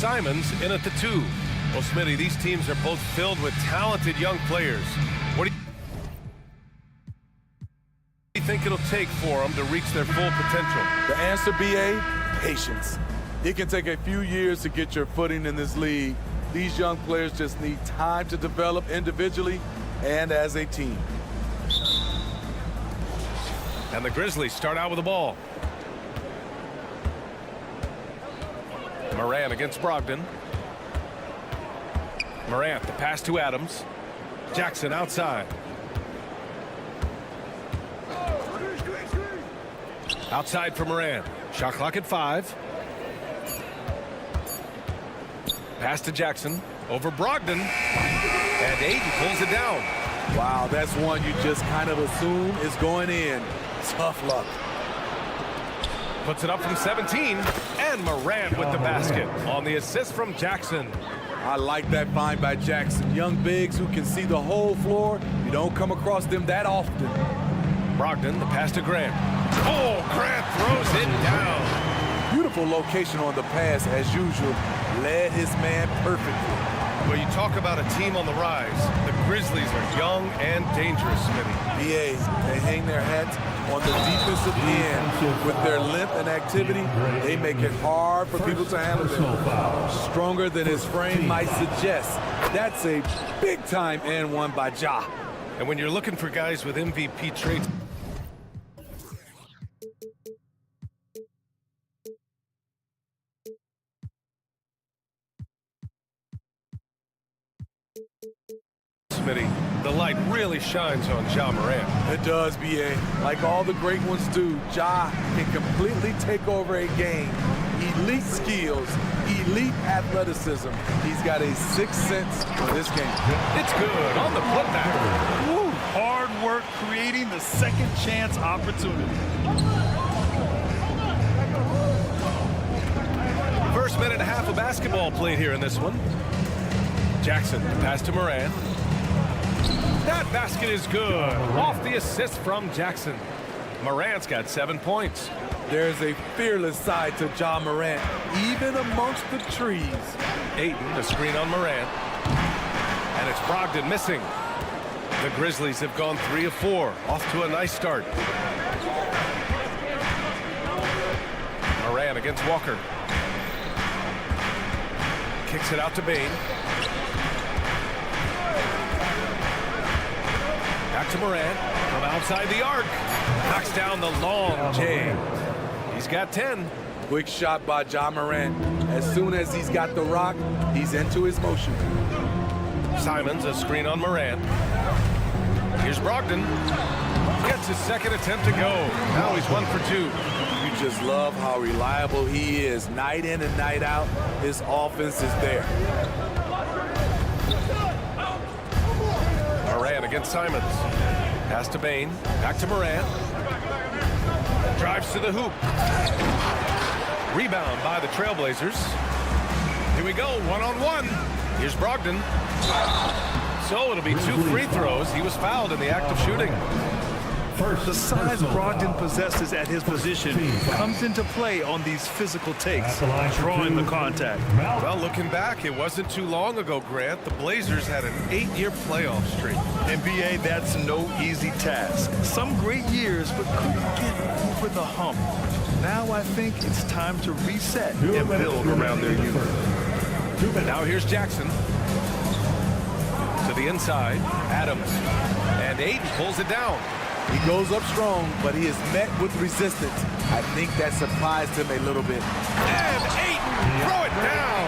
Simons in at the 2. Well, Smitty, these teams are both filled with talented young players. What do you think it'll take for them to reach their full potential? The answer, BA, patience. It can take a few years to get your footing in this league. These young players just need time to develop individually and as a team. And the Grizzlies start out with the ball. Morant against Brogdon. Morant, the pass to Adams. Jackson outside. Outside for Morant. Shot clock at 5. Pass to Jackson. Over Brogdon. And Ayton pulls it down. Wow, that's one you just kind of assume is going in. Tough luck. Puts it up from 17. And Morant with the basket on the assist from Jackson. I like that find by Jackson. Young bigs who can see the whole floor. You don't come across them that often. Brogdon, the pass to Grant. Oh, Grant throws it down. Beautiful location on the pass as usual. Led his man perfectly. Well, you talk about a team on the rise. The Grizzlies are young and dangerous, Smitty. BA, they hang their hats on the defensive end. With their length and activity, they make it hard for people to handle them. Stronger than his frame might suggest. That's a big-time and one by Ja. And when you're looking for guys with MVP traits, Smitty, the light really shines on Ja Morant. It does, BA. Like all the great ones do, Ja can completely take over a game. Elite skills, elite athleticism. He's got a sixth sense for this game. It's good on the putback. Woo, hard work creating the second chance opportunity. First minute and a half of basketball played here in this one. Jackson, pass to Morant. That basket is good. Off the assist from Jackson. Morant's got 7 points. There's a fearless side to Ja Morant, even amongst the trees. Ayton, the screen on Morant. And it's Brogdon missing. The Grizzlies have gone 3 of 4. Off to a nice start. Morant against Walker. Kicks it out to Bane. Back to Morant from outside the arc. Knocks down the long J. He's got 10. Quick shot by Ja Morant. As soon as he's got the rock, he's into his motion. Simons, a screen on Morant. Here's Brogdon. Gets his second attempt to go. Now he's 1 for 2. You just love how reliable he is. Night in and night out, his offense is there. Morant against Simons. Pass to Bane. Back to Morant. Drives to the hoop. Rebound by the Trailblazers. Here we go, one-on-one. Here's Brogdon. So it'll be 2 free throws. He was fouled in the act of shooting. The size Brogdon possesses at his position comes into play on these physical takes, drawing the contact. Well, looking back, it wasn't too long ago, Grant. The Blazers had an 8-year playoff streak. NBA, that's no easy task. Some great years, but couldn't get over the hump. Now I think it's time to reset and build around their youth. Now here's Jackson. To the inside, Adams. And Ayton pulls it down. He goes up strong, but he is met with resistance. I think that surprised him a little bit. And Ayton, throw it down.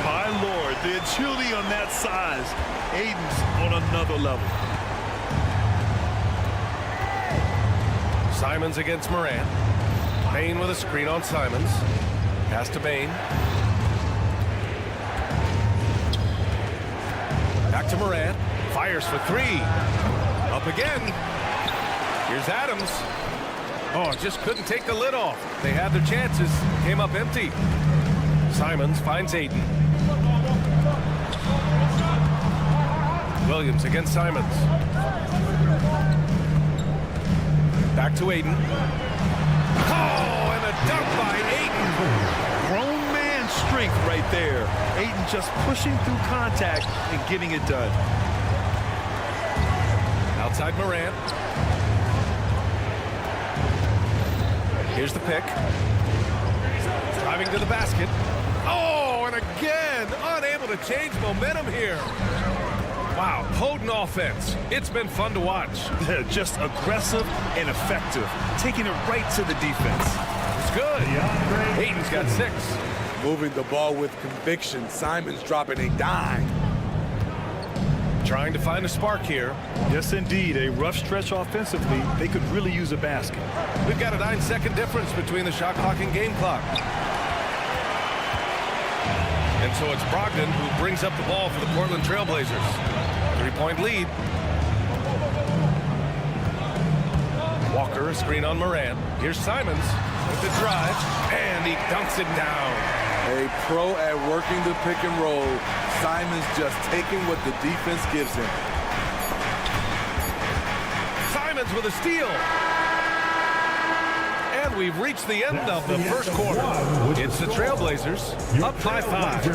My Lord, the agility on that size. Ayton's on another level. Simons against Morant. Bane with a screen on Simons. Pass to Bane. Back to Morant. Fires for 3. Up again. Here's Adams. Oh, just couldn't take the lid off. They had their chances. Came up empty. Simons finds Ayton. Williams against Simons. Back to Ayton. Oh, and a dunk by Ayton. Grown man strength right there. Ayton just pushing through contact and getting it done. Outside Morant. Here's the pick. Driving to the basket. Oh, and again, unable to change momentum here. Wow, potent offense. It's been fun to watch. Just aggressive and effective, taking it right to the defense. It's good. Ayton's got 6. Moving the ball with conviction. Simons dropping a dime. Trying to find a spark here. Yes, indeed. A rough stretch offensively. They could really use a basket. We've got a 9-second difference between the shot clock and game clock. And so it's Brogdon who brings up the ball for the Portland Trailblazers. 3-point lead. Walker, a screen on Morant. Here's Simons with the drive, and he dunks it down. A pro at working the pick and roll. Simons just taking what the defense gives him. Simons with a steal. And we've reached the end of the first quarter. It's the Trailblazers up by 5.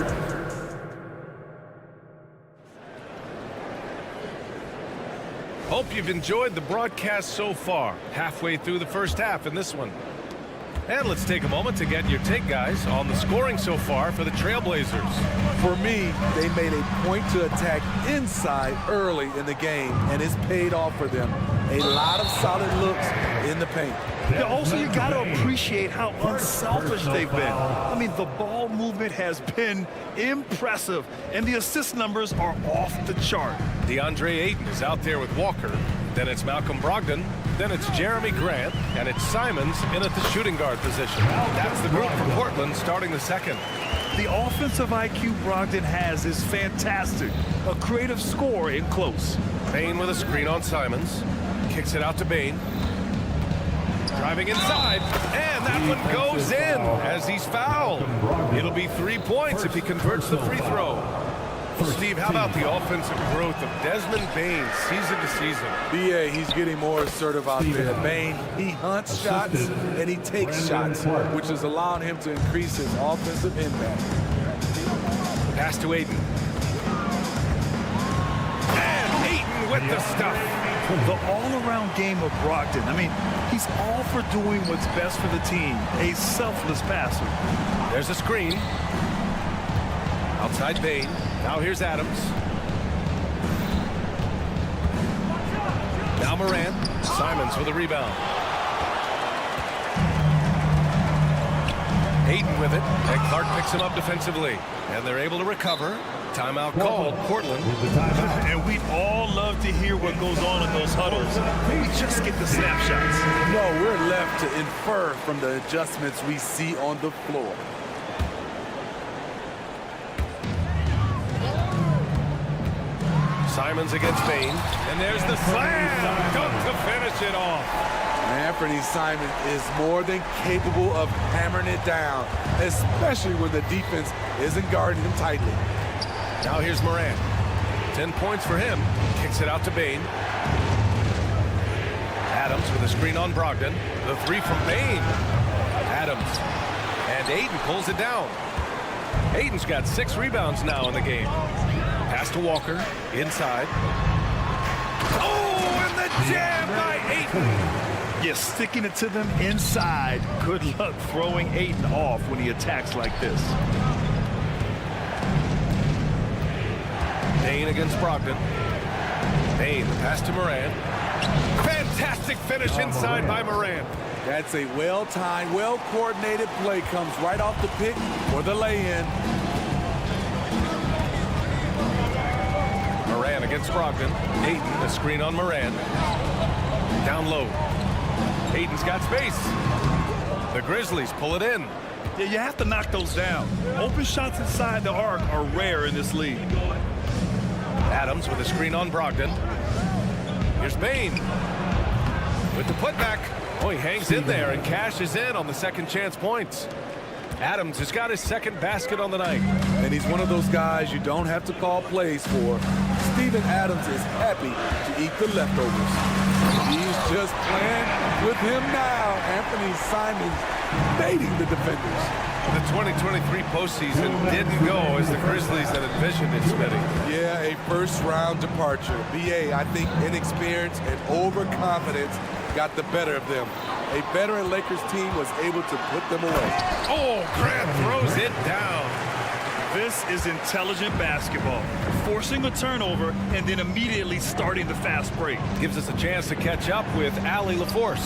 Hope you've enjoyed the broadcast so far. Halfway through the first half in this one. And let's take a moment to get your take, guys, on the scoring so far for the Trailblazers. For me, they made a point to attack inside early in the game, and it's paid off for them. A lot of solid looks in the paint. Yeah, also, you got to appreciate how unselfish they've been. I mean, the ball movement has been impressive, and the assist numbers are off the chart. DeAndre Ayton is out there with Walker. Then it's Malcolm Brogdon. Then it's Jeremy Grant. And it's Simons in at the shooting guard position. That's the group for Portland starting the second. The offensive IQ Brogdon has is fantastic. A creative scorer in close. Bane with a screen on Simons. Kicks it out to Bane. Driving inside, and that one goes in as he's fouled. It'll be 3 points if he converts the free throw. Well, Steve, how about the offensive growth of Desmond Bane season to season? BA, he's getting more assertive out there. Bane, he hunts shots and he takes shots, which is allowing him to increase his offensive impact. Pass to Ayton. And Ayton with the stuff. The all-around game of Brogdon. I mean, he's all for doing what's best for the team. A selfless passer. There's a screen. Outside Bane. Now here's Adams. Now Morant. Simons with a rebound. Ayton with it. And Clark picks him up defensively. And they're able to recover. Timeout called, Portland. And we'd all love to hear what goes on in those huddles. Maybe just get the snapshots. No, we're left to infer from the adjustments we see on the floor. Simons against Bane. And there's the slam dunk to finish it off. Anthony Simons is more than capable of hammering it down, especially when the defense isn't guarding him tightly. Now here's Morant. 10 points for him. Kicks it out to Bane. Adams with a screen on Brogdon. The 3 from Bane. Adams. And Ayton pulls it down. Ayton's got 6 rebounds now in the game. Pass to Walker. Inside. Oh, and the jam by Ayton. Yeah, sticking it to them inside. Good luck throwing Ayton off when he attacks like this. Bane against Brogdon. Bane, the pass to Morant. Fantastic finish inside by Morant. That's a well-timed, well-coordinated play. Comes right off the pick for the lay-in. Morant against Brogdon. Ayton, a screen on Morant. Down low. Ayton's got space. The Grizzlies pull it in. Yeah, you have to knock those down. Open shots inside the arc are rare in this league. Adams with a screen on Brogdon. Here's Bane with the putback. Oh, he hangs in there and cashes in on the second chance points. Adams has got his second basket on the night. And he's one of those guys you don't have to call plays for. Steven Adams is happy to eat the leftovers. He's just playing with him now. Anthony Simons baiting the defenders. The 2023 postseason didn't go as the Grizzlies had envisioned it, Smitty. Yeah, a first-round departure. BA, I think inexperience and overconfidence got the better of them. A veteran Lakers team was able to put them away. Oh, Grant throws it down. This is intelligent basketball. Forcing a turnover and then immediately starting the fast break. Gives us a chance to catch up with Allie LaForce.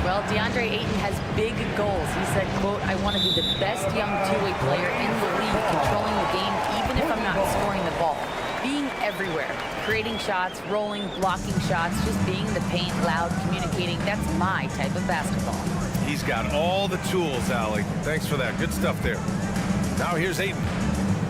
Well, DeAndre Ayton has big goals. He said, quote, "I want to be the best young two-way player in the league, controlling the game even if I'm not scoring the ball. Being everywhere, creating shots, rolling, blocking shots, just being in the paint, loud, communicating. That's my type of basketball." He's got all the tools, Allie. Thanks for that. Good stuff there. Now here's Ayton.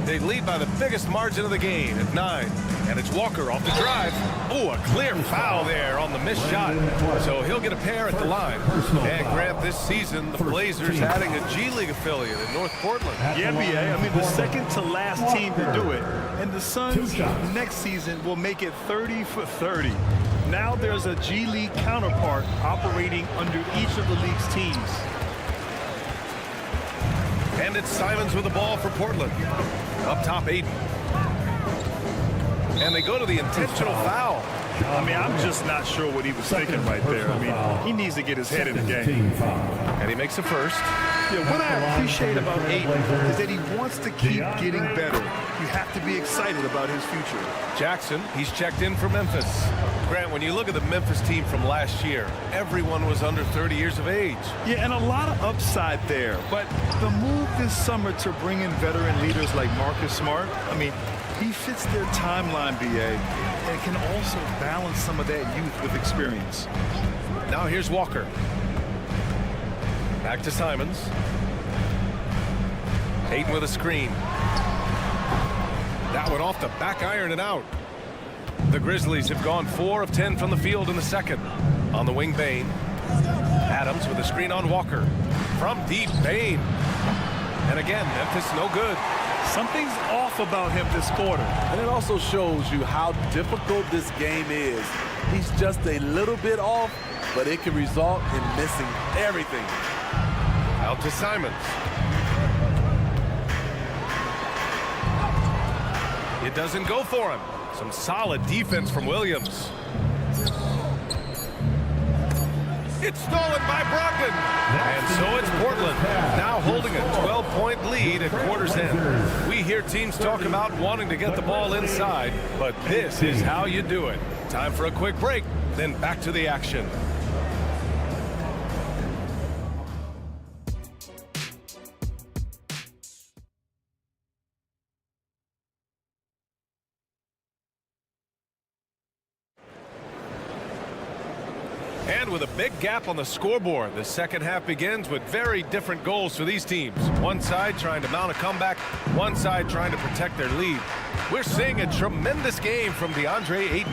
They lead by the biggest margin of the game at 9. And it's Walker off the drive. Oh, a clear foul there on the missed shot. So he'll get a pair at the line. And Grant, this season, the Blazers adding a G League affiliate in North Portland. Yeah, BA. I mean, the second to last team to do it. And the Suns next season will make it 30 for 30. Now there's a G League counterpart operating under each of the league's teams. And it's Simons with the ball for Portland. Up top, Ayton. And they go to the intentional foul. I mean, I'm just not sure what he was thinking right there. I mean, he needs to get his head in the game. And he makes the first. Yeah, what I appreciate about Ayton is that he wants to keep getting better. You have to be excited about his future. Jackson, he's checked in for Memphis. Grant, when you look at the Memphis team from last year, everyone was under 30 years of age. Yeah, and a lot of upside there. But the move this summer to bring in veteran leaders like Marcus Smart, I mean, he fits their timeline, BA, and can also balance some of that youth with experience. Now here's Walker. Back to Simons. Ayton with a screen. That one off the back iron and out. The Grizzlies have gone 4 of 10 from the field in the second. On the wing, Bane. Adams with a screen on Walker. From deep, Bane. And again, Memphis no good. Something's off about him this quarter. And it also shows you how difficult this game is. He's just a little bit off, but it can result in missing everything. Out to Simons. It doesn't go for him. Some solid defense from Williams. It's stolen by Brogdon. And so it's Portland, now holding a 12-point lead at quarter's end. We hear teams talk about wanting to get the ball inside, but this is how you do it. Time for a quick break, then back to the action. And with a big gap on the scoreboard, the second half begins with very different goals for these teams. One side trying to mount a comeback, one side trying to protect their lead. We're seeing a tremendous game from DeAndre Ayton.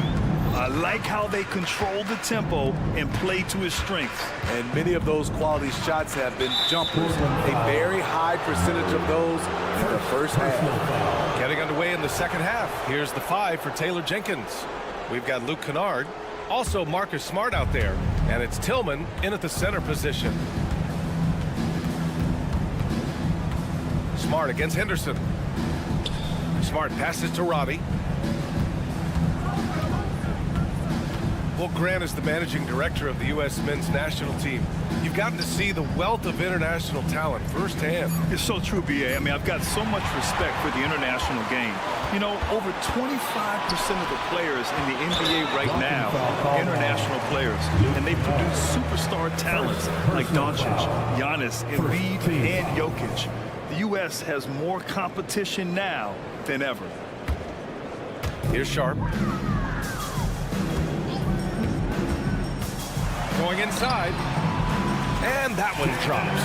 I like how they control the tempo and play to his strengths. And many of those quality shots have been jumpers. A very high percentage of those in the first half. Getting underway in the second half. Here's the 5 for Taylor Jenkins. We've got Luke Kennard. Also Marcus Smart out there. And it's Tillman in at the center position. Smart against Henderson. Smart passes to Robbie. Well, Grant is the managing director of the U.S. men's national team. You've gotten to see the wealth of international talent firsthand. It's so true, BA. I mean, I've got so much respect for the international game. You know, over 25% of the players in the NBA right now are international players, and they produce superstar talents like Doncic, Giannis, Embiid, and Jokic. The U.S. has more competition now than ever. Here's Sharp. Going inside. And that one drops.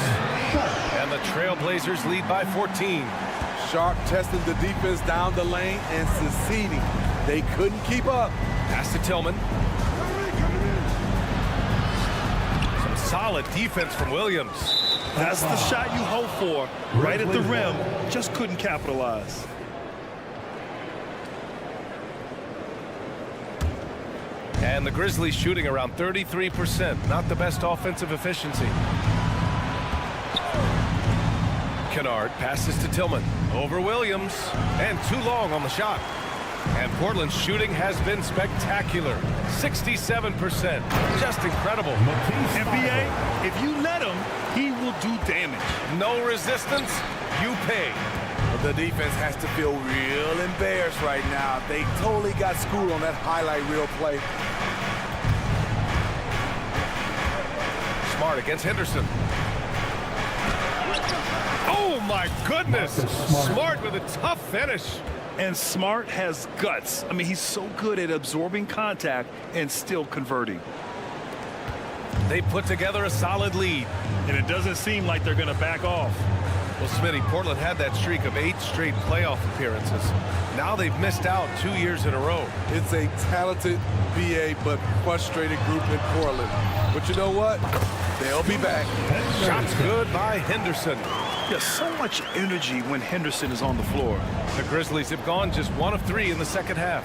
And the Trailblazers lead by 14. Sharp testing the defense down the lane and succeeding. They couldn't keep up. Pass to Tillman. Some solid defense from Williams. That's the shot you hope for. Right at the rim. Just couldn't capitalize. And the Grizzlies shooting around 33%. Not the best offensive efficiency. Kennard passes to Tillman. Over Williams. And too long on the shot. And Portland's shooting has been spectacular. 67%. Just incredible. NBA, if you let him, he will do damage. No resistance, you pay. The defense has to feel real embarrassed right now. They totally got schooled on that highlight reel play. Smart against Henderson. Oh my goodness! Smart with a tough finish. And Smart has guts. I mean, he's so good at absorbing contact and still converting. They put together a solid lead. And it doesn't seem like they're going to back off. Well, Smitty, Portland had that streak of 8 straight playoff appearances. Now they've missed out 2 years in a row. It's a talented BA but frustrated group in Portland. But you know what? They'll be back. Shots good by Henderson. There's so much energy when Henderson is on the floor. The Grizzlies have gone just 1 of 3 in the second half.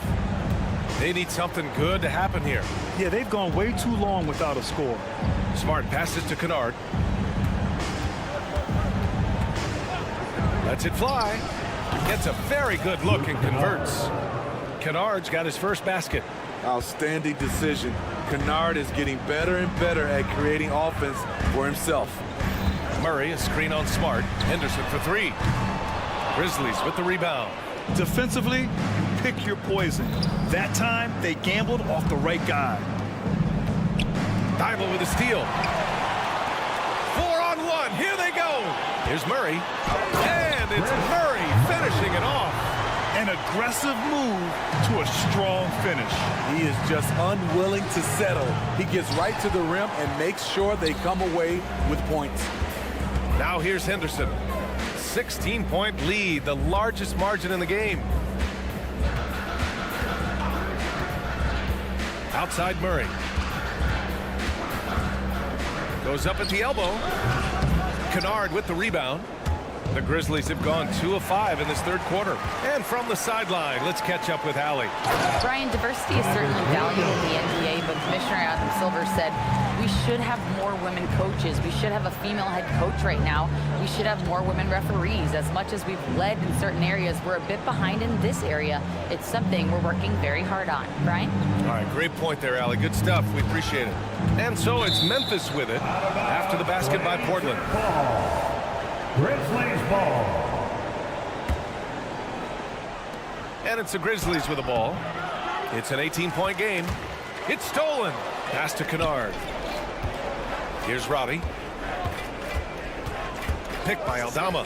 They need something good to happen here. Yeah, they've gone way too long without a score. Smart passes to Kennard. Lets it fly. Gets a very good look and converts. Kennard's got his first basket. Outstanding decision. Kennard is getting better and better at creating offense for himself. Murray, a screen on Smart. Henderson for 3. Grizzlies with the rebound. Defensively, pick your poison. That time, they gambled off the right guy. Thibault with a steal. 4-on-1. Here they go. Here's Murray. And it's Murray finishing it off. An aggressive move to a strong finish. He is just unwilling to settle. He gets right to the rim and makes sure they come away with points. Now here's Henderson. 16-point lead, the largest margin in the game. Outside Murray. Goes up at the elbow. Kennard with the rebound. The Grizzlies have gone 2 of 5 in this third quarter. And from the sideline, let's catch up with Allie. Brian, diversity is certainly valuable in the NBA, but Commissioner Adam Silver said we should have more women coaches. We should have a female head coach right now. We should have more women referees. As much as we've led in certain areas, we're a bit behind in this area. It's something we're working very hard on. Brian? All right, great point there, Allie. Good stuff. We appreciate it. And so it's Memphis with it after the basket by Portland. Grizzlies ball. And it's the Grizzlies with the ball. It's an 18-point game. It's stolen. Pass to Kennard. Here's Roddy. Picked by Aldama.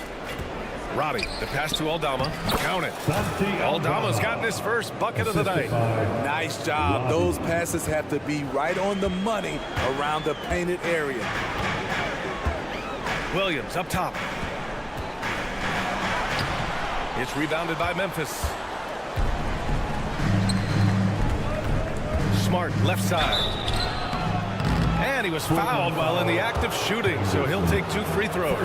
Roddy, the pass to Aldama. Count it. Aldama's gotten his first bucket of the night. Nice job. Those passes have to be right on the money around the painted area. Williams up top. It's rebounded by Memphis. Smart left side. And he was fouled while in the act of shooting, so he'll take 2 free throws.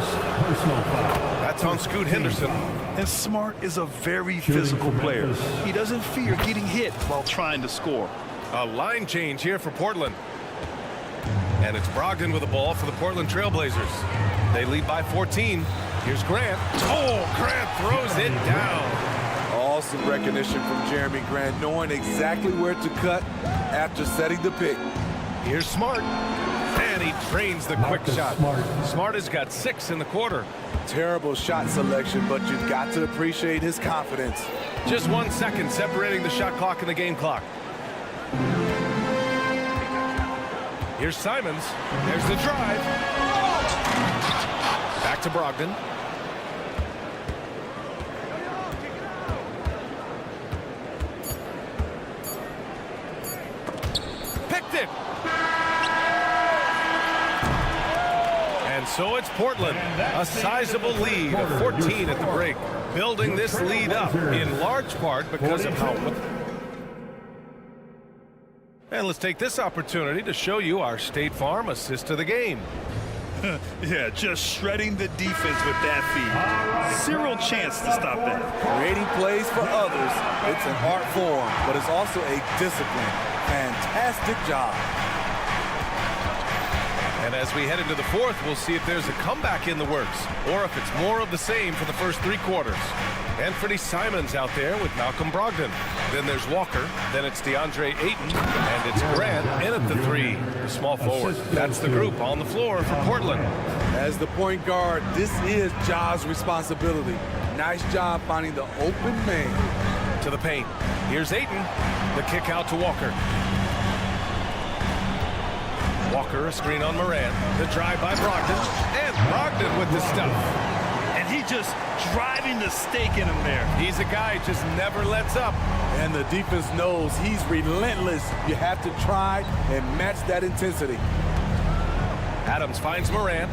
That's on Scoot Henderson. And Smart is a very physical player. He doesn't fear getting hit while trying to score. A line change here for Portland. And it's Brogdon with the ball for the Portland Trailblazers. They lead by 14. Here's Grant. Oh, Grant throws it down. Awesome recognition from Jeremy Grant, knowing exactly where to cut after setting the pick. Here's Smart. And he drains the quick shot. Smart has got 6 in the quarter. Terrible shot selection, but you've got to appreciate his confidence. Just 1 second separating the shot clock and the game clock. Here's Simons. There's the drive. Back to Brogdon. Picked it. And so it's Portland. A sizable lead of 14 at the break. Building this lead up in large part because of how... And let's take this opportunity to show you our State Farm assist of the game. Yeah, just shredding the defense with that feed. Zero chance to stop that. Creating plays for others, it's an art form, but it's also a discipline. Fantastic job. And as we head into the fourth, we'll see if there's a comeback in the works or if it's more of the same for the first 3 quarters. Anthony Simons out there with Malcolm Brogdon. Then there's Walker. Then it's DeAndre Ayton. And it's Grant in at the 3, the small forward. That's the group on the floor for Portland. As the point guard, this is Ja's responsibility. Nice job finding the open man. To the paint. Here's Ayton. The kick out to Walker. Walker, a screen on Moran. The drive by Brogdon. And Brogdon with the stuff. And he just driving the stake in him there. He's a guy who just never lets up. And the defense knows he's relentless. You have to try and match that intensity. Adams finds Moran.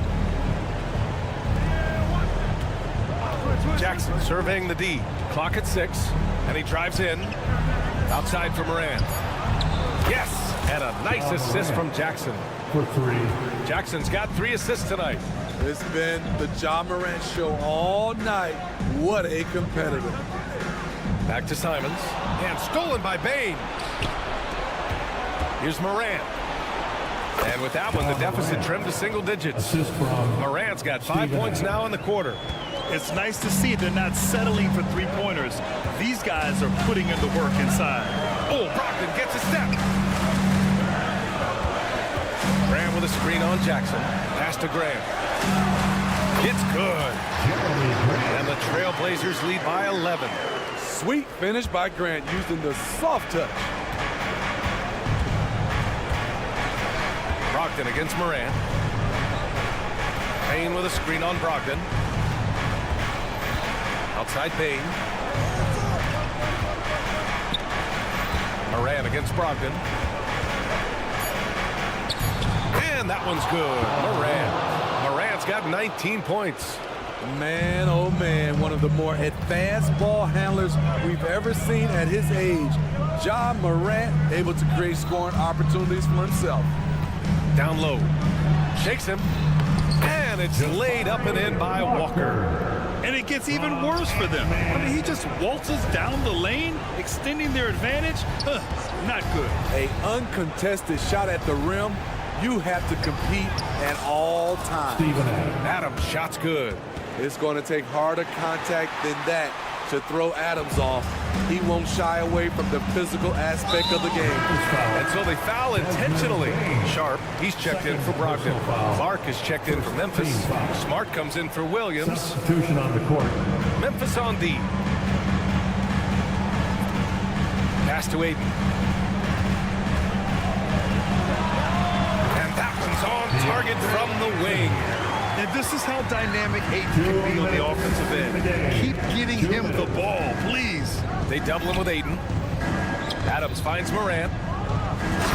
Jackson surveying the D. Clock at 6. And he drives in. Outside for Moran. Yes! And a nice assist from Jackson. For 3. Jackson's got 3 assists tonight. It's been the Ja Morant show all night. What a competitor. Back to Simons. And stolen by Bane. Here's Moran. And with that one, the deficit trimmed to single digits. Assist from Morant's got 5 points now in the quarter. It's nice to see they're not settling for 3-pointers. These guys are putting in the work inside. Oh, Brogdon gets a step. Graham with a screen on Jackson. Pass to Graham. It's good. And the Trailblazers lead by 11. Sweet finish by Grant using the soft touch. Brogdon against Moran. Payne with a screen on Brogdon. Outside Payne. Moran against Brogdon. And that one's good. Moran's got 19 points. Man, oh man, one of the more advanced ball handlers we've ever seen at his age. Ja Morant able to create scoring opportunities for himself. Down low. Shakes him. And it's laid up and in by Walker. And it gets even worse for them. I mean, he just waltzes down the lane, extending their advantage. Not good. A uncontested shot at the rim. You have to compete at all times. Adams, shot's good. It's going to take harder contact than that to throw Adams off. He won't shy away from the physical aspect of the game. And so they foul intentionally. Sharp, he's checked in for Brogdon. Clark is checked in for Memphis. Smart comes in for Williams. Substitution on the court. Memphis on D. Pass to Ayton. And that one's on target from the wing. And this is how dynamic Ayton can be on the offensive end. Keep getting him the ball, please. They double him with Ayton. Adams finds Moran.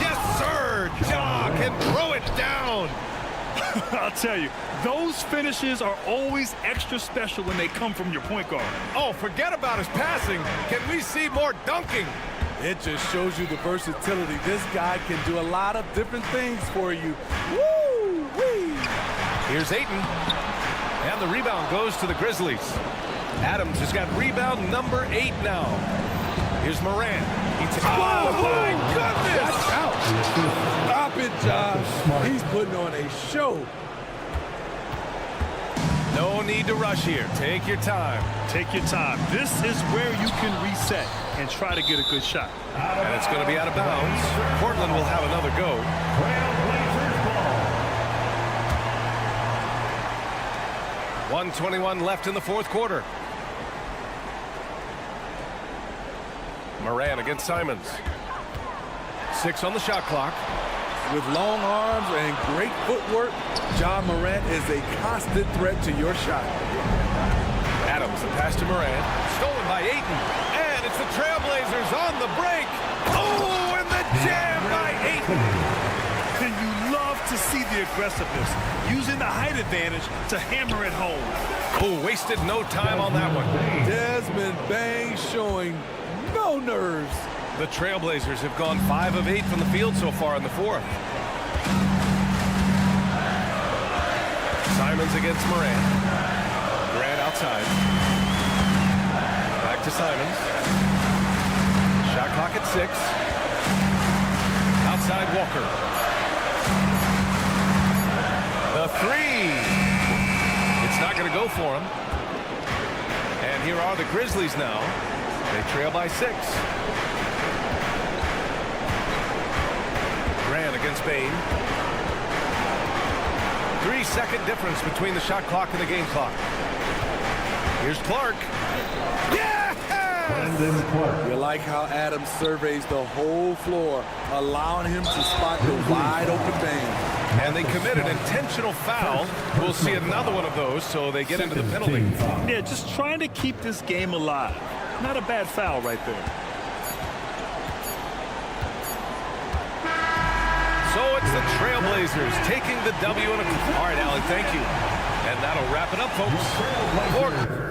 Yes, sir! Ja can throw it down. I'll tell you, those finishes are always extra special when they come from your point guard. Oh, forget about his passing. Can we see more dunking? It just shows you the versatility. This guy can do a lot of different things for you. Woo-wee! Here's Ayton. And the rebound goes to the Grizzlies. Adams has got rebound number 8 now. Here's Moran. Oh, my goodness! Watch out! Stop it, Ja. He's putting on a show. No need to rush here. Take your time. Take your time. This is where you can reset and try to get a good shot. And it's going to be out of bounds. Portland will have another go. 1:21 left in the fourth quarter. Moran against Simons. 6 on the shot clock. With long arms and great footwork, Ja Morant is a constant threat to your shot. Adams, the pass to Moran. Stolen by Ayton. And it's the Trailblazers on the break. Oh, and the jam by Ayton. And you love to see the aggressiveness, using the height advantage to hammer it home. Oh, wasted no time on that one. Desmond Bane showing no nerves. The Trailblazers have gone 5 of 8 from the field so far in the fourth. Simons against Moran. Grant outside. Back to Simons. Shot clock at 6. Outside Walker. three. It's not going to go for him. And here are the Grizzlies now. They trail by 6. Grant against Bain. 3-second difference between the shot clock and the game clock. Here's Clark. Yeah! Brandon Clark. You like how Adams surveys the whole floor, allowing him to spot the wide open Bain. And they committed intentional foul. We'll see another one of those, so they get into the penalty. Yeah, just trying to keep this game alive. Not a bad foul right there. So it's the Trailblazers taking the W. All right, Alan, thank you. And that'll wrap it up, folks.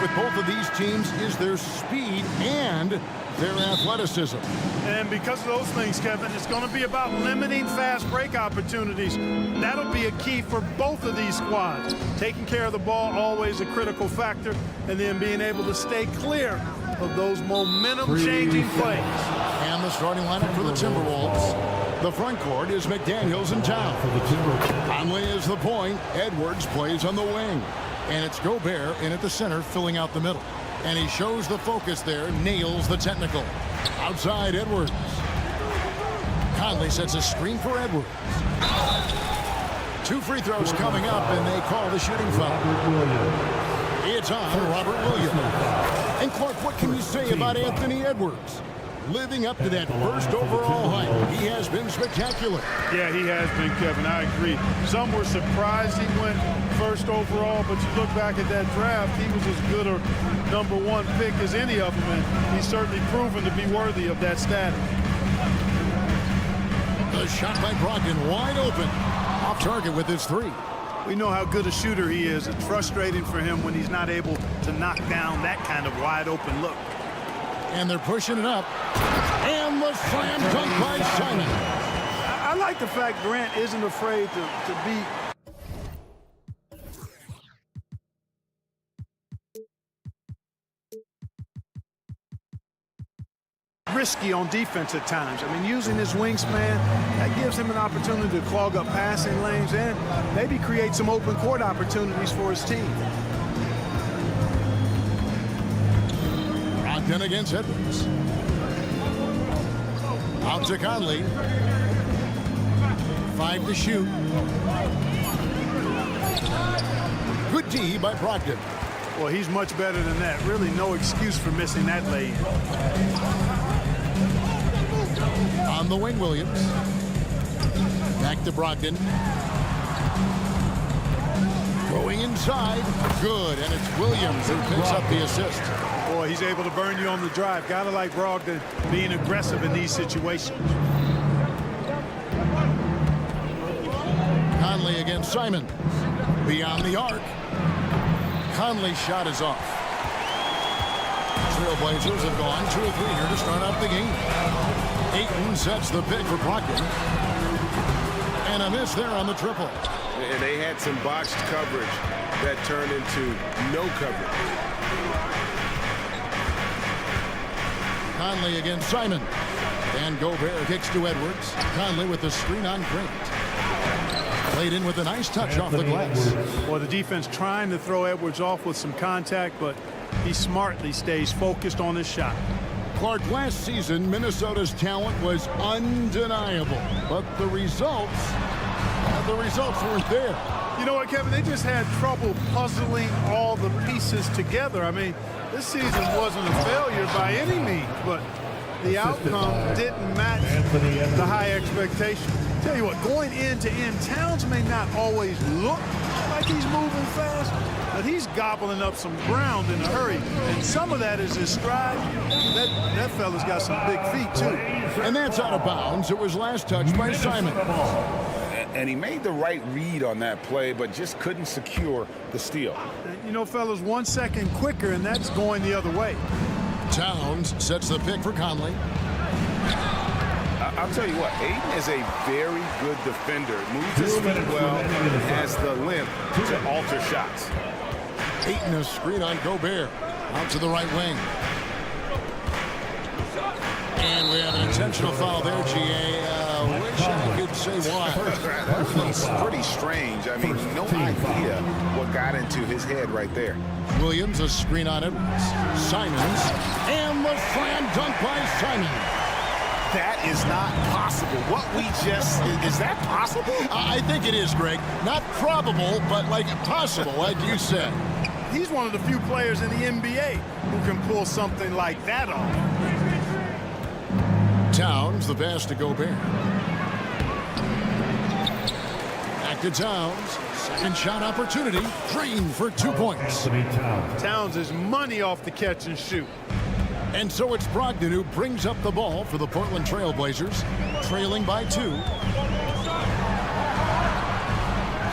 with both of these teams is their speed and their athleticism. And because of those things, Kevin, it's going to be about limiting fast break opportunities. That'll be a key for both of these squads. Taking care of the ball, always a critical factor, and then being able to stay clear of those momentum-changing plays. And the starting lineup for the Timberwolves. The front court is McDaniels and Town. Conley is the point. Edwards plays on the wing. And it's Gobert in at the center, filling out the middle. And he shows the focus there, nails the technical. Outside, Edwards. Conley sets a screen for Edwards. 2 free throws coming up, and they call the shooting foul. It's on Robert Williams. And Clark, what can you say about Anthony Edwards? Living up to that first overall hype, he has been spectacular. Yeah, he has been, Kevin. I agree. Some were surprised he went first overall, but you look back at that draft, he was as good a #1 pick as any of them, and he's certainly proven to be worthy of that status. The shot by Brogdon wide open. Off target with his 3. We know how good a shooter he is. It's frustrating for him when he's not able to knock down that kind of wide open look. And they're pushing it up. And the slam dunk by Simon. I like the fact Grant isn't afraid to be risky on defense at times. I mean, using his wingspan, that gives him an opportunity to clog up passing lanes and maybe create some open court opportunities for his team. Brogdon against Edwards. Out to Conley. 5 to shoot. Good D by Brogdon. Well, he's much better than that. Really no excuse for missing that lay-in. On the wing, Williams. Back to Brogdon. Going inside. Good, and it's Williams who picks up the assist. Boy, he's able to burn you on the drive. Gotta like Brogdon being aggressive in these situations. Conley against Simon. Beyond the arc. Conley's shot is off. Trailblazers have gone 2 or 3 here to start out the game. Ayton sets the pick for Brogdon. And a miss there on the triple. And they had some botched coverage that turned into no coverage. Conley against Simon. And Gobert kicks to Edwards. Conley with the screen on Grant. Played in with a nice touch off the glass. Well, the defense trying to throw Edwards off with some contact, but he smartly stays focused on his shot. Clark, last season, Minnesota's talent was undeniable, but the results weren't there. You know what, Kevin? They just had trouble puzzling all the pieces together. I mean, this season wasn't a failure by any means, but the outcome didn't match the high expectation. Tell you what, going end to end, Towns may not always look like he's moving fast, but he's gobbling up some ground in a hurry. And some of that is his stride. That fella's got some big feet, too. And that's out of bounds. It was last touched by Simon. And he made the right read on that play, but just couldn't secure the steal. You know, fellas, 1 second quicker, and that's going the other way. Towns sets the pick for Conley. I'll tell you what, Ayton is a very good defender. Moves his feet well and has the length to alter shots. Ayton a screen on Gobert. Out to the right wing. And we have an intentional foul there, G.A. Wish I could say why. That's pretty strange. I mean, no idea what got into his head right there. Williams a screen on Edwards. Simons. And the slam dunk by Simon. That is not possible. What we just, is that possible? I think it is, Greg. Not probable, but like possible, like you said. He's one of the few players in the NBA who can pull something like that off. Towns, the pass to Gobert. Back to Towns. Second shot opportunity. Green for 2 points. Towns is money off the catch and shoot. And so it's Brogdon who brings up the ball for the Portland Trailblazers, trailing by 2.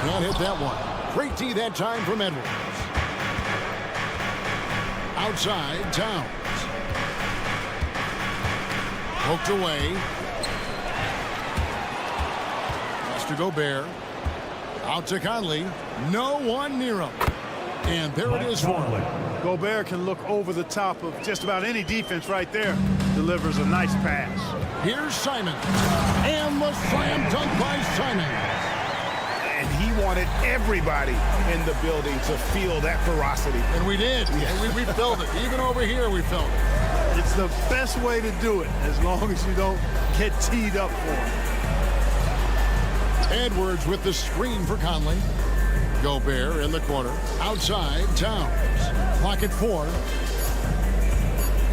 Can't hit that one. Great D that time from Edwards. Outside, Towns. Poked away. Pass to Gobert. Out to Conley. No one near him. And there it is for him. Gobert can look over the top of just about any defense right there. Delivers a nice pass. Here's Simon. And the slam dunk by Simon. And he wanted everybody in the building to feel that ferocity. And we did. And we felt it. Even over here, we felt it. It's the best way to do it, as long as you don't get teed up for it. Edwards with the screen for Conley. Gobert in the corner. Outside, Towns. Clock at 4.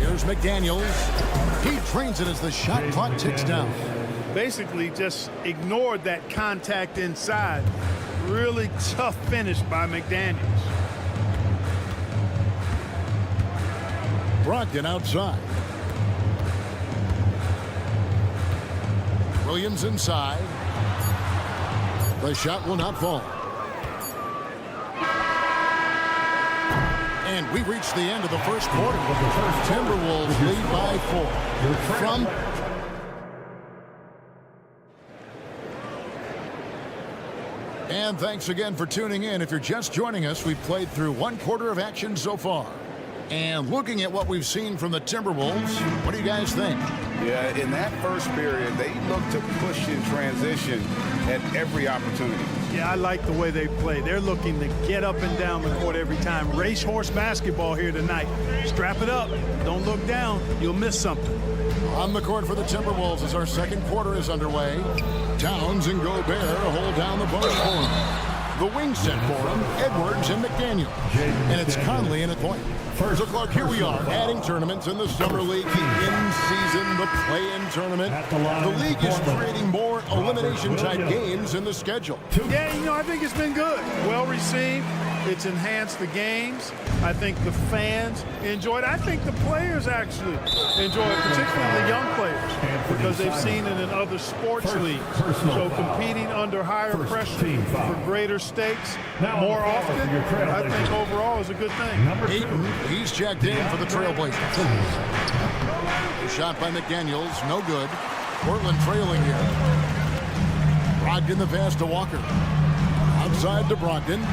Here's McDaniels. He trains it as the shot clock ticks down. Basically just ignored that contact inside. Really tough finish by McDaniels. Brogdon outside. Williams inside. The shot will not fall. And we reach the end of the first quarter. Timberwolves lead by 4. From And thanks again for tuning in. If you're just joining us, we've played through one quarter of action so far. And looking at what we've seen from the Timberwolves, what do you guys think? Yeah, in that first period, they looked to push in transition at every opportunity. Yeah, I like the way they play. They're looking to get up and down the court every time. Racehorse basketball here tonight. Strap it up. Don't look down. You'll miss something. On the court for the Timberwolves as our second quarter is underway. Towns and Gobert hold down the post for him. The wing set for him, Edwards and McDaniel. And it's Conley in at point. So, Clark, here we are, adding tournaments in the Summer League, the in-season, the play-in tournament. The league is creating more elimination-type games in the schedule. Yeah, I think it's been good. Well-received. It's enhanced the games. I think the fans enjoy it. I think the players actually enjoy it, particularly the young players, because they've seen it in other sports leagues. So competing under higher pressure for greater stakes more often, I think overall is a good thing. Ayton, he's checked in for the Trailblazers. Shot by McDaniels, no good. Portland trailing here. Brogdon the pass to Walker. Outside to Brogdon.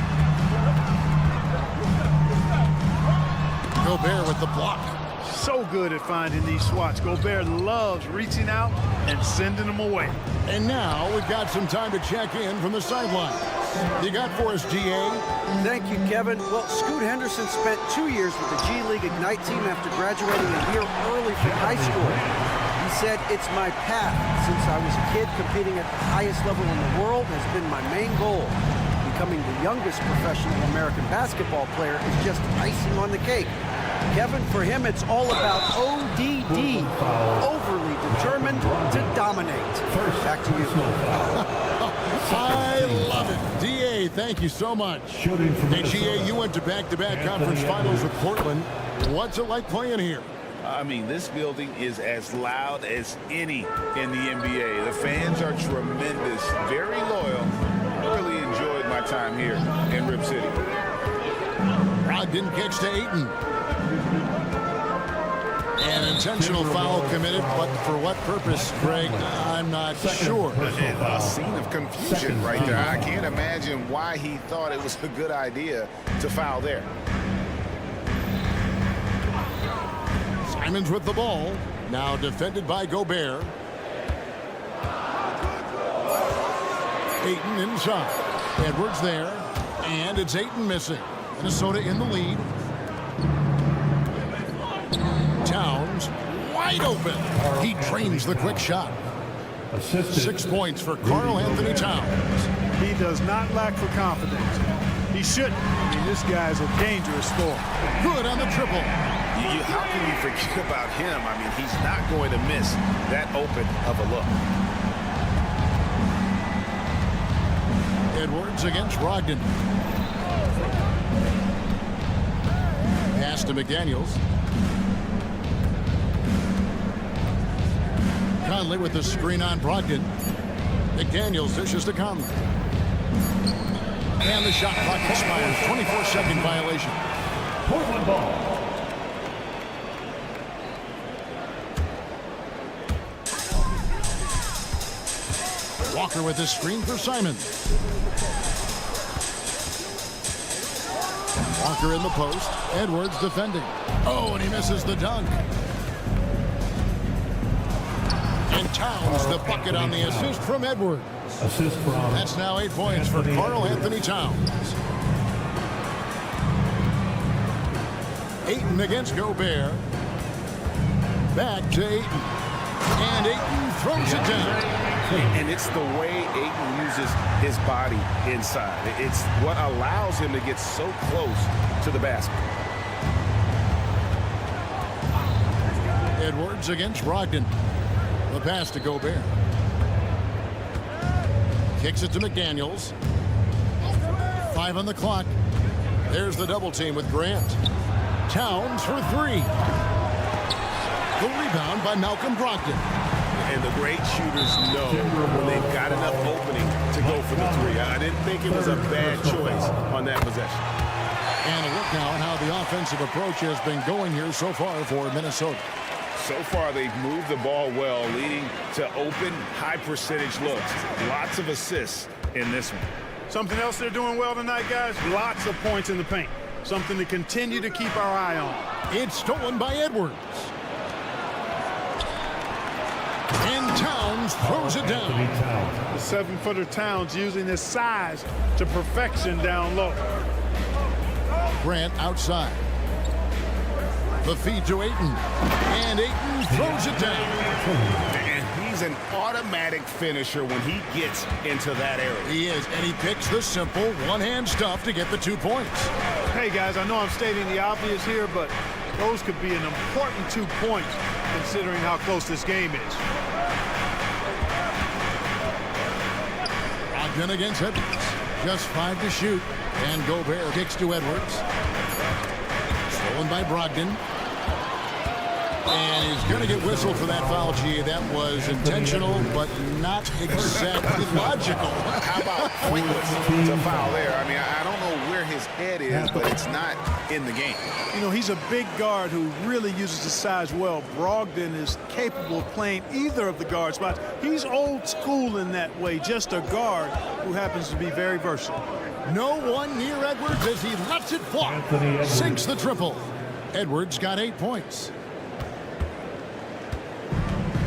Gobert with the block. So good at finding these swats. Gobert loves reaching out and sending them away. And now we've got some time to check in from the sideline. You got for us, GA? Thank you, Kevin. Well, Scoot Henderson spent 2 years with the G League Ignite team after graduating a year early from high school. He said, "It's my path. Since I was a kid, competing at the highest level in the world has been my main goal. Becoming the youngest professional American basketball player is just icing on the cake." Kevin, for him, it's all about ODD, overly determined to dominate. Back to you. I love it. DA, thank you so much. Hey, GA, you went to back-to-back conference finals with Portland. What's it like playing here? I mean, this building is as loud as any in the NBA. The fans are tremendous, very loyal. I really enjoyed my time here in Rip City. Brogdon kicks to Ayton. An intentional foul committed, but for what purpose, Greg, I'm not sure. A scene of confusion right there. I can't imagine why he thought it was a good idea to foul there. Simons with the ball, now defended by Gobert. Ayton inside. Edwards there, and it's Ayton missing. Minnesota in the lead. Towns wide open. He drains the quick shot. 6 points for Karl Anthony Towns. He does not lack for confidence. He shouldn't. I mean, this guy's a dangerous scorer. Good on the triple. How can you forget about him? I mean, he's not going to miss that open of a look. Edwards against Brogdon. Pass to McDaniels. Conley with the screen on Brogdon. McDaniels dishes to Conley. And the shot clock expires. 24-second violation. Portland ball. Walker with the screen for Simon. Walker in the post. Edwards defending. Oh, and he misses the dunk. And Towns the bucket on the assist from Edwards. Assist from. That's now 8 points for Karl-Anthony Towns. Ayton against Gobert. Back to Ayton. And Ayton throws it down. And it's the way Ayton uses his body inside. It's what allows him to get so close to the basket. Edwards against Brogdon. The pass to Gobert. Kicks it to McDaniels. 5 on the clock. There's the double team with Grant. Towns for 3. The rebound by Malcolm Brogdon. And the great shooters know when they've got enough opening to go for the 3. I didn't think it was a bad choice on that possession. And a look now at how the offensive approach has been going here so far for Minnesota. So far, they've moved the ball well, leading to open, high-percentage looks. Lots of assists in this one. Something else they're doing well tonight, guys? Lots of points in the paint. Something to continue to keep our eye on. It's stolen by Edwards. And Towns throws it down. The 7-footer Towns using his size to perfection down low. Grant outside. The feed to Ayton. And Ayton throws it down. And he's an automatic finisher when he gets into that area. He is, and he picks the simple one-hand stuff to get the 2 points. Hey, guys, I know I'm stating the obvious here, but those could be an important 2 points considering how close this game is. Brogdon against Edwards. Just 5 to shoot. And Gobert kicks to Edwards. Stolen by Brogdon. And he's going to get whistled for that foul, G. That was intentional, but not exactly logical. How about pointless to foul there? I mean, I don't know where his head is, but it's not in the game. You know, he's a big guard who really uses his size well. Brogdon is capable of playing either of the guard spots. He's old school in that way, just a guard who happens to be very versatile. No one near Edwards as he lets it fly. Sinks the triple. Edwards got 8 points.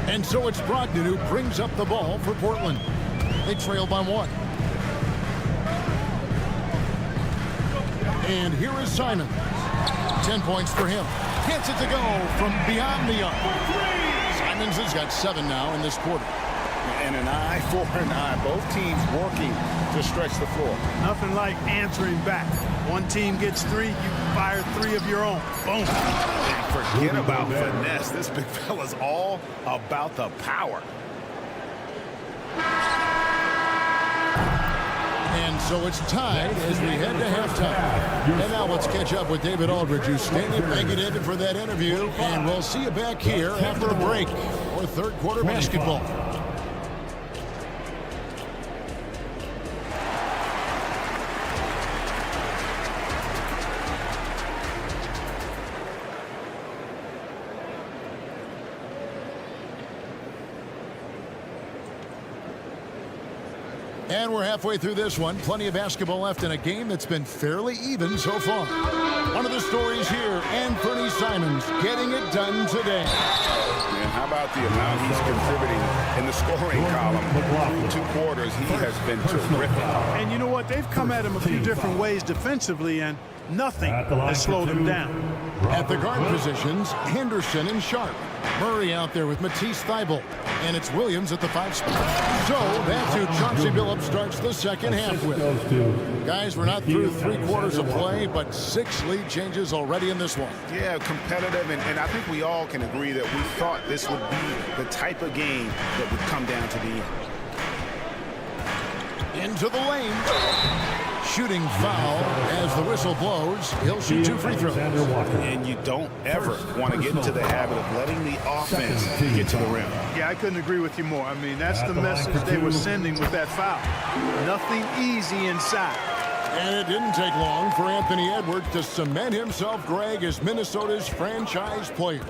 And so it's Brogdon who brings up the ball for Portland. They trail by 1. And here is Simon. 10 points for him. Gets it to go from beyond the arc. Simons has got 7 now in this quarter. And an eye for an eye. Both teams working to stretch the floor. Nothing like answering back. One team gets 3, you fire 3 of your own. Boom. And forget about finesse. This big fella's all about the power. And so it's tied as we head to halftime. And now let's catch up with David Aldridge, who's standing negative for that interview. And we'll see you back here after the break for third quarter basketball. And we're halfway through this one. Plenty of basketball left in a game that's been fairly even so far. One of the stories here, Anthony Simons getting it done today. And how about the amount he's contributing in the scoring column? Through 2 quarters, he has been terrific. And you know what? They've come at him a few different ways defensively, and nothing has slowed him down. At the guard positions, Henderson and Sharp. Murray out there with Matisse Thybulle. And it's Williams at the 5 spot. So that's who Chauncey Billups starts the second half with. Guys, we're not through 3 quarters of play, but 6 lead changes already in this one. Yeah, competitive, and I think we all can agree that we thought this would be the type of game that would come down to the end. Into the lane. Shooting foul as the whistle blows. He'll shoot 2 free throws. And you don't ever want to get into the habit of letting the offense get to the rim. Yeah, I couldn't agree with you more. I mean, that's the message they were sending with that foul. Nothing easy inside. And it didn't take long for Anthony Edwards to cement himself, Greg, as Minnesota's franchise player.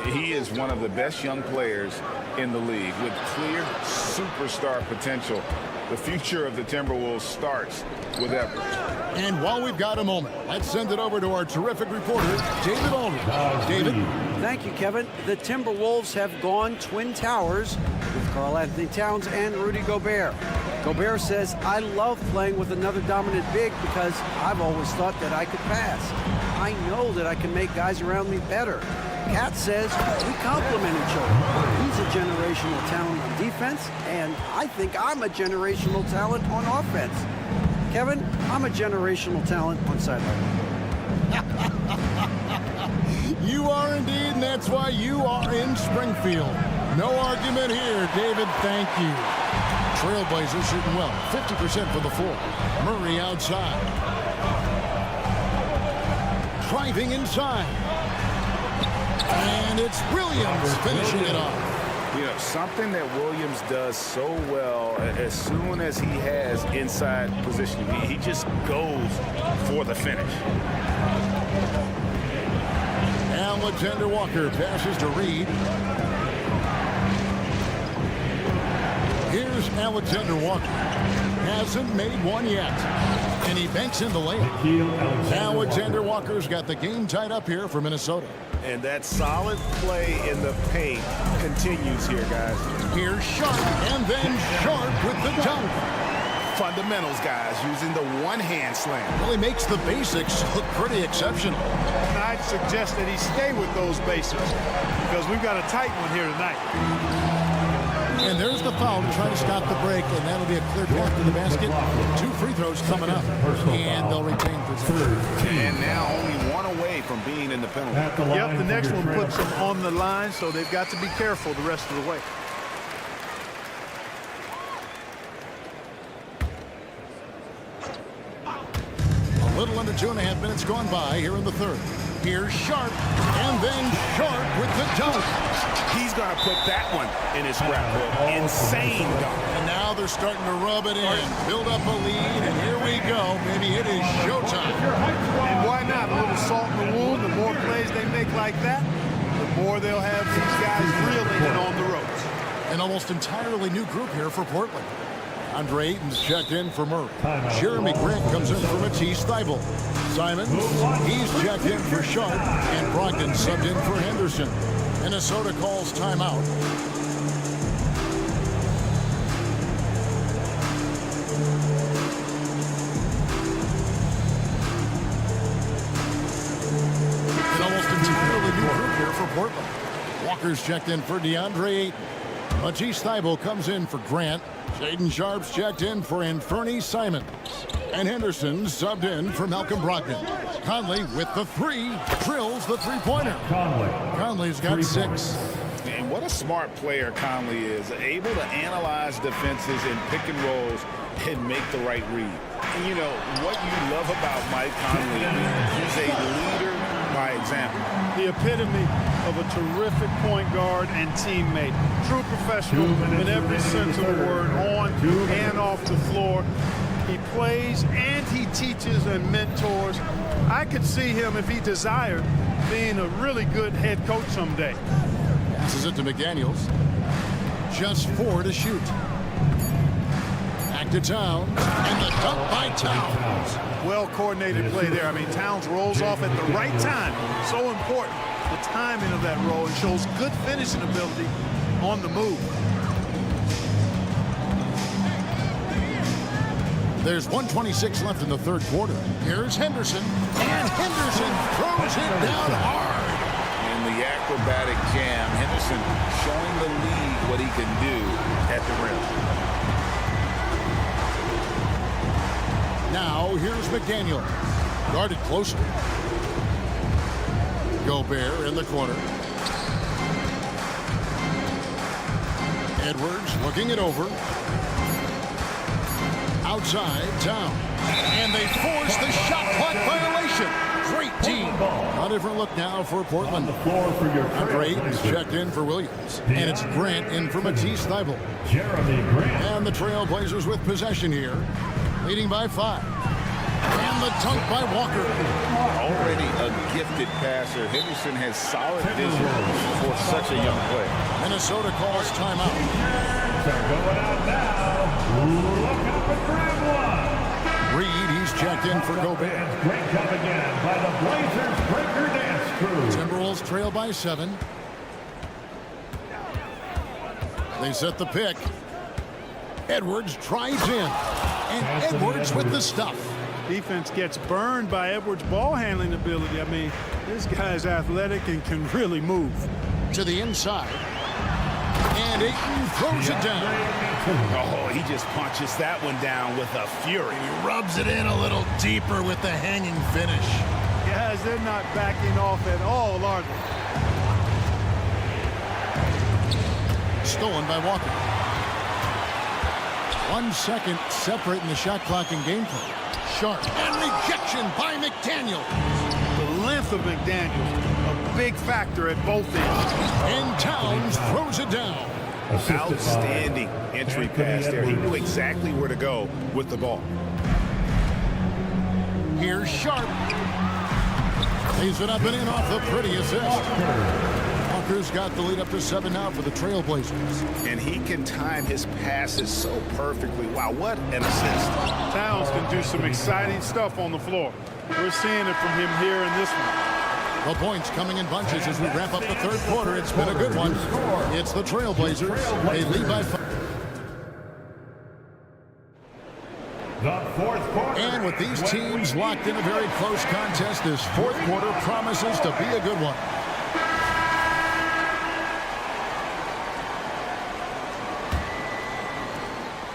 He is one of the best young players in the league with clear superstar potential. The future of the Timberwolves starts with Edwards. And while we've got a moment, let's send it over to our terrific reporter, David Aldridge. David? Thank you, Kevin. The Timberwolves have gone Twin Towers with Karl-Anthony Towns and Rudy Gobert. Gobert says, I love playing with another dominant big because I've always thought that I could pass. I know that I can make guys around me better. Cat says we complement each other. He's a generational talent on defense, and I think I'm a generational talent on offense. Kevin, I'm a generational talent on sideline. You are indeed, and that's why you are in Springfield. No argument here, David. Thank you. Trailblazers shooting well, 50% from the floor. Murray outside. Driving inside. And it's Williams finishing it off. You know, something that Williams does so well, as soon as he has inside position, he just goes for the finish. Alexander Walker passes to Reed. Here's Alexander Walker. Hasn't made one yet. And he banks in the layup. Alexander Walker's got the game tied up here for Minnesota. And that solid play in the paint continues here, guys. Here's Sharp, and then Sharp with the dunk. Fundamentals, guys, using the one-hand slam. Really makes the basics look pretty exceptional. I'd suggest that he stay with those basics because we've got a tight one here tonight. And there's the foul to try to stop the break, and that'll be a clear path to the basket. 2 free throws coming up, and they'll retain possession. And now only one away from being in the penalty. Yep, the next one puts them on the line, so they've got to be careful the rest of the way. A little under 2.5 minutes gone by here in the third. Here's Sharp, and then Sharp with the dunk. He's going to put that one in his scrapbook. Insane dunk. And now they're starting to rub it in, build up a lead, and here we go. Maybe it is showtime. And why not? A little salt in the wound. The more plays they make like that, the more they'll have these guys reeling and on the ropes. An almost entirely new group here for Portland. Andre Ayton's checked in for Murray. Jeremy Grant comes in for Matisse Thybulle. Simons, he's checked in for Sharp, and Brogdon subbed in for Henderson. Minnesota calls timeout. An almost entirely new group here for Portland. Walker's checked in for DeAndre Ayton. Matisse Thybulle comes in for Grant. Shaedon Sharp's checked in for Anthony Simons. And Henderson subbed in for Malcolm Brogdon. Conley with the 3, drills the three-pointer. Conley's got 6. And what a smart player Conley is, able to analyze defenses and pick and rolls and make the right read. And you know, what you love about Mike Conley, he's a leader by example. The epitome of a terrific point guard and teammate. True professional in every sense of the word, on and off the floor. He plays and he teaches and mentors. I could see him, if he desired, being a really good head coach someday. Passes it to McDaniels. Just 4 to shoot. Back to Towns. And the dunk by Towns. Well-coordinated play there. I mean, Towns rolls off at the right time. So important, the timing of that roll, and shows good finishing ability on the move. There's 1:26 left in the third quarter. Here's Henderson. And Henderson throws it down hard. In the acrobatic jam, Henderson showing the league what he can do at the rim. Now here's McDaniel. Guarded closer. Gobert in the corner. Edwards looking it over. Outside, Towns. And they force the shot clock violation. Great team. A different look now for Portland. The floor for your Andre Ayton's checked in for Williams. And it's Grant in for Matisse Thybulle. Jeremy Grant. And the Trailblazers with possession here, leading by 5. And the dunk by Walker. Already a gifted passer, Henderson has solid vision for such a young player. Minnesota calls timeout. They're going out now. Look out and grab one. Reed, he's checked in for Gobert. Great job again by the Blazers breaker dance crew. Timberwolves trail by 7. They set the pick. Edwards drives in. And Edwards with the stuff. Defense gets burned by Edwards' ball handling ability. I mean, this guy's athletic and can really move. To the inside. And Ayton throws it down. Oh, he just punches that one down with a fury. He rubs it in a little deeper with the hanging finish. Guys, they're not backing off at all, are they? Stolen by Walker. 1 second separating the shot clock and gameplay. Sharp and rejection by McDaniel. The length of McDaniel, a big factor at both ends. And Towns throws it down. Outstanding entry pass there. He knew exactly where to go with the ball. Here's Sharp. Lays it up and in off the pretty assist. Walker's got the lead up to 7 now for the Trailblazers. And he can time his passes so perfectly. Wow, what an assist. Towns can do some exciting stuff on the floor. We're seeing it from him here in this one. The points coming in bunches as we wrap up the third quarter. It's been a good one. It's the Trailblazers. They lead by 5. The fourth quarter. And with these teams locked in a very close contest, this fourth quarter promises to be a good one.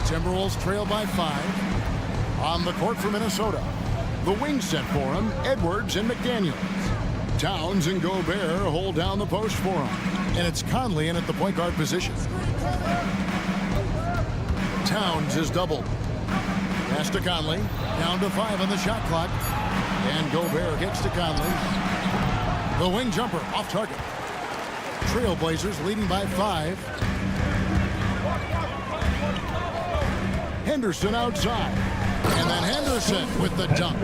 Timberwolves trail by 5. On the court for Minnesota. The wing set for him, Edwards and McDaniels. Towns and Gobert hold down the post for him. And it's Conley in at the point guard position. Towns is doubled. Pass to Conley. Down to 5 on the shot clock. And Gobert gets to Conley. The wing jumper off target. Trailblazers leading by 5. Henderson outside. And then Henderson with the dunk.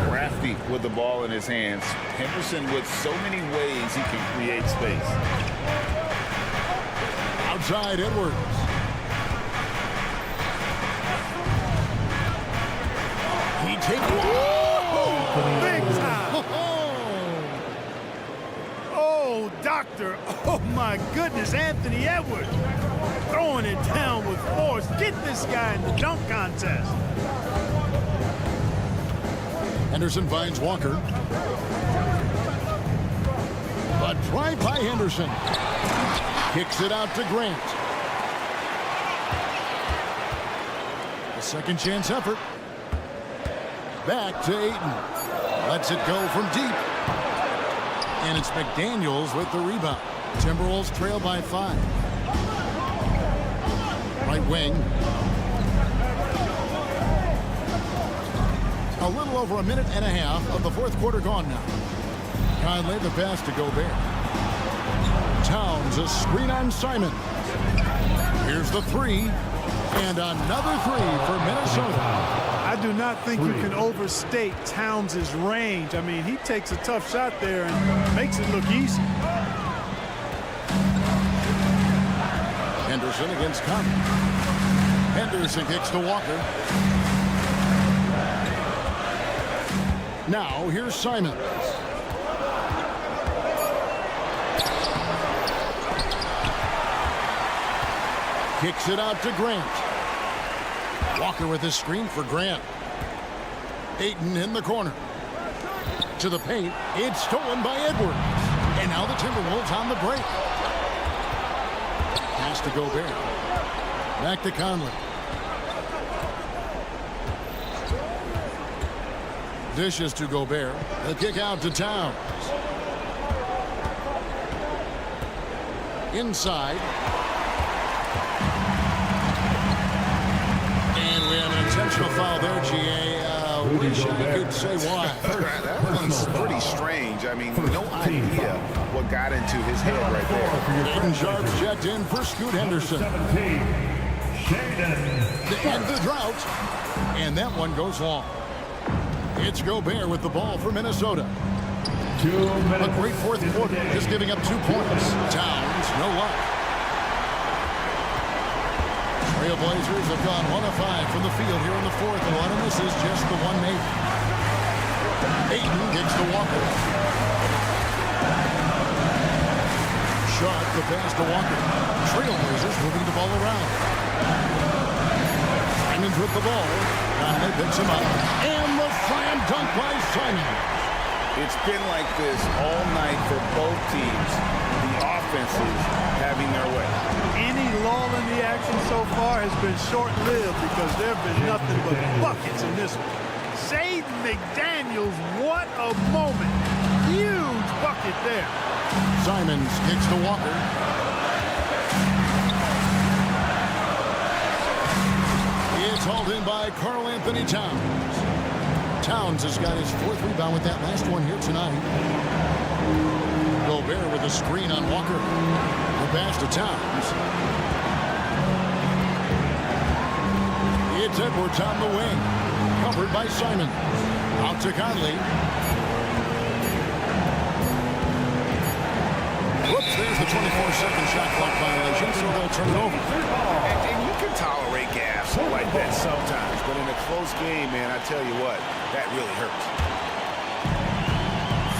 Crafty with the ball in his hands. Henderson with so many ways he can create space. Outside Edwards. He takes Big time. Oh, doctor. Oh, my goodness. Anthony Edwards throwing it down with force. Get this guy in the dunk contest. Henderson finds Walker. A drive by Henderson. Kicks it out to Grant. A second chance effort. Back to Ayton. Lets it go from deep. And it's McDaniels with the rebound. Timberwolves trail by 5. Right wing. A little over a minute and a half of the fourth quarter gone now. Conley the pass to Gobert. Towns a screen on Simon. Here's the 3. And another 3 for Minnesota. I do not think you can overstate Towns' range. I mean, he takes a tough shot there and makes it look easy. Henderson against Conley. Henderson kicks to Walker. Now here's Simon. Kicks it out to Grant. Walker with his screen for Grant. Ayton in the corner. To the paint. It's stolen by Edwards. And now the Timberwolves on the break. Pass to Gobert. Back to Conley. Dishes to Gobert. The kick out to Towns. Inside. And we have an intentional foul there, G.A. Wish I could say why. That one's pretty strange. I mean, no idea what got into his head right there. Aiden Sharp's checked in for Scoot Henderson. 17, Shaden. To end the drought. And that one goes long. It's Gobert with the ball for Minnesota. 2 minutes. A great fourth quarter, just giving up 2 points. Towns, no luck. Blazers have gone 1 of 5 from the field here in the fourth, and one of this is just the one made. Ayton gets to Walker. Sharp the pass to Walker. Trailblazers moving the ball around. Simons with the ball. Conley picks him up. And the slam dunk by Simon. It's been like this all night for both teams. The offenses having their way. Any lull in the action so far has been short-lived because there have been nothing but buckets in this one. Jaden McDaniels, what a moment. Huge bucket there. Simons kicks to Walker. It's hauled in by Karl Anthony Towns. Towns has got his 4th rebound with that last one here tonight. Gobert with a screen on Walker. The pass to Towns. It's Edwards on the wing. Covered by Simon. Out to Conley. Whoops, there's the 24-second shot clock violation, so they'll turn it over. And you can tolerate gaps like that sometimes, but in a close game, man, I tell you what, that really hurts.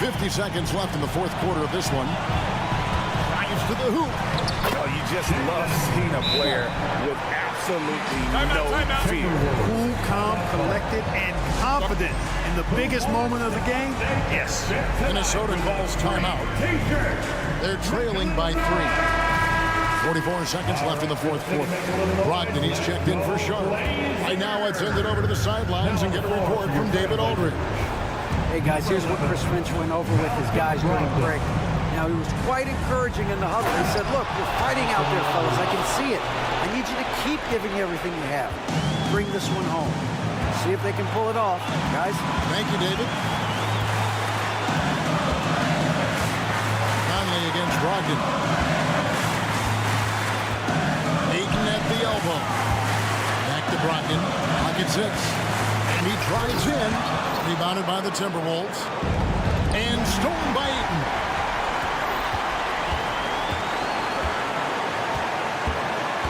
50 seconds left in the fourth quarter of this one. Drives to the hoop. Oh, you just love seeing a player with absolutely no fear. Cool, calm, collected, and confident in the biggest moment of the game. Yes. Minnesota calls timeout. They're trailing by 3. 44 seconds left in the fourth quarter. Brogdon, he's checked in for Sharp. Right now, let's send it over to the sidelines and get a report from David Aldridge. Hey, guys, here's what Chris Finch went over with his guys during break. Now, he was quite encouraging in the huddle. He said, look, you're fighting out there, fellas. I can see it. I need you to keep giving you everything you have. Bring this one home. See if they can pull it off, guys. Thank you, David. Conley against Brogdon. Ayton at the elbow. Back to Brogdon. Pocket 6. And he drives in. Rebounded by the Timberwolves. And stolen by Ayton.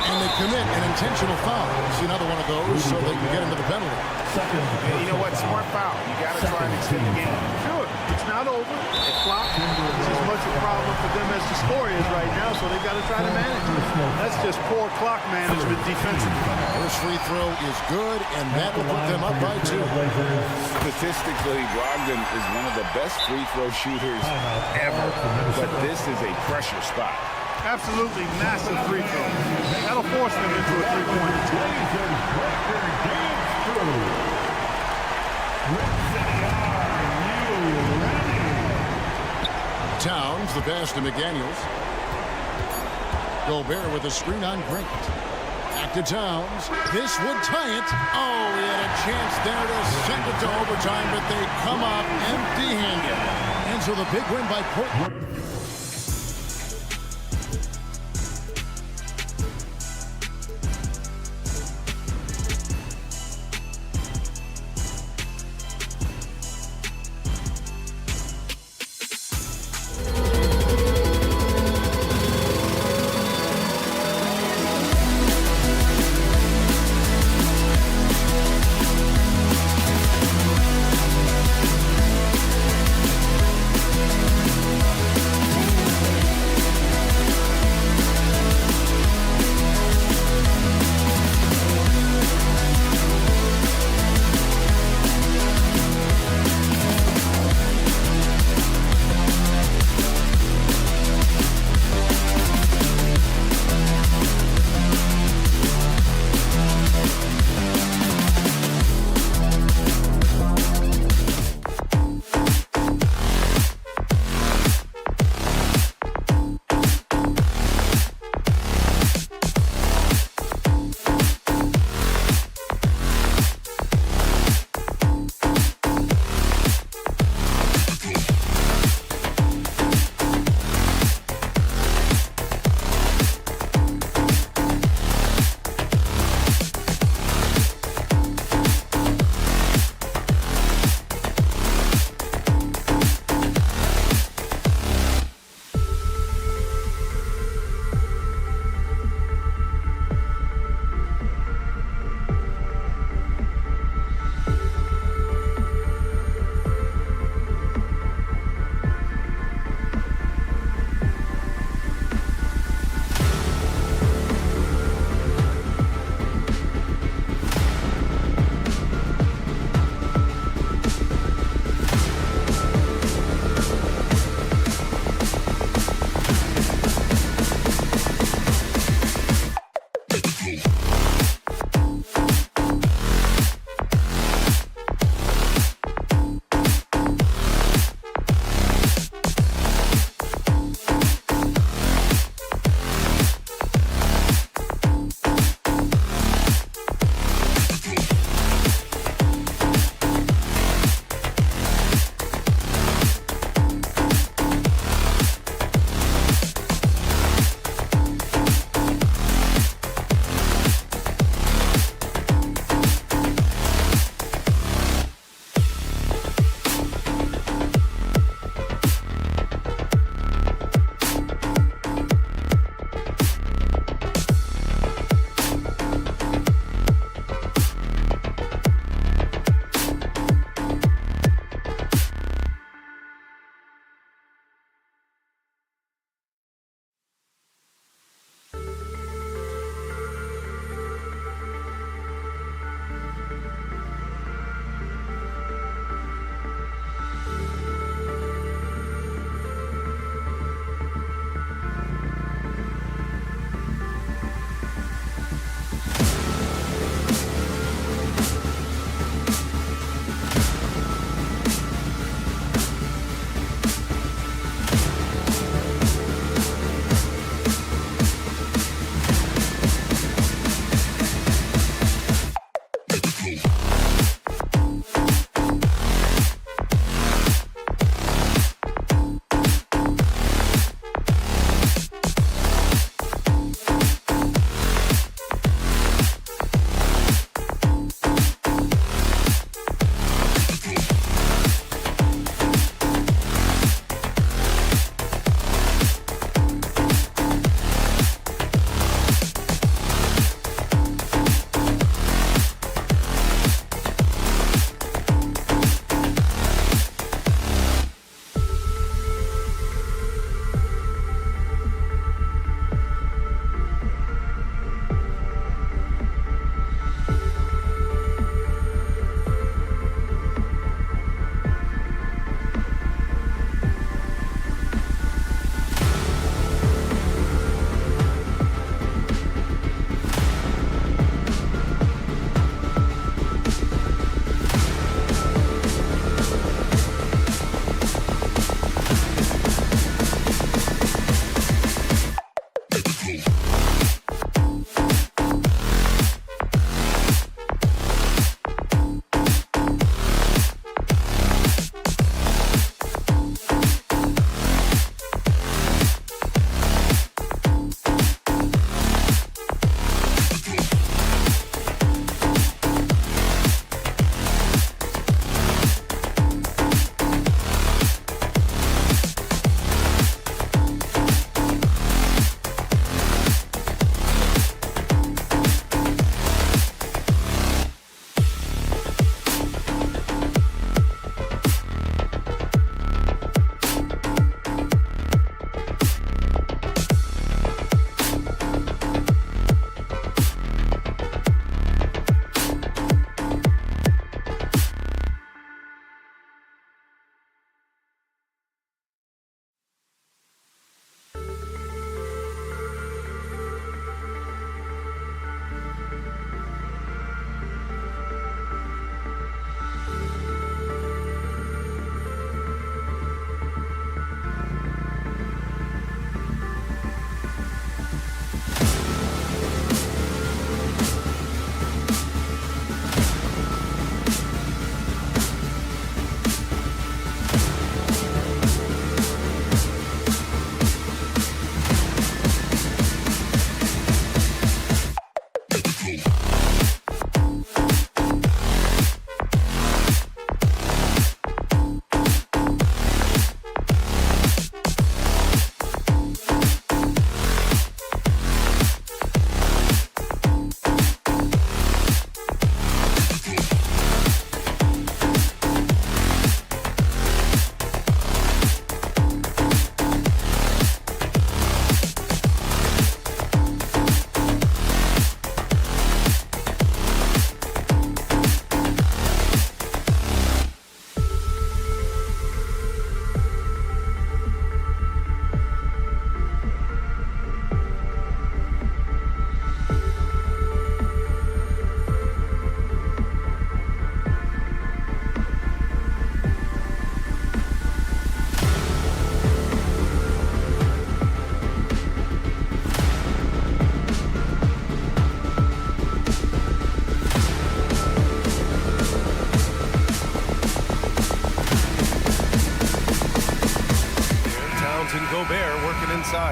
And they commit an intentional foul. See another one of those so they can get into the penalty. And you know what? Smart foul. You got to try and extend the game. Sure, it's not over. The clock is as much a problem for them as the score is right now, so they've got to try to manage it. That's just poor clock management defensively. First free throw is good, and that will put them up by 2. Statistically, Brogdon is one of the best free throw shooters ever, but this is a pressure spot. Absolutely massive free throw. That'll force them into a three-pointer. Towns, the pass to McDaniels. Gobert with a screen on Grant. Back to Towns. This would tie it. Oh, he had a chance there to send it to overtime, but they come up empty-handed. And so the big win by Portland.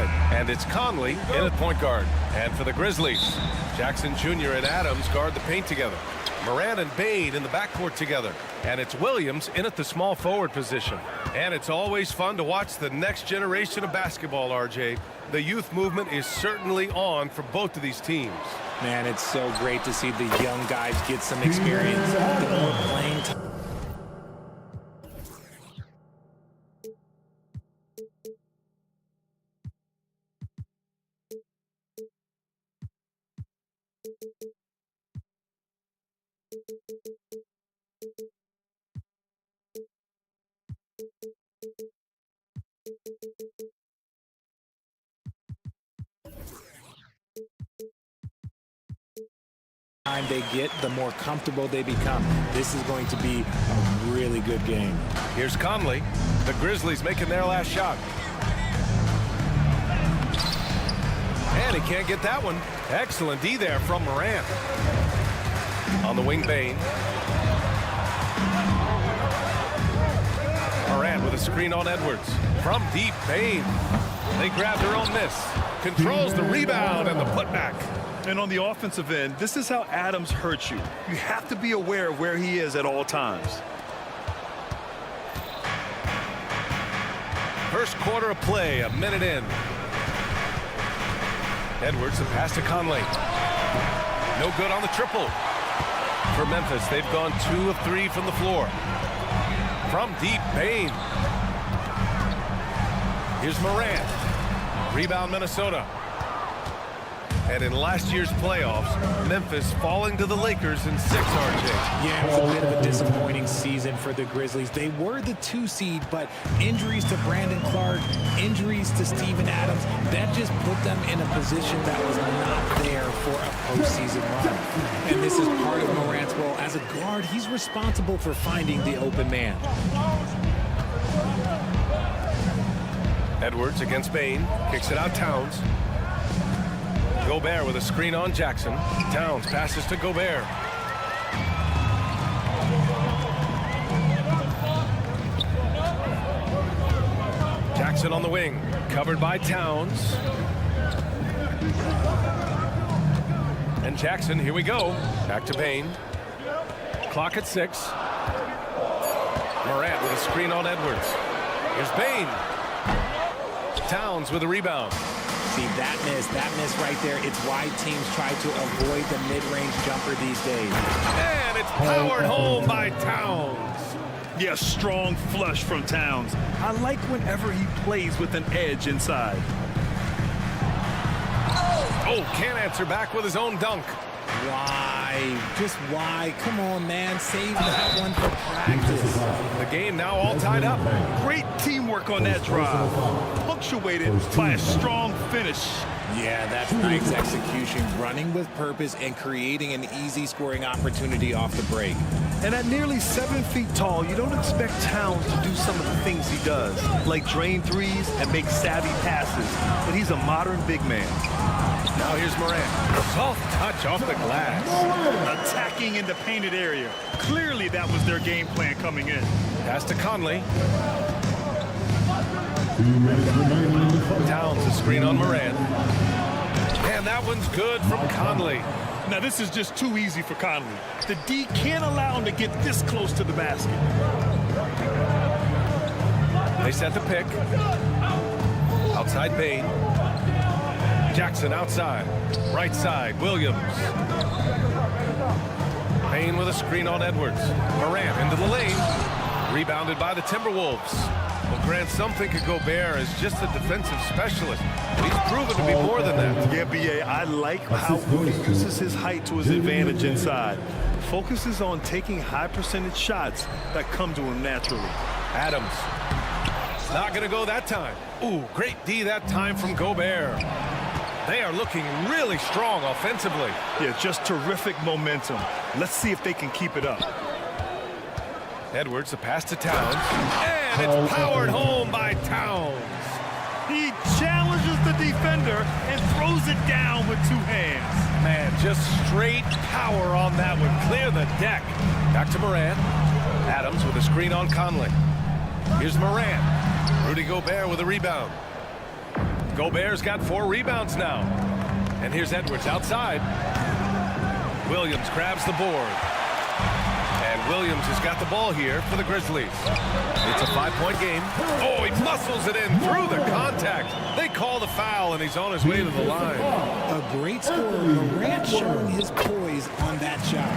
outside. And it's Conley in at point guard. And for the Grizzlies, Jackson Jr. and Adams guard the paint together. Morant and Bane in the backcourt together. And it's Williams in at the small forward position. And it's always fun to watch the next generation of basketball, RJ. The youth movement is certainly on for both of these teams. Man, it's so great to see the young guys get some experience, get more playing time. Time they get, the more comfortable they become. This is going to be a really good game. Here's Conley. The Grizzlies making their last shot. And he can't get that one. Excellent D there from Morant. On the wing, Bane. Morant with a screen on Edwards. From deep, Bane. They grab their own miss. Controls the rebound and the putback. And on the offensive end, this is how Adams hurts you. You have to be aware of where he is at all times. First quarter of play, a minute in. Edwards, the pass to Conley. No good on the triple. For Memphis, they've gone 2 of 3 from the floor. From deep, Bane. Here's Morant. Rebound, Minnesota. And in last year's playoffs, Memphis falling to the Lakers in 6, RJ. Yeah, it was a bit of a disappointing season for the Grizzlies. They were the 2 seed, but injuries to Brandon Clark, injuries to Steven Adams, that just put them in a position that was not there for a postseason run. And this is part of Morant's role. As a guard, he's responsible for finding the open man. Edwards against Bane. Kicks it out, Towns. Gobert with a screen on Jackson. Towns passes to Gobert. Jackson on the wing. Covered by Towns. And Jackson, here we go. Back to Bane. Clock at 6. Morant with a screen on Edwards. Here's Bane. Towns with a rebound. See, that miss right there, it's why teams try to avoid the mid-range jumper these days. And it's powered home by Towns. Yeah, strong flush from Towns. I like whenever he plays with an edge inside. Oh, can't answer back with his own dunk. Why? Just why? Come on, man. Save that one for practice. The game now all tied up. Great teamwork on that drive. Punctuated by a strong finish. Yeah, that's nice execution. Running with purpose and creating an easy scoring opportunity off the break. And at nearly 7 feet tall, you don't expect Towns to do some of the things he does, like drain threes and make savvy passes. But he's a modern big man. Now here's Morant. Soft touch off the glass. Attacking in the painted area. Clearly that was their game plan coming in. Pass to Conley. Towns, a screen on Morant. And that one's good from Conley. Now this is just too easy for Conley. The D can't allow him to get this close to the basket. They set the pick. Outside Bane. Jackson outside. Right side, Williams. Bane with a screen on Edwards. Morant into the lane. Rebounded by the Timberwolves. Well, Grant, some think of Gobert as just a defensive specialist. He's proven to be more than that. Yeah, B.A., I like how he uses his height to his advantage inside. Focuses on taking high percentage shots that come to him naturally. Adams. Not going to go that time. Ooh, great D that time from Gobert. They are looking really strong offensively. Yeah, just terrific momentum. Let's see if they can keep it up. Edwards, a pass to Towns. And it's powered home by Towns. He challenges the defender and throws it down with 2 hands. Man, just straight power on that one. Clear the deck. Back to Morant. Adams with a screen on Conley. Here's Morant. Rudy Gobert with a rebound. Gobert's got 4 rebounds now. And here's Edwards outside. Williams grabs the board. And Williams has got the ball here for the Grizzlies. It's a 5-point game. Oh, he muscles it in through the contact. They call the foul, and he's on his way to the line. A great scorer, Morant, showing his poise on that shot.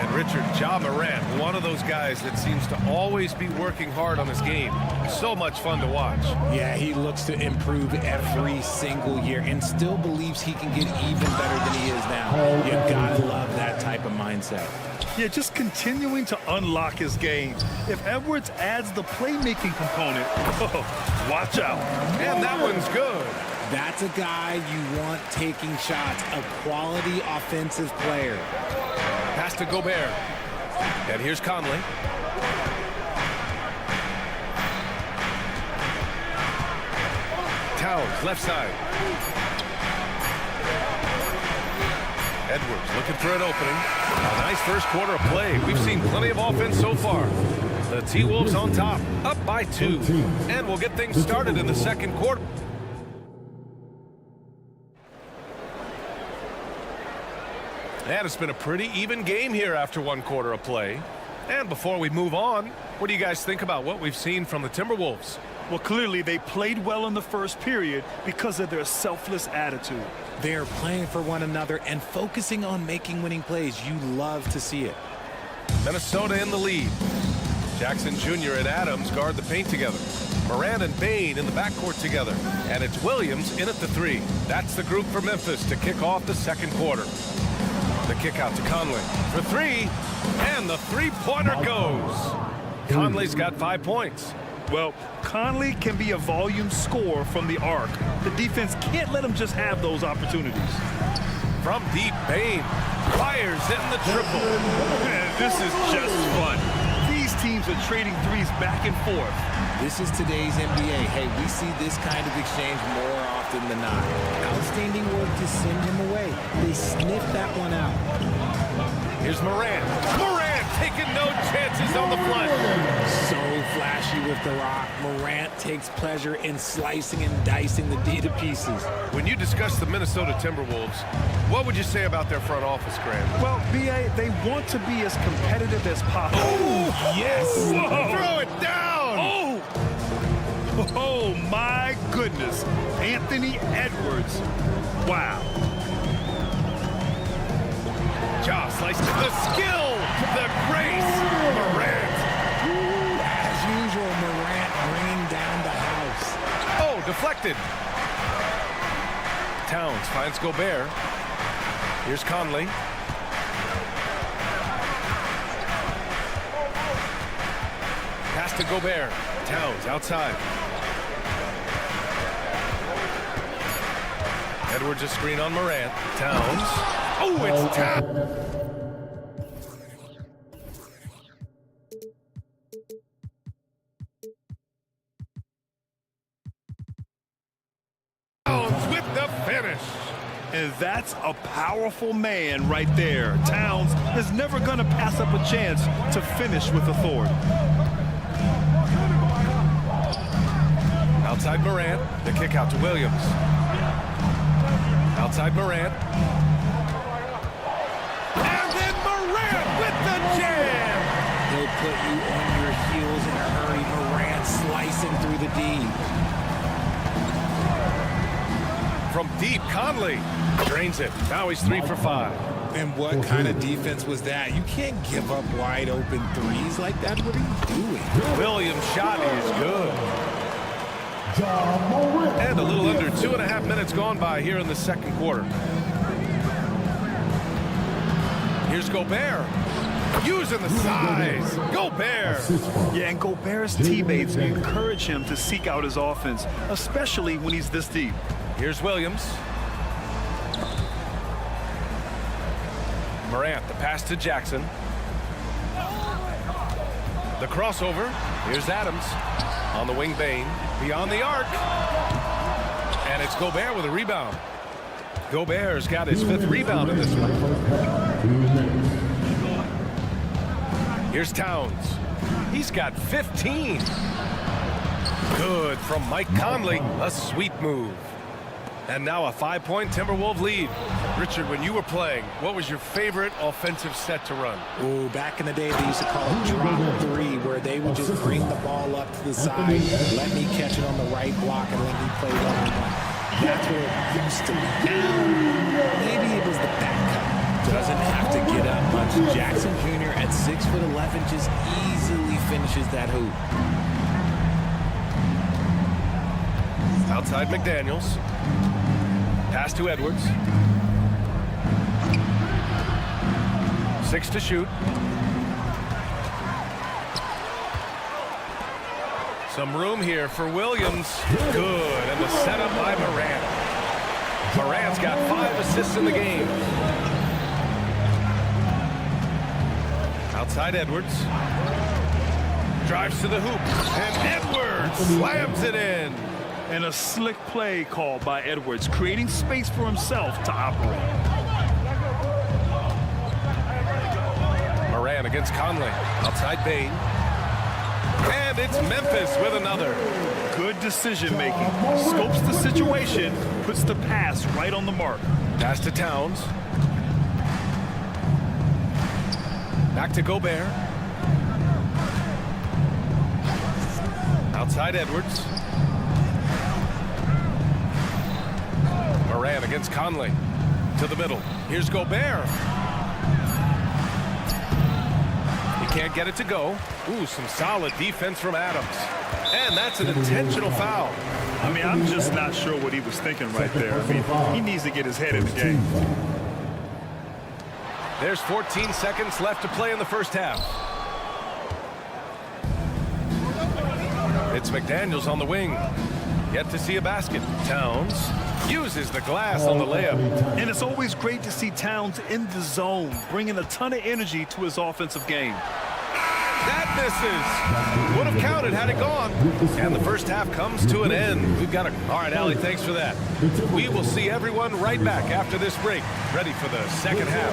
And Richard, Ja Morant, one of those guys that seems to always be working hard on his game. So much fun to watch. Yeah, he looks to improve every single year and still believes he can get even better than he is now. You gotta love that type of mindset. Yeah, just continuing to unlock his game. If Edwards adds the playmaking component, watch out. And that one's good. That's a guy you want taking shots, a quality offensive player. Pass to Gobert. And here's Conley. Towns, left side. Edwards looking for an opening. A nice first quarter of play. We've seen plenty of offense so far. The T-Wolves on top, up by 2. And we'll get things started in the second quarter. And it's been a pretty even game here after 1 quarter of play. And before we move on, what do you guys think about what we've seen from the Timberwolves? Well, clearly they played well in the first period because of their selfless attitude. They're playing for one another and focusing on making winning plays. You love to see it. Minnesota in the lead. Jackson Jr. and Adams guard the paint together. Moran and Bain in the backcourt together. And it's Williams in at the 3. That's the group for Memphis to kick off the second quarter. The kick out to Conley for 3. And the three-pointer goes. Conley's got 5 points. Well, Conley can be a volume scorer from the arc. The defense can't let him just have those opportunities. From deep, Bain fires in the triple. Man, this is just fun. These teams are trading threes back and forth. This is today's NBA. Hey, we see this kind of exchange more often than not. Outstanding work to send him away. They sniffed that one out. Here's Moran. Moran taking no chances on the flank. So flashy with the rock. Morant takes pleasure in slicing and dicing the D to pieces. When you discuss the Minnesota Timberwolves, what would you say about their front office, Grant? Well, B.A., they want to be as competitive as possible. Oh, yes! Whoa. Throw it down! Oh, my goodness. Anthony Edwards. Wow. Ja slices the skill, the grace, Morant. As usual, Morant bringing down the house. Oh, deflected. Towns finds Gobert. Here's Conley. Pass to Gobert. Towns outside. Edwards a screen on Morant. Towns. Oh, it's Towns. With the finish. And that's a powerful man right there. Towns is never going to pass up a chance to finish with authority. Outside Morant, the kick out to Williams. Outside Morant. And then Morant with the jam! He'll put you on your heels in a hurry. Morant slicing through the D. From deep, Conley drains it. Now he's 3 for 5. And what kind of defense was that? You can't give up wide open threes like that. What are you doing? Williams' shot is good. And a little under 2.5 minutes gone by here in the second quarter. Here's Gobert. Using the size. Gobert. Yeah, and Gobert's teammates encourage him to seek out his offense, especially when he's this deep. Here's Williams. Morant, the pass to Jackson. The crossover. Here's Adams. On the wing, Bain. Beyond the arc. And it's Gobert with a rebound. Gobert's got his 5th rebound in this one. Here's Towns. He's got 15. Good from Mike Conley. A sweet move. And now a 5-point Timberwolves lead. Richard, when you were playing, what was your favorite offensive set to run? Oh, back in the day, they used to call it drop three, where they would just bring the ball up to the side, let me catch it on the right block, and let me play one-on-one. That's what it used to be. Now, maybe it was the back cut. Doesn't have to get up much. Jackson Jr. at 6'11" just easily finishes that hoop. Outside McDaniels. Pass to Edwards. 6 to shoot. Some room here for Williams. Good. And the setup by Morant. Morant's got 5 assists in the game. Outside Edwards. Drives to the hoop. And Edwards slams it in. And a slick play called by Edwards, creating space for himself to operate. Moran against Conley. Outside Bain. And it's Memphis with another. Good decision making. Scopes the situation, puts the pass right on the mark. Pass to Towns. Back to Gobert. Outside Edwards. Moran against Conley. To the middle. Here's Gobert. He can't get it to go. Ooh, some solid defense from Adams. And that's an intentional foul. I mean, I'm just not sure what he was thinking right there. I mean, he needs to get his head in the game. There's 14 seconds left to play in the first half. It's McDaniels on the wing. Yet to see a basket. Towns uses the glass on the layup. And it's always great to see Towns in the zone, bringing a ton of energy to his offensive game. That misses. Would have counted had it gone. And the first half comes to an end. We've got a... All right, Allie, thanks for that. We will see everyone right back after this break, ready for the second half.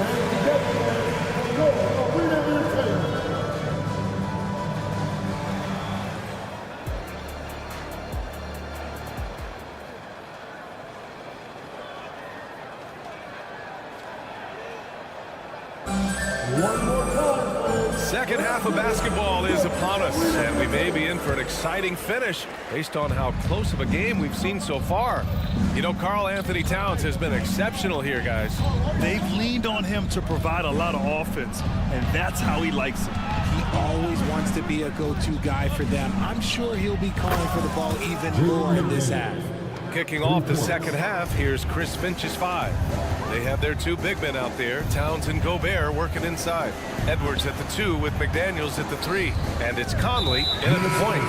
Second half of basketball is upon us, and we may be in for an exciting finish based on how close of a game we've seen so far. You know, Karl Anthony Towns has been exceptional here, guys. They've leaned on him to provide a lot of offense, and that's how he likes it. He always wants to be a go-to guy for them. I'm sure he'll be calling for the ball even more in this half. Kicking off the second half, here's Chris Finch's 5. They have their 2 big men out there, Towns and Gobert, working inside. Edwards at the 2 with McDaniels at the 3. And it's Conley in at the point.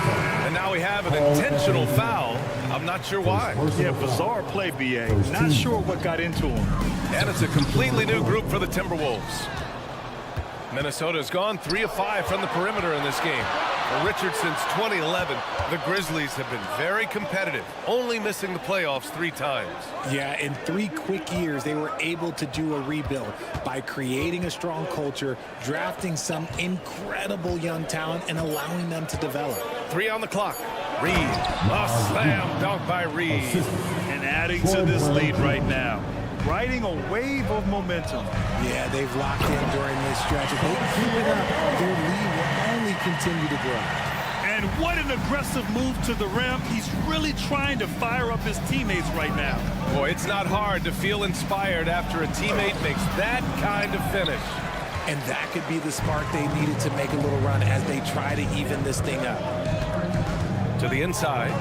And now we have an intentional foul. I'm not sure why. Yeah, bizarre play, B.A. Not sure what got into him. And it's a completely new group for the Timberwolves. Minnesota's gone 3 of 5 from the perimeter in this game. For Richard, since 2011, the Grizzlies have been very competitive, only missing the playoffs 3 times. Yeah, in 3 quick years, they were able to do a rebuild by creating a strong culture, drafting some incredible young talent, and allowing them to develop. 3 on the clock. Reed. A slam dunk by Reed. And adding to this lead right now. Riding a wave of momentum. Yeah, they've locked in during this stretch. If they keep it up, their lead will only continue to grow. And what an aggressive move to the rim. He's really trying to fire up his teammates right now. Boy, it's not hard to feel inspired after a teammate makes that kind of finish. And that could be the spark they needed to make a little run as they try to even this thing up. To the inside.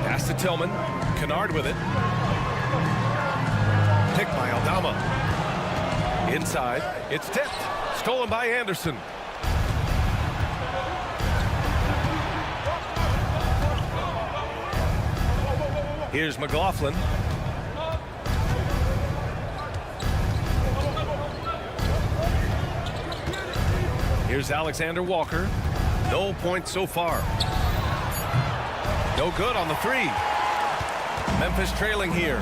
Pass to Tillman. Kennard with it. Picked by Aldama. Inside. It's tipped. Stolen by Anderson. Here's McLaughlin. Here's Alexander Walker. No points so far. No good on the 3. Memphis trailing here.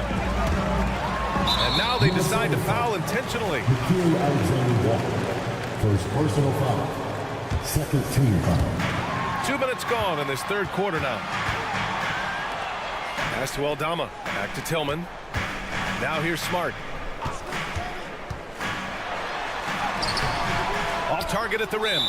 And now they decide to foul intentionally. Alexander Walker. First personal foul. Second team foul. 2 minutes gone in this third quarter now. Pass to Aldama. Back to Tillman. Now here's Smart. Off target at the rim.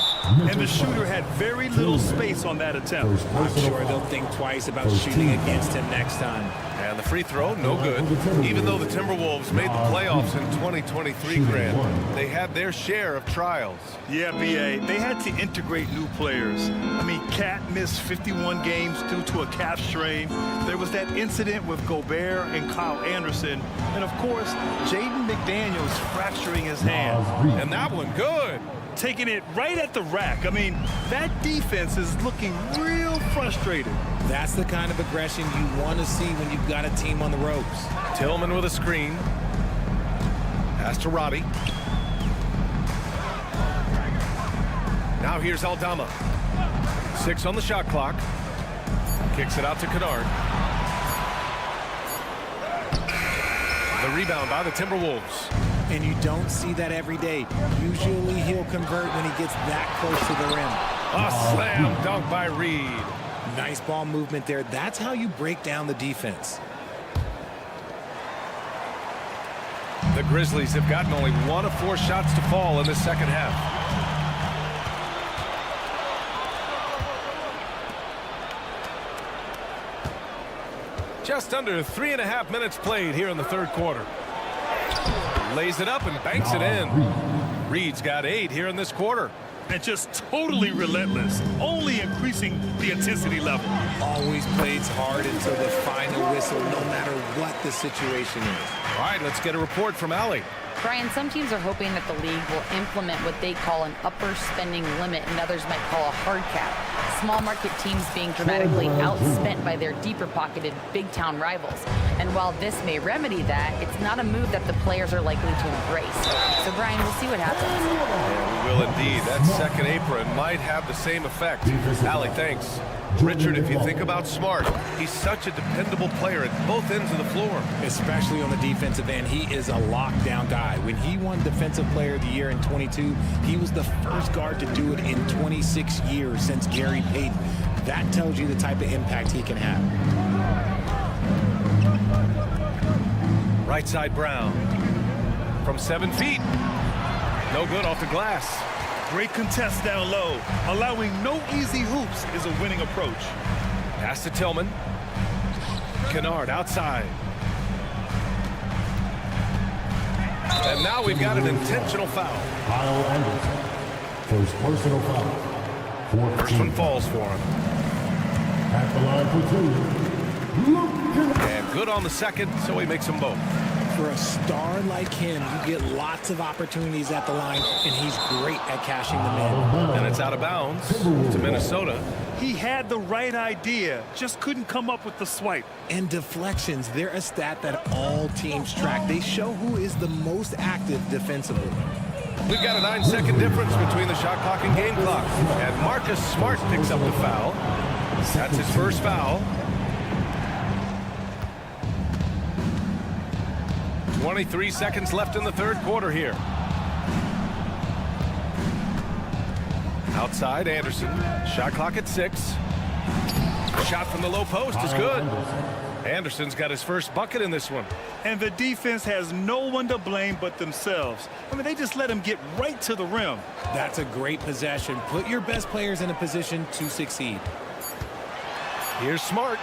And the shooter had very little space on that attempt. I'm sure they'll think twice about shooting against him next time. And the free throw, no good. Even though the Timberwolves made the playoffs in 2023, Grant, they had their share of trials. Yeah, B.A., they had to integrate new players. I mean, Cat missed 51 games due to a calf strain. There was that incident with Gobert and Kyle Anderson. And, of course, Jaden McDaniels fracturing his hand. And that one good. Taking it right at the rack. I mean, that defense is looking real frustrated. That's the kind of aggression you want to see when you've got a team on the ropes. Tillman with a screen. Pass to Robbie. Now here's Aldama. 6 on the shot clock. Kicks it out to Kennard. The rebound by the Timberwolves. And you don't see that every day. Usually he'll convert when he gets that close to the rim. A slam dunk by Reed. Nice ball movement there. That's how you break down the defense. The Grizzlies have gotten only 1 of 4 shots to fall in the second half. Just under 3.5 minutes played here in the third quarter. Lays it up and banks it in. Reed's got 8 here in this quarter. And just totally relentless, only increasing the intensity level. Always plays hard until the final whistle, no matter what the situation is. All right, let's get a report from Allie. Brian, some teams are hoping that the league will implement what they call an upper spending limit and others might call a hard cap. Small market teams being dramatically outspent by their deeper pocketed big town rivals. And while this may remedy that, it's not a move that the players are likely to embrace. So Brian, we'll see what happens. Yeah, we will indeed. That second apron might have the same effect. Allie, thanks. Richard, if you think about Smart, he's such a dependable player at both ends of the floor. Especially on the defensive end, he is a lockdown guy. When he won Defensive Player of the Year in 22, he was the first guard to do it in 26 years since Gary Payton. That tells you the type of impact he can have. Right side Brown. From 7 feet. No good off the glass. Great contest down low. Allowing no easy hoops is a winning approach. Pass to Tillman. Kennard outside. And now we've got an intentional foul. Kyle Anderson. First personal foul. First one falls for him. At the line for 2. And good on the second, so he makes them both. For a star like him, you get lots of opportunities at the line, and he's great at cashing them in. And it's out of bounds to Minnesota. He had the right idea, just couldn't come up with the swipe. And deflections, they're a stat that all teams track. They show who is the most active defensively. We've got a 9-second difference between the shot clock and game clock. And Marcus Smart picks up the foul. That's his first foul. 23 seconds left in the third quarter here. Outside, Anderson. Shot clock at 6. Shot from the low post is good. Anderson's got his first bucket in this one. And the defense has no one to blame but themselves. I mean, they just let him get right to the rim. That's a great possession. Put your best players in a position to succeed. Here's Smart.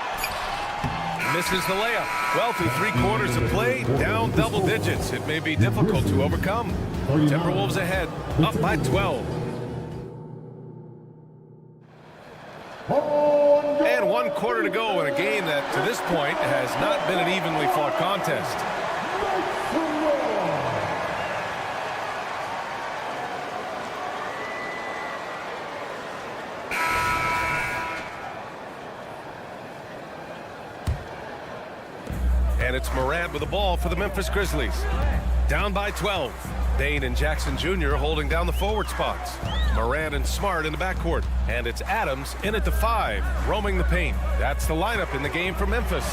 Misses the layup. Well, through 3 quarters of play, down double digits. It may be difficult to overcome. Timberwolves ahead, up by 12. And 1 quarter to go in a game that, to this point, has not been an evenly fought contest. And it's Morant with the ball for the Memphis Grizzlies. Down by 12. Dane and Jackson Jr. holding down the forward spots. Morant and Smart in the backcourt. And it's Adams in at the 5, roaming the paint. That's the lineup in the game for Memphis.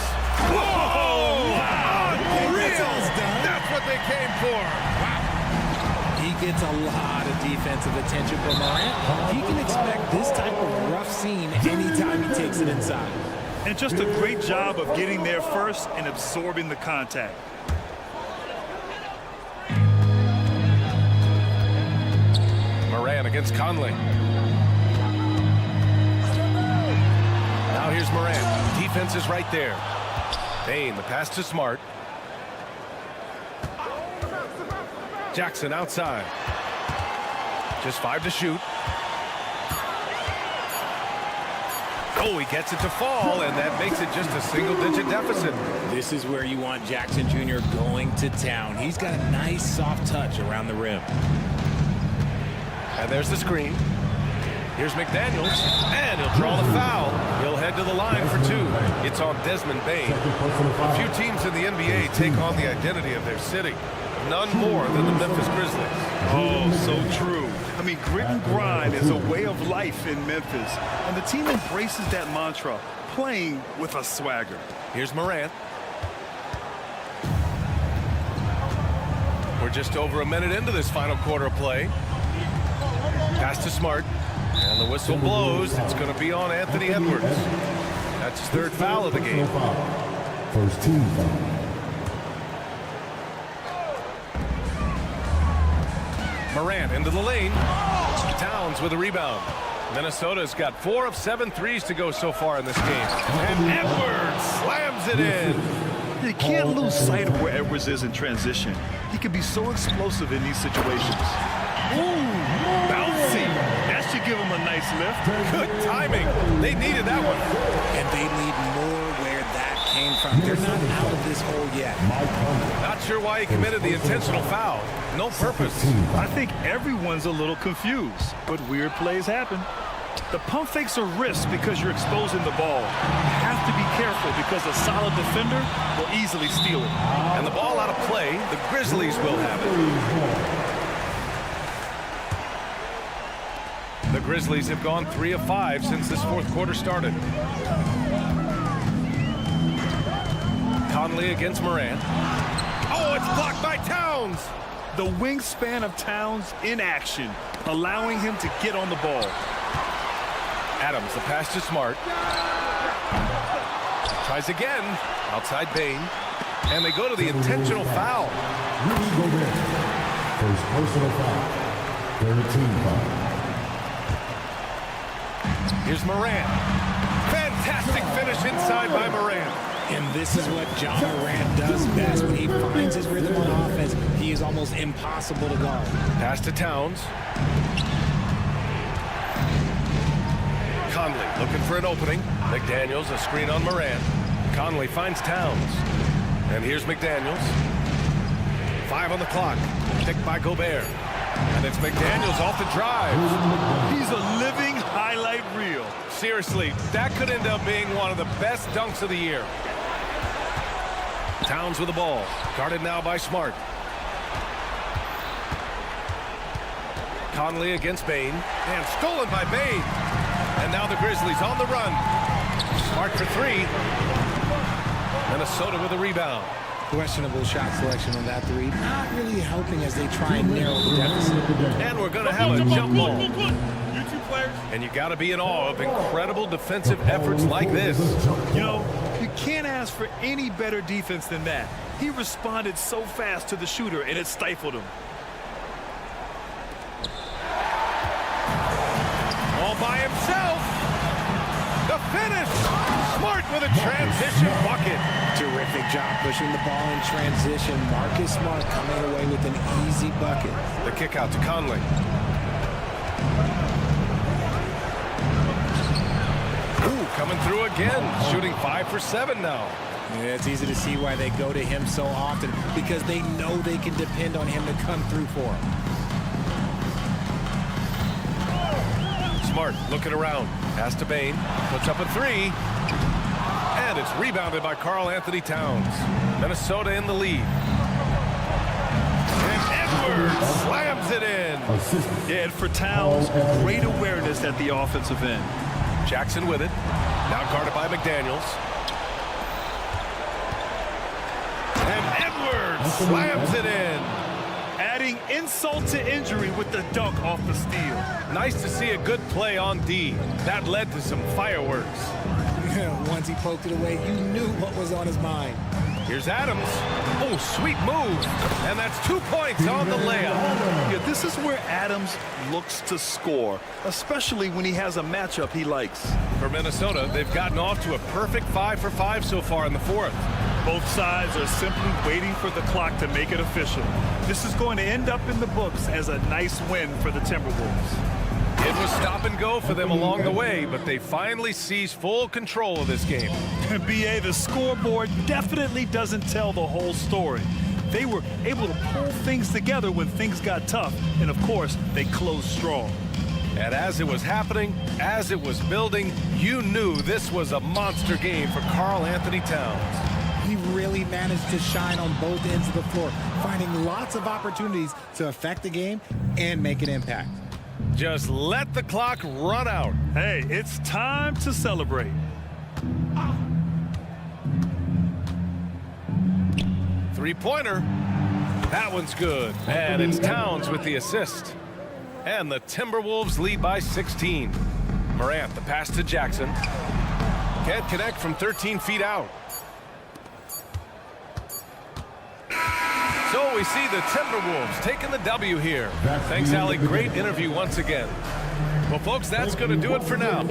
Whoa! That's what they came for. Wow. He gets a lot of defensive attention from Morant. He can expect this type of rough scene anytime he takes it inside. And just a great job of getting there first and absorbing the contact. Moran against Conley. Now here's Moran. Defense is right there. Bain, the pass to Smart. Jackson outside. Just 5 to shoot. Oh, he gets it to fall, and that makes it just a single-digit deficit. This is where you want Jackson Jr. going to town. He's got a nice soft touch around the rim. And there's the screen. Here's McDaniels, and he'll draw the foul. He'll head to the line for 2. It's on Desmond Bain. A few teams in the NBA take on the identity of their city. None more than the Memphis Grizzlies. Oh, so true. I mean, grit and grind is a way of life in Memphis, and the team embraces that mantra, playing with a swagger. Here's Morant. We're just over a minute into this final quarter of play. Pass to Smart, and the whistle blows. It's going to be on Anthony Edwards. That's his 3rd foul of the game. First team foul. Morant into the lane. Towns with a rebound. Minnesota's got 4 of 7 threes to go so far in this game. And Edwards slams it in. You can't lose sight of where Edwards is in transition. He can be so explosive in these situations. Ooh, bouncy. That should give him a nice lift. Good timing. They needed that one. And they need more where that came from. They're not out of this hole yet. Not sure why he committed the intentional foul. No purpose. I think everyone's a little confused, but weird plays happen. The pump fakes are risks because you're exposing the ball. You have to be careful because a solid defender will easily steal it. And the ball out of play, the Grizzlies will have it. The Grizzlies have gone 3 of 5 since this 4th quarter started. Conley against Morant. Oh, it's blocked by Towns. The wingspan of Towns in action, allowing him to get on the ball. Adams, the pass to Smart. Tries again. Outside Bain. And they go to the intentional foul. Rudy Gobert. First personal foul. 3rd team foul. Here's Morant. Fantastic finish inside by Morant. And this is what John Morant does best. When he finds his rhythm on offense, he is almost impossible to guard. Pass to Towns. Conley looking for an opening. McDaniels, a screen on Morant. Conley finds Towns. And here's McDaniels. 5 on the clock. Picked by Gobert. And it's McDaniels off the drive. He's a living highlight reel. Seriously, that could end up being one of the best dunks of the year. Towns with the ball. Guarded now by Smart. Conley against Bain. And stolen by Bain. And now the Grizzlies on the run. Smart for 3. Minnesota with a rebound. Questionable shot selection on that 3. Not really helping as they try and narrow the deficit. And we're going to have a jump ball. And you got to be in awe of incredible defensive efforts like this. You know, you can't ask for any better defense than that. He responded so fast to the shooter, and it stifled him. All by himself. The finish. Smart with a transition bucket. Terrific job pushing the ball in transition. Marcus Smart coming away with an easy bucket. The kick out to Conley. Ooh, coming through again. Shooting 5 for 7 now. Yeah, it's easy to see why they go to him so often, because they know they can depend on him to come through for them. Smart looking around. Pass to Bain. Puts up a 3. And it's rebounded by Karl Anthony Towns. Minnesota in the lead. And Edwards slams it in. Yeah, and for Towns, great awareness at the offensive end. Jackson with it. Now guarded by McDaniels. And Edwards slams it in. Adding insult to injury with the dunk off the steal. Nice to see a good play on D. That led to some fireworks. Once he poked it away, you knew what was on his mind. Here's Adams. Oh, sweet move. And that's 2 points on the layup. Yeah, this is where Adams looks to score, especially when he has a matchup he likes. For Minnesota, they've gotten off to a perfect 5 for 5 so far in the fourth. Both sides are simply waiting for the clock to make it official. This is going to end up in the books as a nice win for the Timberwolves. It was stop and go for them along the way, but they finally seized full control of this game. BA, the scoreboard definitely doesn't tell the whole story. They were able to pull things together when things got tough, and of course, they closed strong. And as it was happening, as it was building, you knew this was a monster game for Karl Anthony Towns. He really managed to shine on both ends of the floor, finding lots of opportunities to affect the game and make an impact. Just let the clock run out. Hey, it's time to celebrate. Three-pointer. That one's good. And it's Towns with the assist. And the Timberwolves lead by 16. Morant, the pass to Jackson. Can't connect from 13 feet out. So we see the Timberwolves taking the W here. Thanks, Allie. Great interview once again. Well, folks, that's going to do it for now.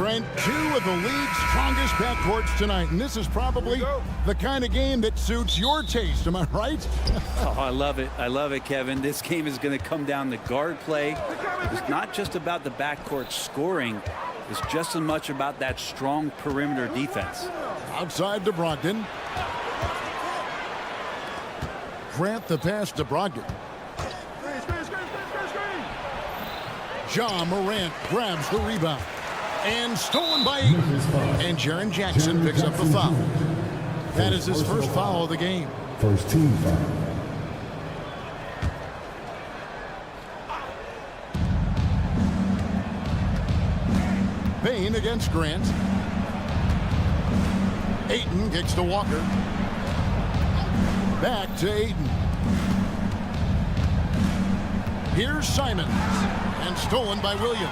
Brent, two of the league's strongest backcourts tonight, and this is probably the kind of game that suits your taste. Am I right? Oh, I love it. I love it, Kevin. This game is going to come down to guard play. It's not just about the backcourt scoring. It's just as much about that strong perimeter defense. Outside to Brogdon. Grant the pass to Brogdon. Ja Morant grabs the rebound. And stolen by Ayton. And Jaren Jackson picks up the foul. That is his first foul of the game. First team foul. Payne against Grant. Ayton kicks to Walker. Back to Ayton. Here's Simons. And stolen by Williams.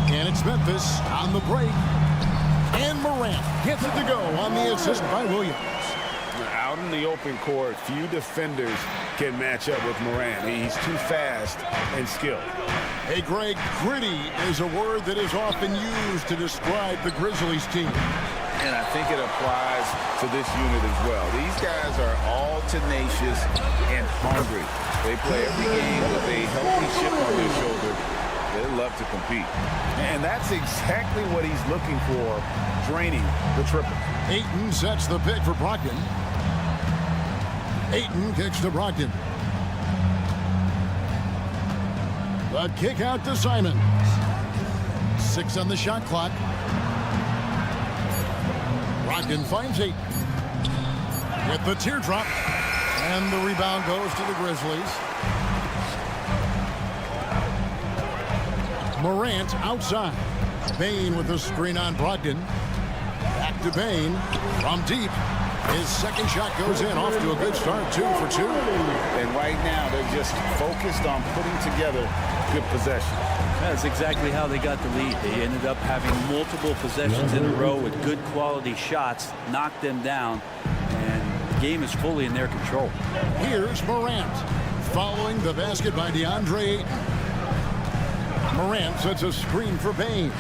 And it's Memphis on the break. And Morant gets it to go on the assist by Williams. Out in the open court, few defenders can match up with Morant. He's too fast and skilled. Hey, Greg, gritty is a word that is often used to describe the Grizzlies team. And I think it applies to this unit as well. These guys are all tenacious and hungry. They play every game with a healthy chip on their shoulder. They love to compete. And that's exactly what he's looking for, draining the triple. Ayton sets the pick for Brogdon. Ayton kicks to Brogdon. The kick out to Simons. 6 on the shot clock. Brogdon finds Ayton with the teardrop. And the rebound goes to the Grizzlies. Morant outside. Payne with the screen on Brogdon. Back to Payne from deep. His second shot goes in, off to a good start, 2 for 2. And right now, they're just focused on putting together good possession. That's exactly how they got the lead. They ended up having multiple possessions in a row with good quality shots, knocked them down, and the game is fully in their control. Here's Morant, following the basket by DeAndre Ayton. Morant sets a screen for Payne.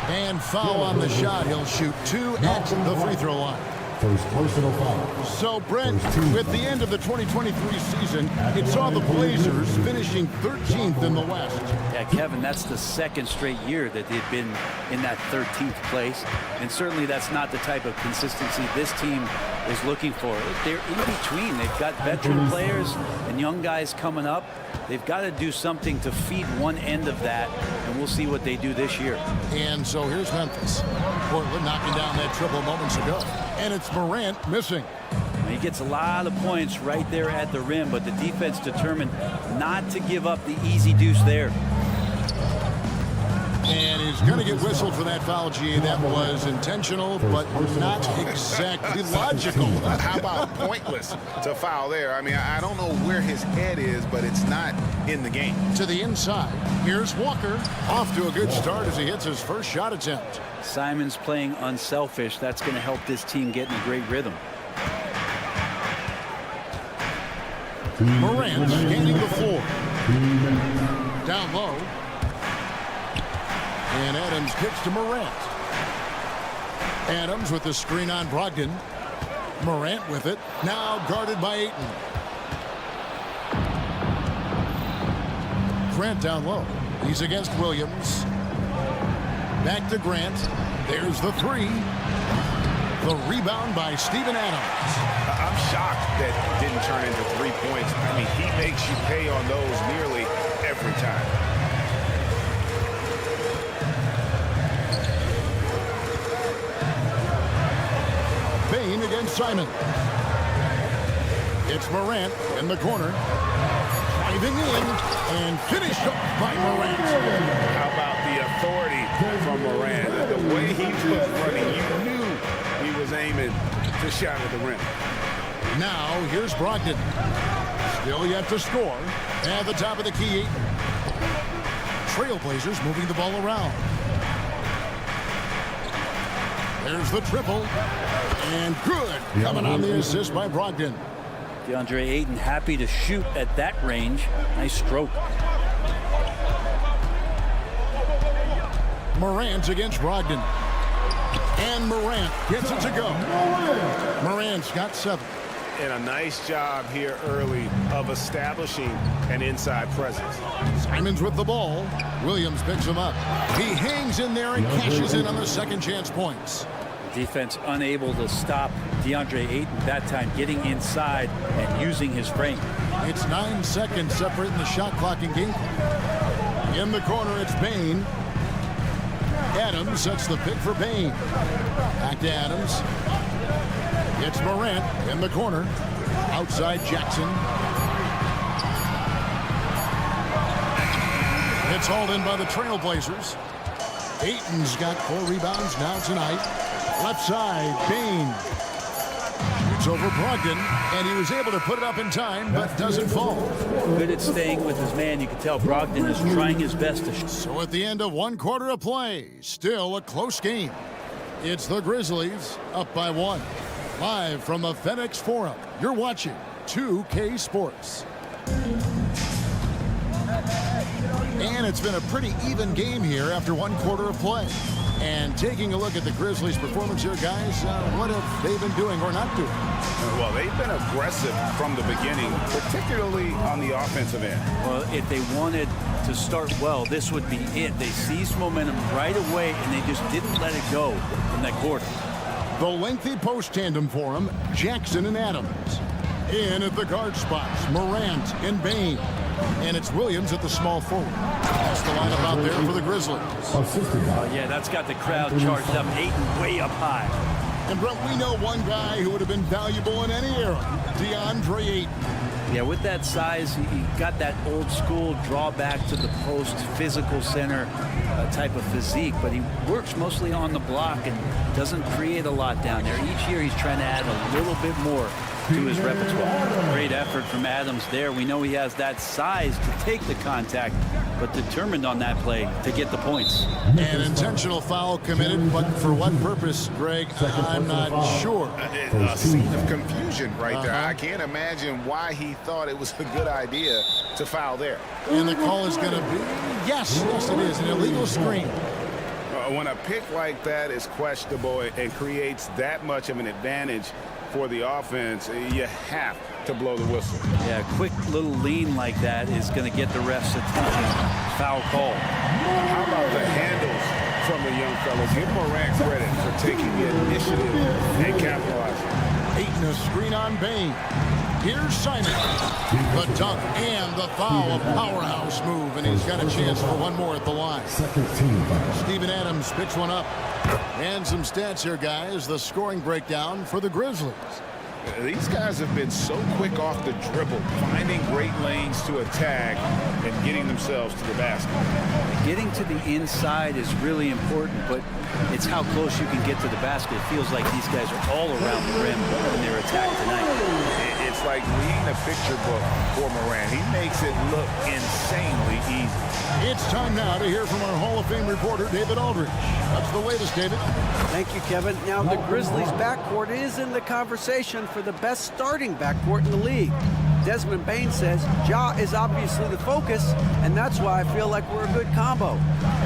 And foul on the shot. He'll shoot 2 at the free throw line. First personal foul. So, Brent, with the end of the 2023 season, it saw the Blazers finishing 13th in the West. Yeah, Kevin, that's the second straight year that they've been in that 13th place. And certainly that's not the type of consistency this team is looking for. They're in between. They've got veteran players and young guys coming up. They've got to do something to feed one end of that, and we'll see what they do this year. And so here's Memphis. Portland knocking down that triple moments ago. And it's Morant missing. He gets a lot of points right there at the rim, but the defense determined not to give up the easy deuce there. And he's going to get whistled for that foul, G. That was intentional, but not exactly logical. How about pointless to foul there? I mean, I don't know where his head is, but it's not in the game. To the inside. Here's Walker. Off to a good start as he hits his first shot attempt. Simons playing unselfish. That's going to help this team get in a great rhythm. Morant gaining the floor. Down low. And Adams kicks to Morant. Adams with the screen on Brogdon. Morant with it. Now guarded by Ayton. Grant down low. He's against Williams. Back to Grant. There's the 3. The rebound by Steven Adams. I'm shocked that it didn't turn into 3 points. I mean, he makes you pay on those nearly every time. Payne against Simon. It's Morant in the corner. Driving in and finished off by Morant. How about the authority from Morant? The way he was running, you knew he was aiming to shot at the rim. Now here's Brogdon. Still yet to score. At the top of the key. Trailblazers moving the ball around. There's the triple. And good. Coming on the assist by Brogdon. DeAndre Ayton happy to shoot at that range. Nice stroke. Morant against Brogdon. And Morant gets it to go. Morant's got 7. And a nice job here early of establishing an inside presence. Simons with the ball. Williams picks him up. He hangs in there and cashes in on the second chance points. Defense unable to stop DeAndre Ayton that time, getting inside and using his frame. It's 9 seconds separating the shot clock and game. In the corner, it's Bane. Adams sets the pick for Bane. Back to Adams. It's Morant in the corner. Outside Jackson. It's hauled in by the Trailblazers. Ayton's got 4 rebounds now tonight. Left side, Bane. Shoots over Brogdon, and he was able to put it up in time, but doesn't fall. Good at staying with his man. You can tell Brogdon is trying his best to shoot. So at the end of 1 quarter of play, still a close game. It's the Grizzlies up by 1. Live from the FedEx Forum, you're watching 2K Sports. And it's been a pretty even game here after 1 quarter of play. And taking a look at the Grizzlies' performance here, guys, what have they been doing or not doing? Well, they've been aggressive from the beginning, particularly on the offensive end. Well, if they wanted to start well, this would be it. They seized momentum right away, and they just didn't let it go in that quarter. The lengthy post tandem for him, Jackson and Adams. In at the guard spots, Morant and Bane. And it's Williams at the small forward. That's the lineup out there for the Grizzlies. Oh, yeah, that's got the crowd charged up. Ayton way up high. And, Brett, we know one guy who would have been valuable in any era, DeAndre Ayton. Yeah, with that size, he got that old school drawback to the post, physical center type of physique, but he works mostly on the block and doesn't create a lot down there. Each year he's trying to add a little bit more to his repertoire. Great effort from Adams there. We know he has that size to take the contact, but determined on that play to get the points. An intentional foul committed, but for what purpose, Greg? I'm not sure. A scene of confusion right there. I can't imagine why he thought it was a good idea to foul there. And the call is going to be, yes, it is, an illegal screen. When a pick like that is questionable and creates that much of an advantage for the offense, you have to blow the whistle. Yeah, a quick little lean like that is going to get the ref's attention. Foul call. How about the handles from the young fellas? Give Morant credit for taking the initiative and capitalizing. Ayton a screen on Bane. Here's Simon. The dunk and the foul, a powerhouse move, and he's got a chance for one more at the line. Steven Adams picks one up. And some stats here, guys. The scoring breakdown for the Grizzlies. These guys have been so quick off the dribble, finding great lanes to attack and getting themselves to the basket. Getting to the inside is really important, but it's how close you can get to the basket. It feels like these guys are all around the rim in their attack tonight. It's like reading a picture book for Morant. He makes it look insanely easy. It's time now to hear from our Hall of Fame reporter, David Aldridge. That's the latest, David. Thank you, Kevin. Now, the Grizzlies' backcourt is in the conversation for the best starting backcourt in the league. Desmond Bane says Ja is obviously the focus, and that's why I feel like we're a good combo.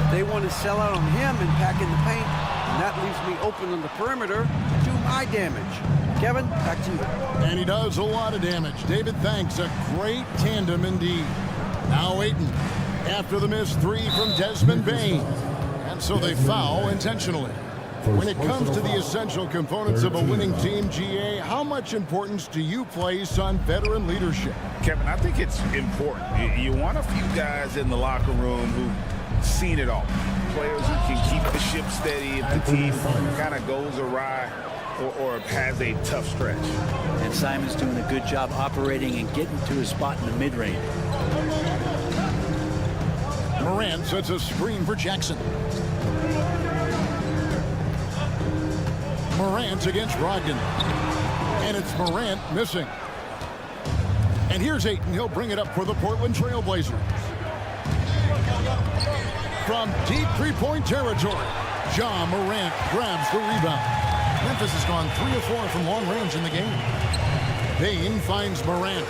If they want to sell out on him and pack in the paint, and that leaves me open on the perimeter to do my damage. Kevin, back to you. And he does a lot of damage. David, thanks. A great tandem indeed. Now Ayton after the missed three from Desmond Bane. And so they foul intentionally. When it comes to the essential components of a winning team, GA, how much importance do you place on veteran leadership? Kevin, I think it's important. You want a few guys in the locker room who've seen it all. Players who can keep the ship steady if the team kind of goes awry or has a tough stretch. And Simon's doing a good job operating and getting to his spot in the mid-range. Morant sets a screen for Jackson. Morant against Brogdon. And it's Morant missing. And here's Ayton. He'll bring it up for the Portland Trailblazers. From deep three-point territory, Ja Morant grabs the rebound. Memphis has gone 3 of 4 from long range in the game. Bane finds Morant.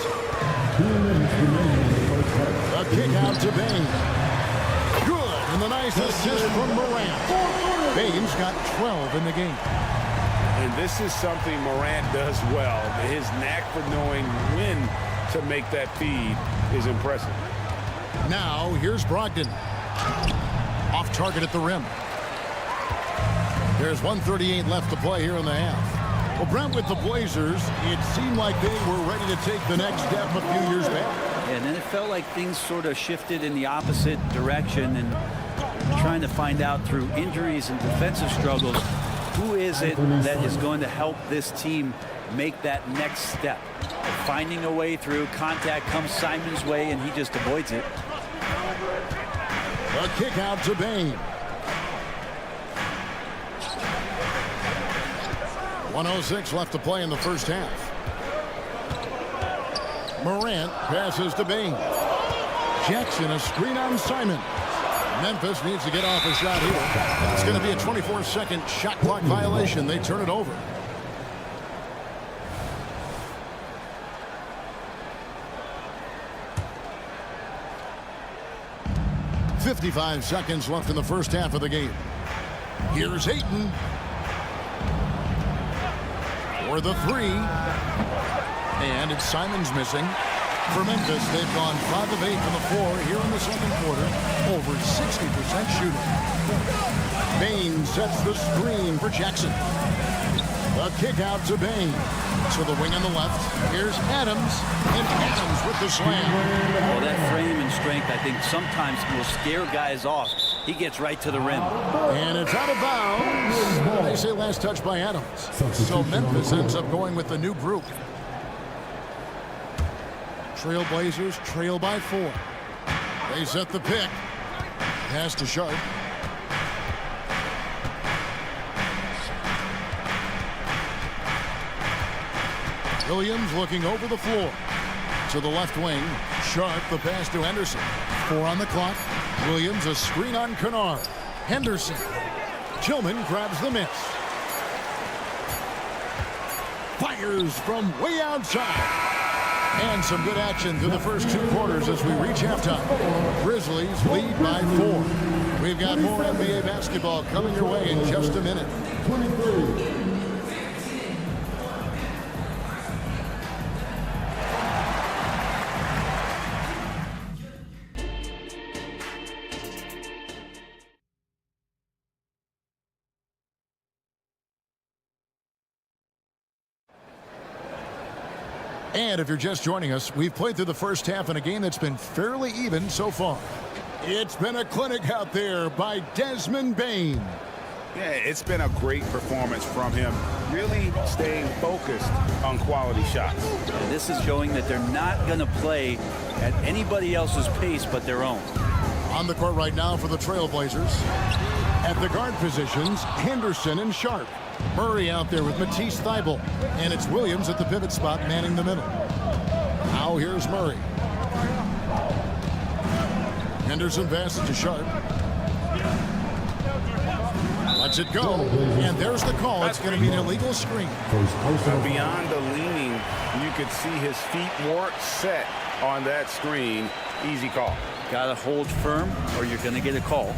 A kick out to Bane. Good. And the nice assist from Morant. Baines got 12 in the game. And this is something Morant does well. His knack for knowing when to make that feed is impressive. Now, here's Brogdon. Off target at the rim. There's 1:38 left to play here in the half. Well, Brent, with the Blazers, it seemed like they were ready to take the next step a few years back. And then it felt like things sort of shifted in the opposite direction, and trying to find out through injuries and defensive struggles, who is it that is going to help this team make that next step? Finding a way through. Contact comes Simon's way, and he just avoids it. A kick out to Bane. 1:06 left to play in the first half. Morant passes to Bane. Jackson, a screen on Simon. Memphis needs to get off a shot here. It's going to be a 24-second shot clock violation. They turn it over. .55 seconds left in the first half of the game. Here's Ayton. For the three. And it's Simon's missing. For Memphis, they've gone 5 of 8 from the floor here in the second quarter. Over 60% shooting. Bane sets the screen for Jackson. A kick out to Bane. To the wing on the left. Here's Adams. And Adams with the slam. Well, that frame and strength, I think, sometimes will scare guys off. He gets right to the rim. And it's out of bounds. They say last touch by Adams. So Memphis ends up going with the new group. Trailblazers trail by 4. They set the pick. Pass to Sharp. Williams looking over the floor. To the left wing. Sharp, the pass to Henderson. 4 on the clock. Williams, a screen on Kennard. Henderson. Tillman grabs the miss. Fires from way outside. And some good action through the first 2 quarters as we reach halftime. Grizzlies lead by 4. We've got more NBA basketball coming your way in just a minute. 23. And if you're just joining us, we've played through the first half in a game that's been fairly even so far. It's been a clinic out there by Desmond Bane. Yeah, it's been a great performance from him, really staying focused on quality shots. And this is showing that they're not going to play at anybody else's pace but their own. On the court right now for the Trailblazers. At the guard positions, Henderson and Sharp. Murray out there with Matisse Thybulle. And it's Williams at the pivot spot manning the middle. Now here's Murray. Henderson passes to Sharp. Lets it go. And there's the call. It's going to be an illegal screen. Beyond the leaning, you could see his feet weren't set on that screen. Easy call. Got to hold firm or you're going to get a call.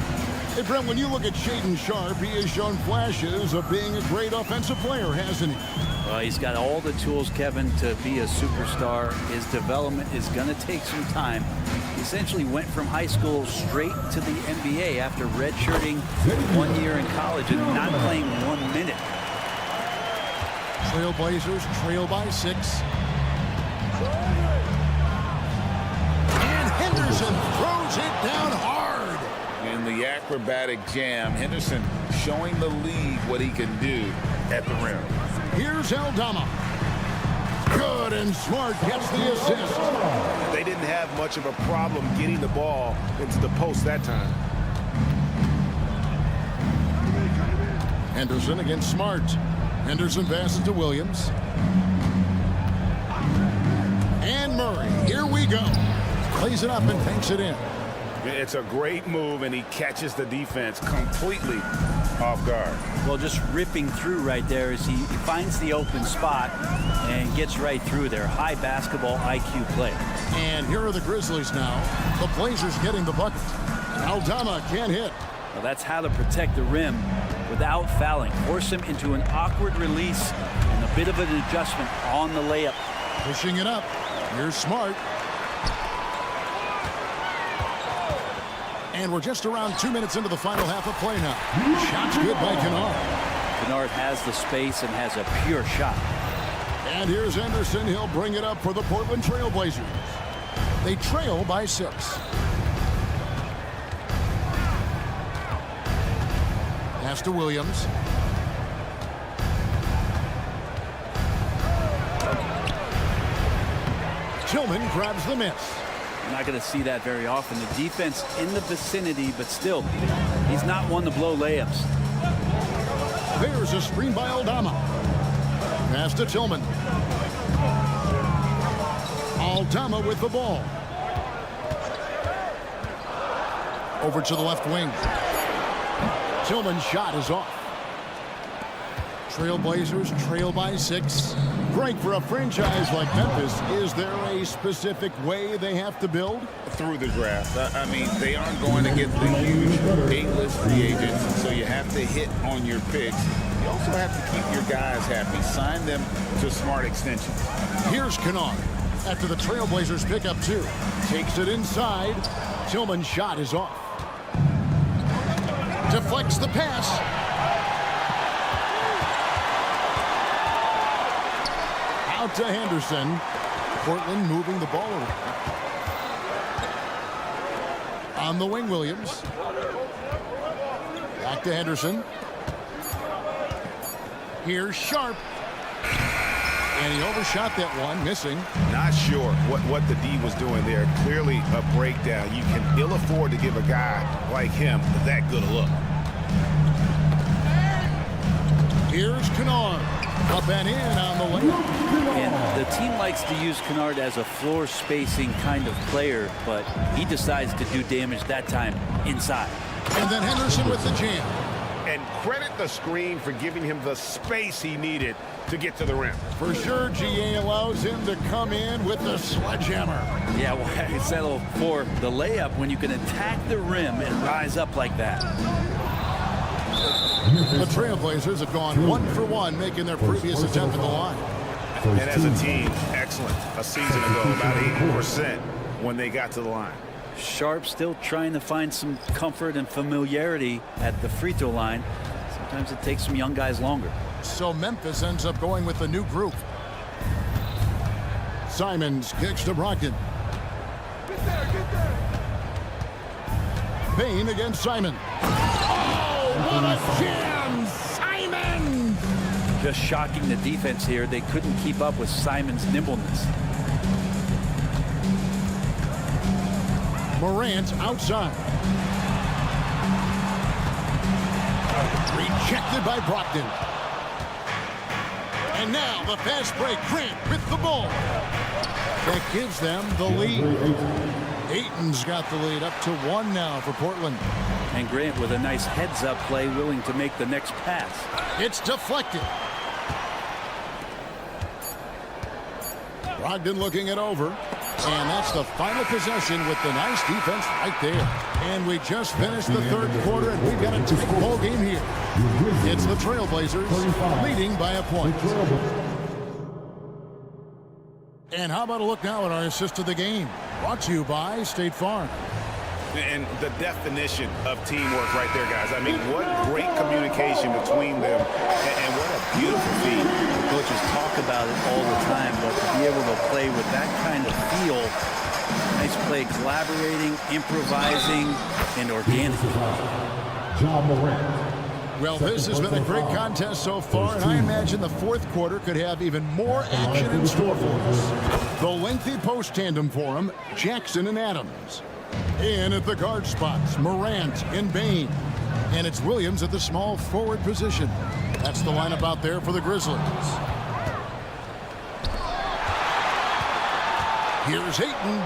Hey, Brent, when you look at Shaedon Sharp, he has shown flashes of being a great offensive player, hasn't he? Well, he's got all the tools, Kevin, to be a superstar. His development is going to take some time. He essentially went from high school straight to the NBA after redshirting 1 year in college and not playing 1 minute. Trailblazers trail by 6. And Henderson throws it down hard. In the acrobatic jam, Henderson showing the league what he can do at the rim. Here's Aldama. Good, and Smart gets the assist. They didn't have much of a problem getting the ball into the post that time. Henderson against Smart. Henderson passes to Williams. And Murray. Here we go. Plays it up and banks it in. It's a great move, and he catches the defense completely off guard. Well, just ripping through right there as he finds the open spot and gets right through there. High basketball IQ play. And here are the Grizzlies now. The Blazers getting the bucket. Aldama can't hit. Well, that's how to protect the rim without fouling. Force him into an awkward release and a bit of an adjustment on the layup. Pushing it up. You're smart. And we're just around 2 minutes into the final half of play now. Shot's good by Kennard. Kennard has the space and has a pure shot. And here's Anderson. He'll bring it up for the Portland Trail Blazers. They trail by 6. Pass to Williams. Tillman grabs the miss. You're not going to see that very often. The defense in the vicinity, but still, he's not one to blow layups. There's a screen by Aldama. Pass to Tillman. Aldama with the ball. Over to the left wing. Tillman's shot is off. Trailblazers trail by 6. Frank, for a franchise like Memphis, is there a specific way they have to build? Through the draft. I mean, they aren't going to get the huge A-list free agents, so you have to hit on your picks. You also have to keep your guys happy. Sign them to smart extensions. Here's Kennard. After the Trailblazers pick up 2. Takes it inside. Tillman's shot is off. Deflects the pass. Out to Henderson. Portland moving the ball around. On the wing, Williams. Back to Henderson. Here's Sharp. And he overshot that one, missing. Not sure what the D was doing there. Clearly a breakdown. You can ill afford to give a guy like him that good a look. Here's Kennard. Up and in on the way. And the team likes to use Kennard as a floor spacing kind of player, but he decides to do damage that time inside. And then Henderson with the jam. And credit the screen for giving him the space he needed to get to the rim. For sure, GA allows him to come in with the sledgehammer. Yeah, why settle for the layup when you can attack the rim and rise up like that? The Trailblazers have gone 1 for 1, making their previous attempt at the line. And as a team, excellent. A season ago, about 8% when they got to the line. Sharp still trying to find some comfort and familiarity at the free throw line. Sometimes it takes some young guys longer. So Memphis ends up going with the new group. Simons kicks to Brogdon. Get there. Payne against Simon. Oh, what a jam! Simon! Just shocking the defense here. They couldn't keep up with Simon's nimbleness. Morant outside. Rejected by Brogdon. And now the fast break. Grant with the ball. That gives them the lead. Ayton's got the lead up to 1 now for Portland. And Grant with a nice heads-up play, willing to make the next pass. It's deflected. Brogdon looking it over. And that's the final possession with the nice defense right there. And we just finished the third quarter, and we've got a tight ball game here. It's the Trailblazers leading by a point. And how about a look now at our assist of the game? Brought to you by State Farm. And the definition of teamwork right there, guys. I mean, what great communication between them, and what a beautiful feat. The coaches talk about it all the time, but to be able to play with that kind of feel, nice play, collaborating, improvising, and organic. John Morant. Well, this has been a great contest so far, and I imagine the fourth quarter could have even more action in store for us. The lengthy post tandem for them, Jackson and Adams. In at the guard spots, Morant and Payne. And it's Williams at the small forward position. That's the lineup out there for the Grizzlies. Here's Ayton.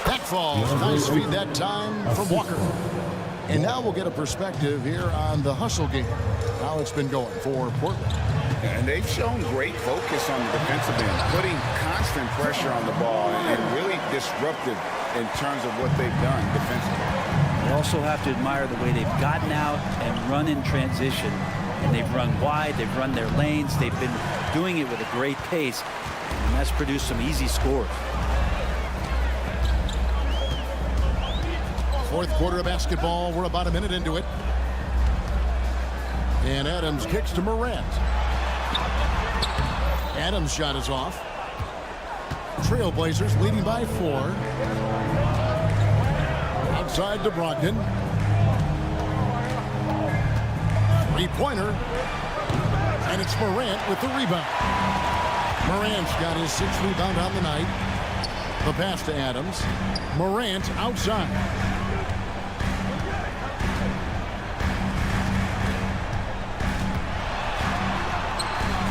That falls. Nice feed that time from Walker. And now we'll get a perspective here on the hustle game. How it's been going for Portland. And they've shown great focus on the defensive end, putting constant pressure on the ball and really disruptive in terms of what they've done defensively. You also have to admire the way they've gotten out and run in transition. And they've run wide, they've run their lanes, they've been doing it with a great pace, and that's produced some easy scores. Fourth quarter of basketball. We're about a minute into it. And Adams kicks to Morant. Adams' shot is off. Trailblazers leading by 4. Outside to Brogdon. Three-pointer. And it's Morant with the rebound. Morant's got his 6th rebound on the night. The pass to Adams. Morant outside.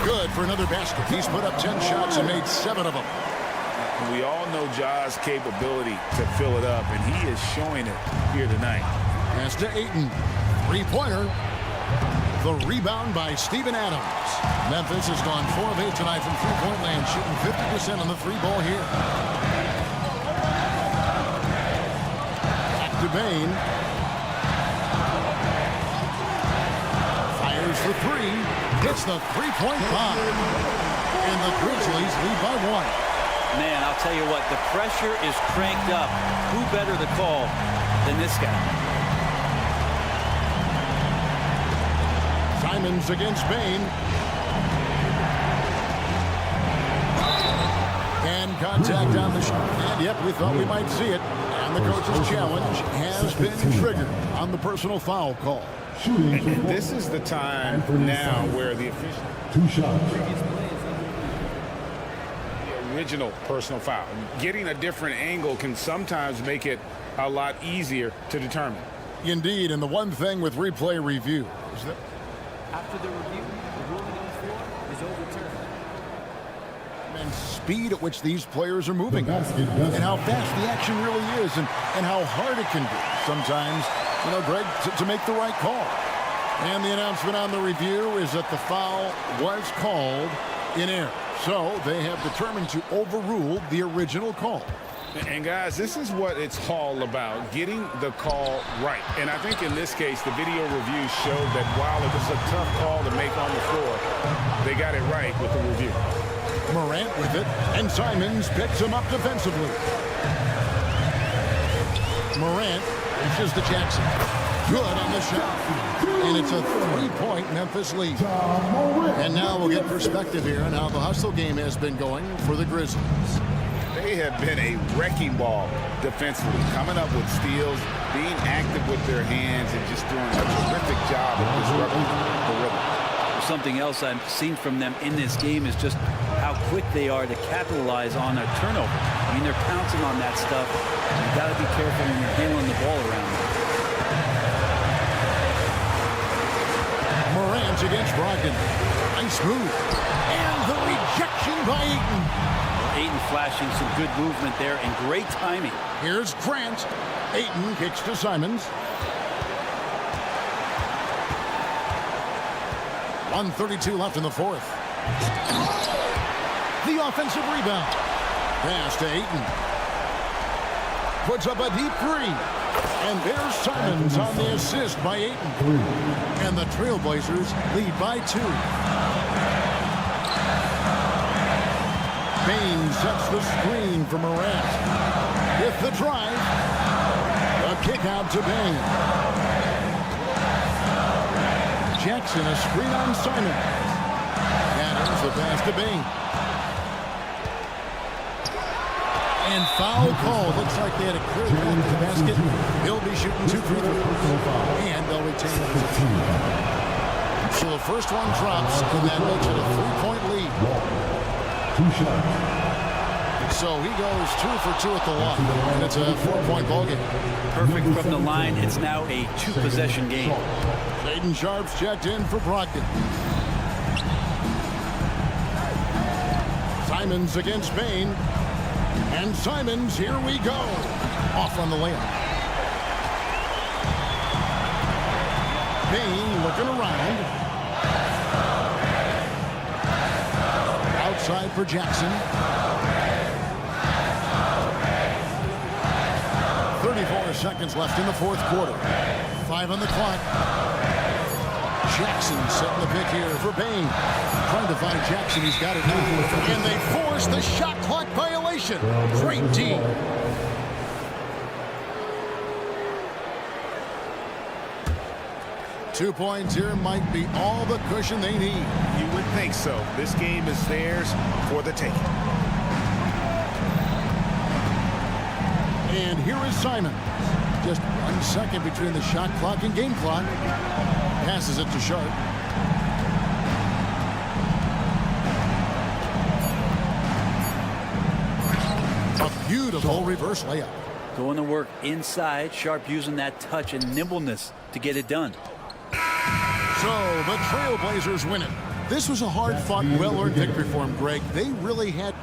Good for another basket. He's put up 10 shots and made 7 of them. We all know Ja's capability to fill it up, and he is showing it here tonight. Pass to Ayton. Three-pointer. The rebound by Steven Adams. Memphis has gone 4 of 8 tonight from three-point land, shooting 50% on the 3-ball here. Back to Bane. Fires for 3. Hits the 3-point bomb. And the Grizzlies lead by 1. Man, I'll tell you what, the pressure is cranked up. Who better to call than this guy? Simons against Bane. And contact on the shot. And yep, we thought we might see it. And the coach's challenge has been triggered on the personal foul call. And this is the time now where the official... 2 shots. The original personal foul. Getting a different angle can sometimes make it a lot easier to determine. Indeed, and the one thing with replay review is that after the review, the ruling on the floor is overturned. And speed at which these players are moving and how fast the action really is and how hard it can be sometimes, you know, Greg, to make the right call. And the announcement on the review is that the foul was called in error. So they have determined to overrule the original call. And guys, this is what it's all about, getting the call right. And I think in this case, the video review showed that while it was a tough call to make on the floor, they got it right with the review. Morant with it, and Simons picks him up defensively. Morant reaches to Jackson. Good on the shot. And it's a 3-point Memphis lead. And now we'll get perspective here on how the hustle game has been going for the Grizzlies. They have been a wrecking ball defensively, coming up with steals, being active with their hands, and just doing a terrific job of disrupting the rhythm. Something else I've seen from them in this game is just how quick they are to capitalize on a turnover. I mean, they're pouncing on that stuff. You've got to be careful when you're handling the ball around them. Morant against Brogdon. Nice move. And the rejection by Ayton. Ayton flashing some good movement there and great timing. Here's Grant. Ayton kicks to Simons. 1:32 left in the fourth. The offensive rebound. Pass to Ayton. Puts up a deep 3. And there's Simons on the assist by Ayton. And the Trailblazers lead by 2. Bane sets the screen for Morant. With the drive. A kick out to Bane. Jackson, a screen on Simon. Adams, the pass to Bane. And foul call. Looks like they had a clear path to the basket. He'll be shooting 2 free throws. And they'll retain it. So the first one drops, and that makes it a 3-point lead. 2 shots. So he goes 2 for 2 at the line. And it's a 4-point ball game. Perfect from the line. It's now a 2-possession game. Shaedon Sharpe's checked in for Brogdon. Simons against Bane. And Simons, here we go. Off on the layup. Bane looking around. Outside for Jackson. 34 seconds left in the fourth quarter. 5 on the clock. Jackson setting the pick here for Bain. Trying to find Jackson. He's got it now. And they force the shot clock violation. Great D. Two points here might be all the cushion they need. You would think so. This game is theirs for the taking. And here is Simon. Just 1 second between the shot clock and game clock. Passes it to Sharp. A beautiful reverse layup. Going to work inside. Sharp using that touch and nimbleness to get it done. So the Trailblazers win it. This was a hard-fought, well-earned victory for them, Greg. They really had...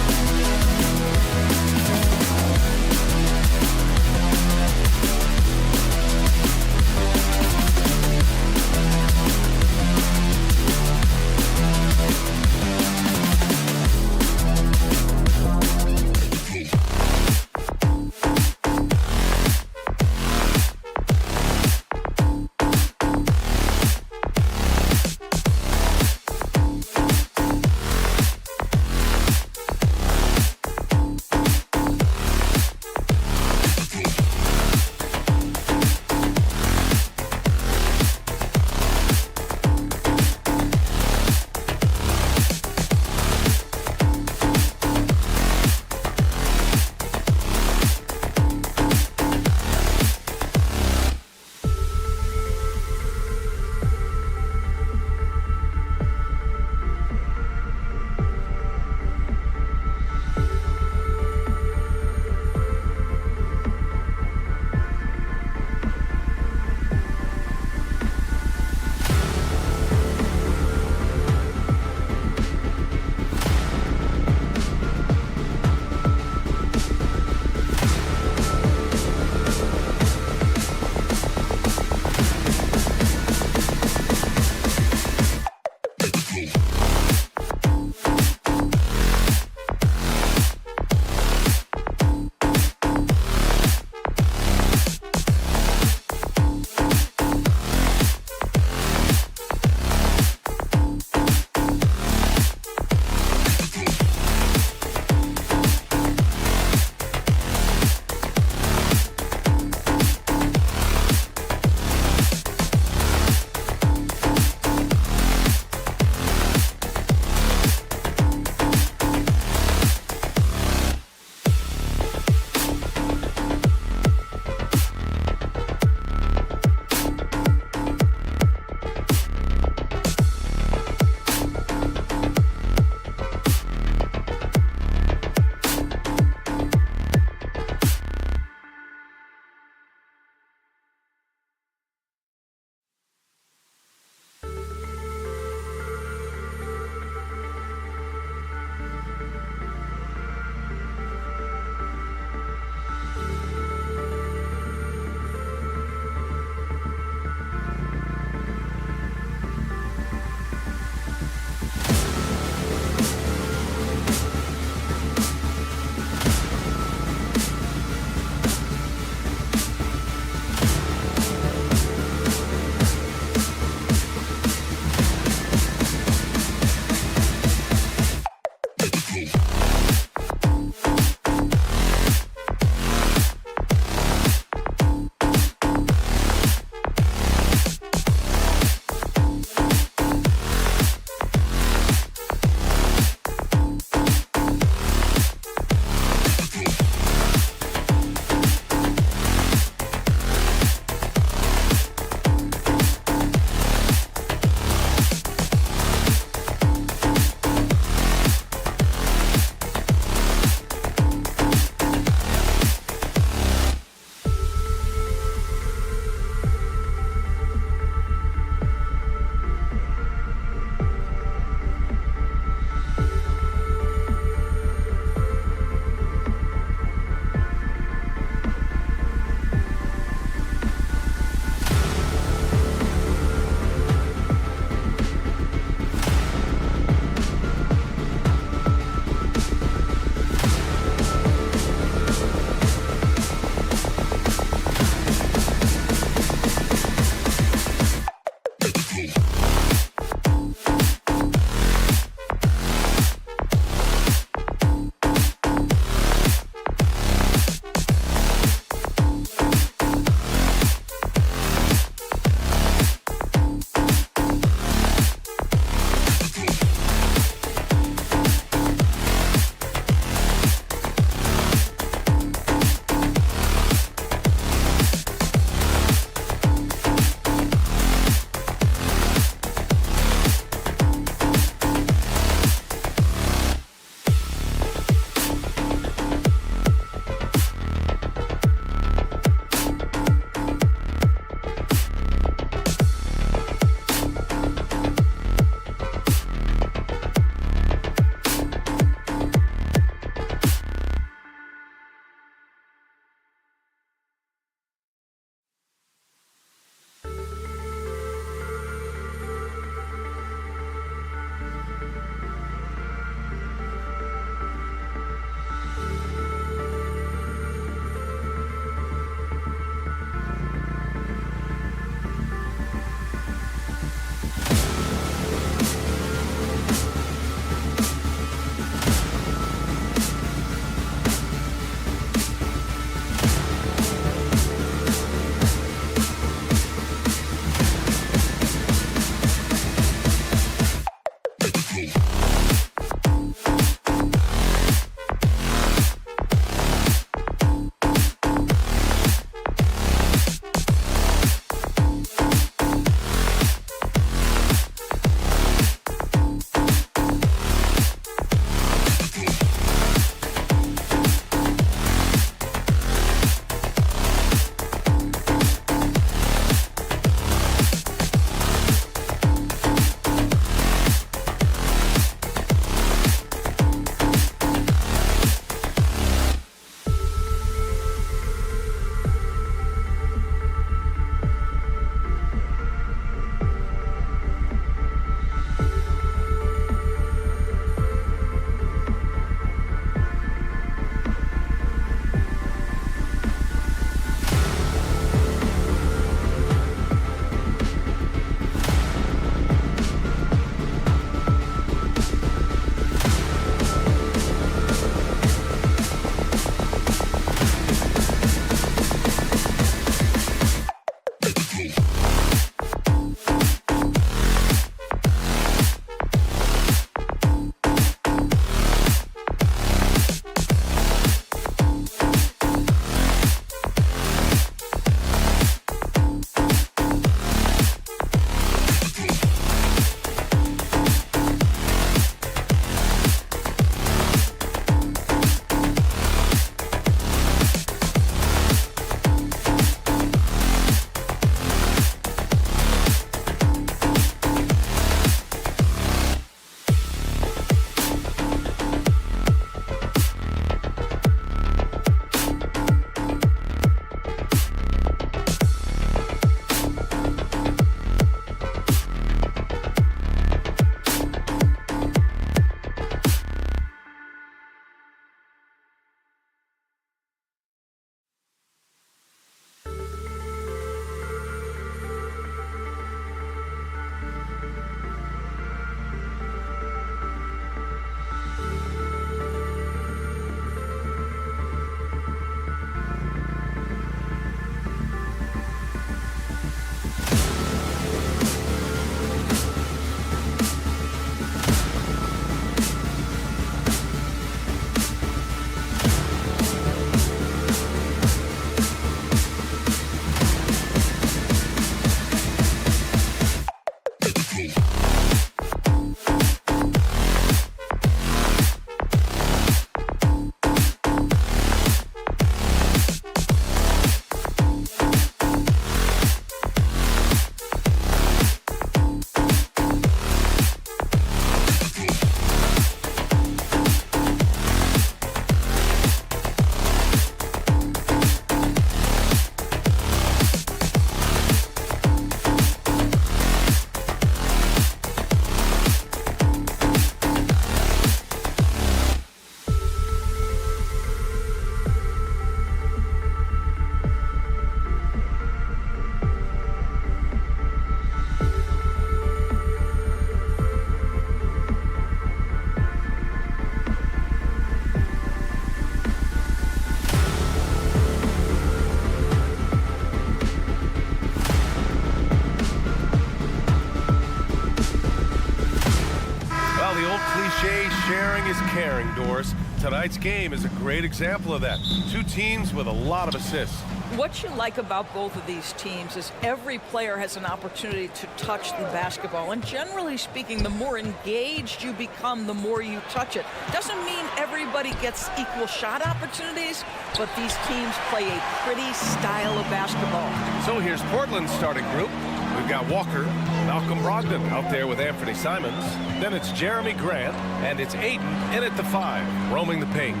sharing is caring, Doris. Tonight's game is a great example of that. Two teams with a lot of assists. What you like about both of these teams is every player has an opportunity to touch the basketball. And generally speaking, the more engaged you become, the more you touch it. Doesn't mean everybody gets equal shot opportunities, but these teams play a pretty style of basketball. So here's Portland's starting group. We've got Walker, Malcolm Brogdon out there with Anthony Simons. Then it's Jeremy Grant, and it's Ayton in at the 5, roaming the paint.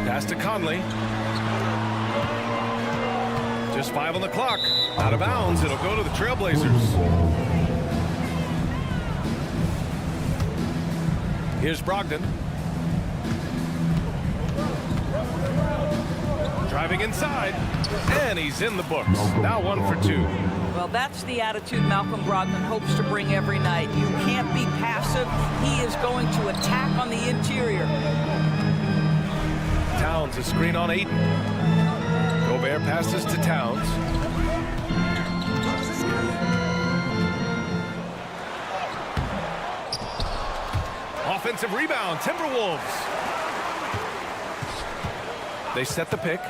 Pass to Conley. Just 5 on the clock. Out of bounds. It'll go to the Trailblazers. Here's Brogdon. Driving inside. And he's in the books. Now 1 for 2. Well, that's the attitude Malcolm Brogdon hopes to bring every night. You can't be passive. He is going to attack on the interior. Towns, a screen on Ayton. Gobert passes to Towns. Offensive rebound, Timberwolves. They set the pick.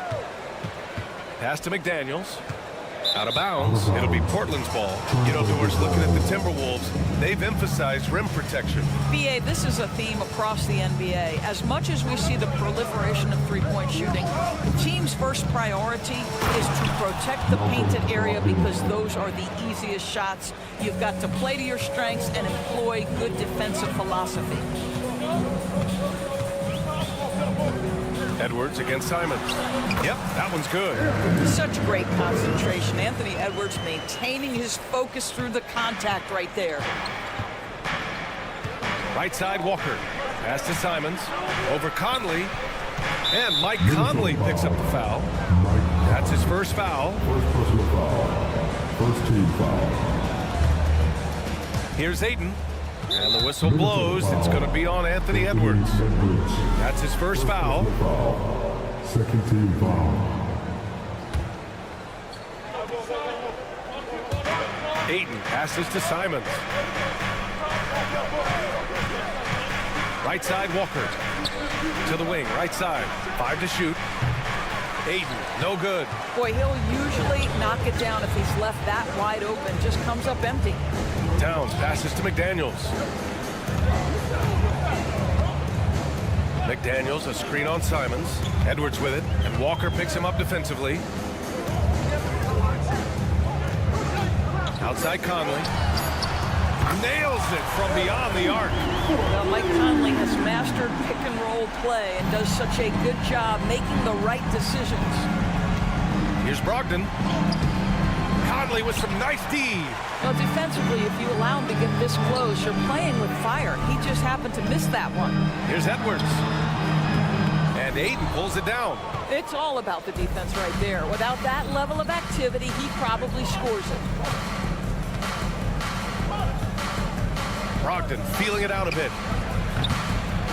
Pass to McDaniels. Out of bounds. It'll be Portland's ball. You know, Doris, looking at the Timberwolves, they've emphasized rim protection. BA, this is a theme across the NBA. As much as we see the proliferation of three-point shooting, the team's first priority is to protect the painted area because those are the easiest shots. You've got to play to your strengths and employ good defensive philosophy. Edwards against Simons. Yep, that one's good. Such great concentration. Anthony Edwards maintaining his focus through the contact right there. Right side, Walker. Pass to Simons. Over Conley. And Mike Conley picks up the foul. That's his first foul. First personal foul. First team foul. Here's Ayton. And the whistle blows. It's going to be on Anthony Edwards. That's his first foul. Second team foul. Ayton passes to Simons. Right side, Walker. To the wing, right side. 5 to shoot. Ayton, no good. Boy, he'll usually knock it down if he's left that wide open. Just comes up empty. Towns passes to McDaniels. McDaniels, a screen on Simons. Edwards with it, and Walker picks him up defensively. Outside Conley. Nails it from beyond the arc. Well, Mike Conley has mastered pick and roll play and does such a good job making the right decisions. Here's Brogdon. Conley with some nice D. Well, defensively, if you allow him to get this close, you're playing with fire. He just happened to miss that one. Here's Edwards. And Ayton pulls it down. It's all about the defense right there. Without that level of activity, he probably scores it. Brogdon feeling it out a bit.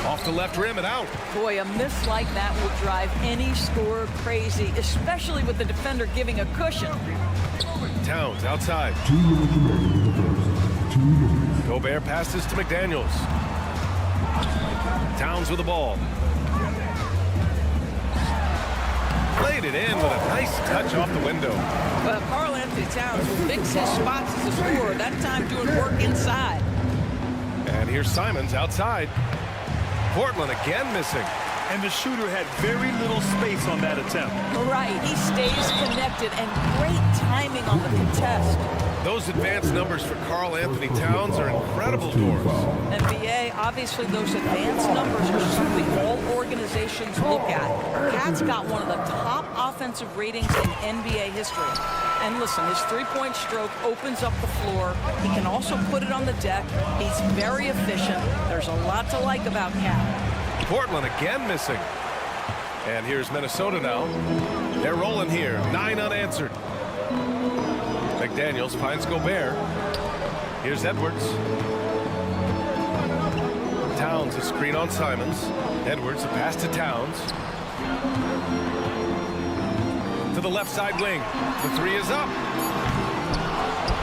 Off the left rim and out. Boy, a miss like that will drive any scorer crazy, especially with the defender giving a cushion. Towns outside. Gobert passes to McDaniels. Towns with the ball. Played it in with a nice touch off the window. Well, Karl Anthony Towns will fix his spots as a scorer, that time doing work inside. And here's Simons outside. Portland again missing. And the shooter had very little space on that attempt. Right, he stays connected and great timing on the contest. Those advanced numbers for Karl Anthony Towns are incredible, Doris. And BA, obviously those advanced numbers are something all organizations look at. Cat's got one of the top offensive ratings in NBA history. And listen, his three-point stroke opens up the floor. He can also put it on the deck. He's very efficient. There's a lot to like about Cat. Portland again missing. And here's Minnesota now. They're rolling here. 9 unanswered. McDaniels finds Gobert. Here's Edwards. Towns a screen on Simons. Edwards a pass to Towns. To the left side wing. The 3 is up.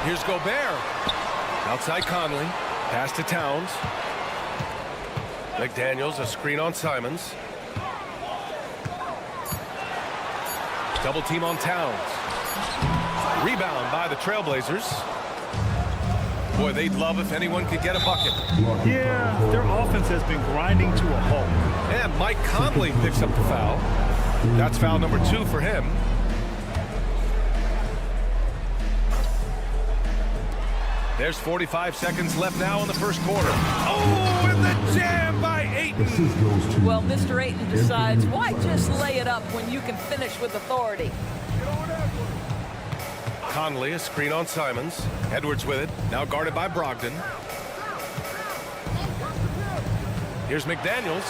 Here's Gobert. Outside Conley. Pass to Towns. McDaniels, a screen on Simons. Double team on Towns. Rebound by the Trailblazers. Boy, they'd love if anyone could get a bucket. Yeah, their offense has been grinding to a halt. And Mike Conley picks up the foul. That's foul number 2 for him. There's 45 seconds left now in the first quarter. Oh, and the jam by Ayton. Well, Mr. Ayton decides, why just lay it up when you can finish with authority? Conley, a screen on Simons. Edwards with it, now guarded by Brogdon. Here's McDaniels.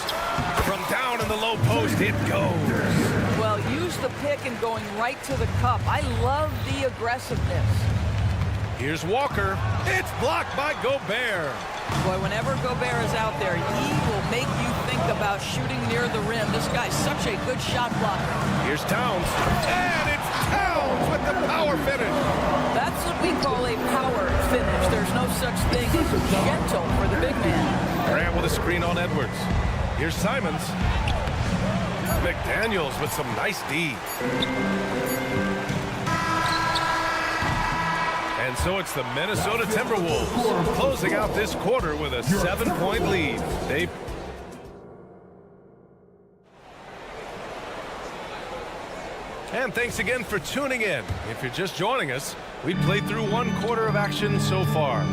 From down in the low post, it goes. Well, use the pick and going right to the cup. I love the aggressiveness. Here's Walker. It's blocked by Gobert. Boy, whenever Gobert is out there, he will make you think about shooting near the rim. This guy's such a good shot blocker. Here's Towns. And it's Towns with the power finish. That's what we call a power finish. There's no such thing as gentle for the big man. Grant with a screen on Edwards. Here's Simons. McDaniels with some nice D. And so it's the Minnesota Timberwolves closing out this quarter with a 7-point lead. And thanks again for tuning in. If you're just joining us, we played through 1 quarter of action so far.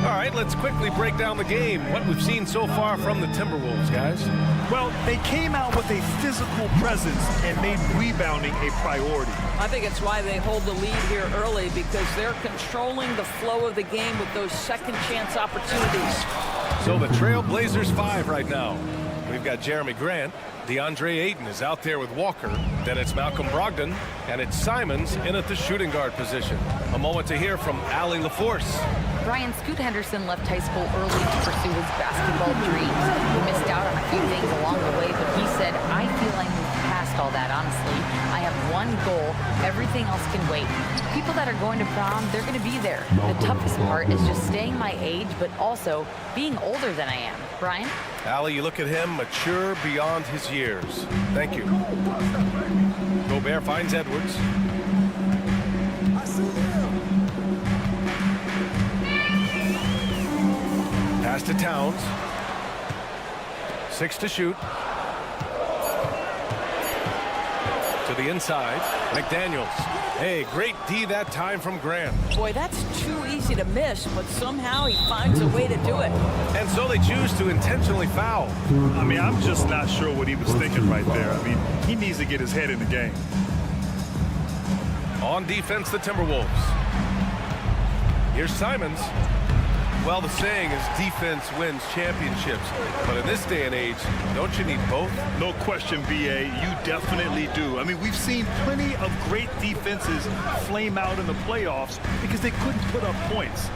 All right, let's quickly break down the game, what we've seen so far from the Timberwolves, guys. Well, they came out with a physical presence and made rebounding a priority. I think it's why they hold the lead here early, because they're controlling the flow of the game with those second chance opportunities. So the Trailblazers 5 right now. We've got Jeremy Grant. DeAndre Ayton is out there with Walker. Then it's Malcolm Brogdon. And it's Simons in at the shooting guard position. A moment to hear from Allie LaForce. Brian, Scoot Henderson left high school early to pursue his basketball dreams. He missed out on a few things along the way, but he said, I feel I moved past all that, honestly. I have one goal. Everything else can wait. People that are going to prom, they're going to be there. The toughest part is just staying my age, but also being older than I am. Brian? Allie, you look at him, mature beyond his years. Thank you. Gobert finds Edwards. Pass to Towns. 6 to shoot. To the inside. McDaniels. Hey, great D that time from Grant. Boy, that's too easy to miss, but somehow he finds a way to do it. And so they choose to intentionally foul. I mean, I'm just not sure what he was thinking right there. I mean, he needs to get his head in the game. On defense, the Timberwolves. Here's Simons. Well, the saying is defense wins championships. But in this day and age, don't you need both? No question, B.A. You definitely do. I mean, we've seen plenty of great defenses flame out in the playoffs because they couldn't put up points.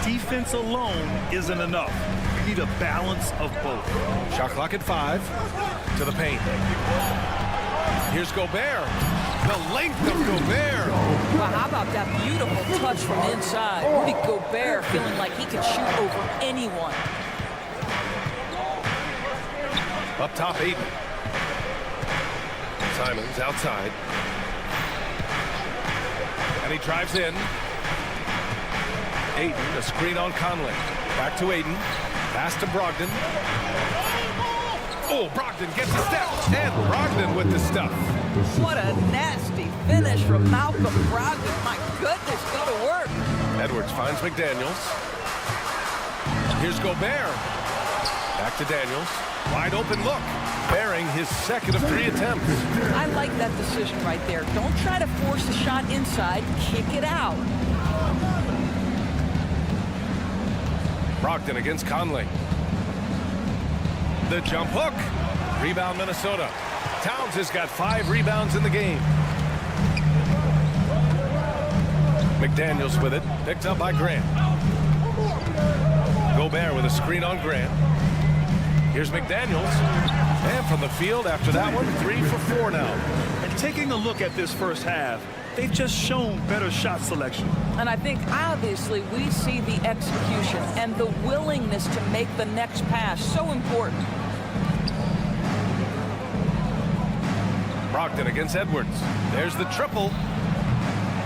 Defense alone isn't enough. You need a balance of both. Shot clock at 5. To the paint. Here's Gobert. The length of Gobert. Well, how about that beautiful touch from inside? Rudy Gobert feeling like he can shoot over anyone. Up top, Ayton. Simons outside. And he drives in. Ayton, a screen on Conley. Back to Ayton. Pass to Brogdon. Oh, Brogdon gets a step. And Brogdon with the stuff. What a nasty finish from Malcolm Brogdon. My goodness, go to work. Edwards finds McDaniels. Here's Gobert. Back to Daniels. Wide open look. Bearing his second of 3 attempts. I like that decision right there. Don't try to force the shot inside. Kick it out. Brogdon against Conley. The jump hook. Rebound Minnesota. Towns has got 5 rebounds in the game. McDaniels with it. Picked up by Grant. Gobert with a screen on Grant. Here's McDaniels. And from the field after that one, 3 for 4 now. And taking a look at this first half, they've just shown better shot selection. And I think obviously we see the execution and the willingness to make the next pass so important. Brogdon against Edwards. There's the triple.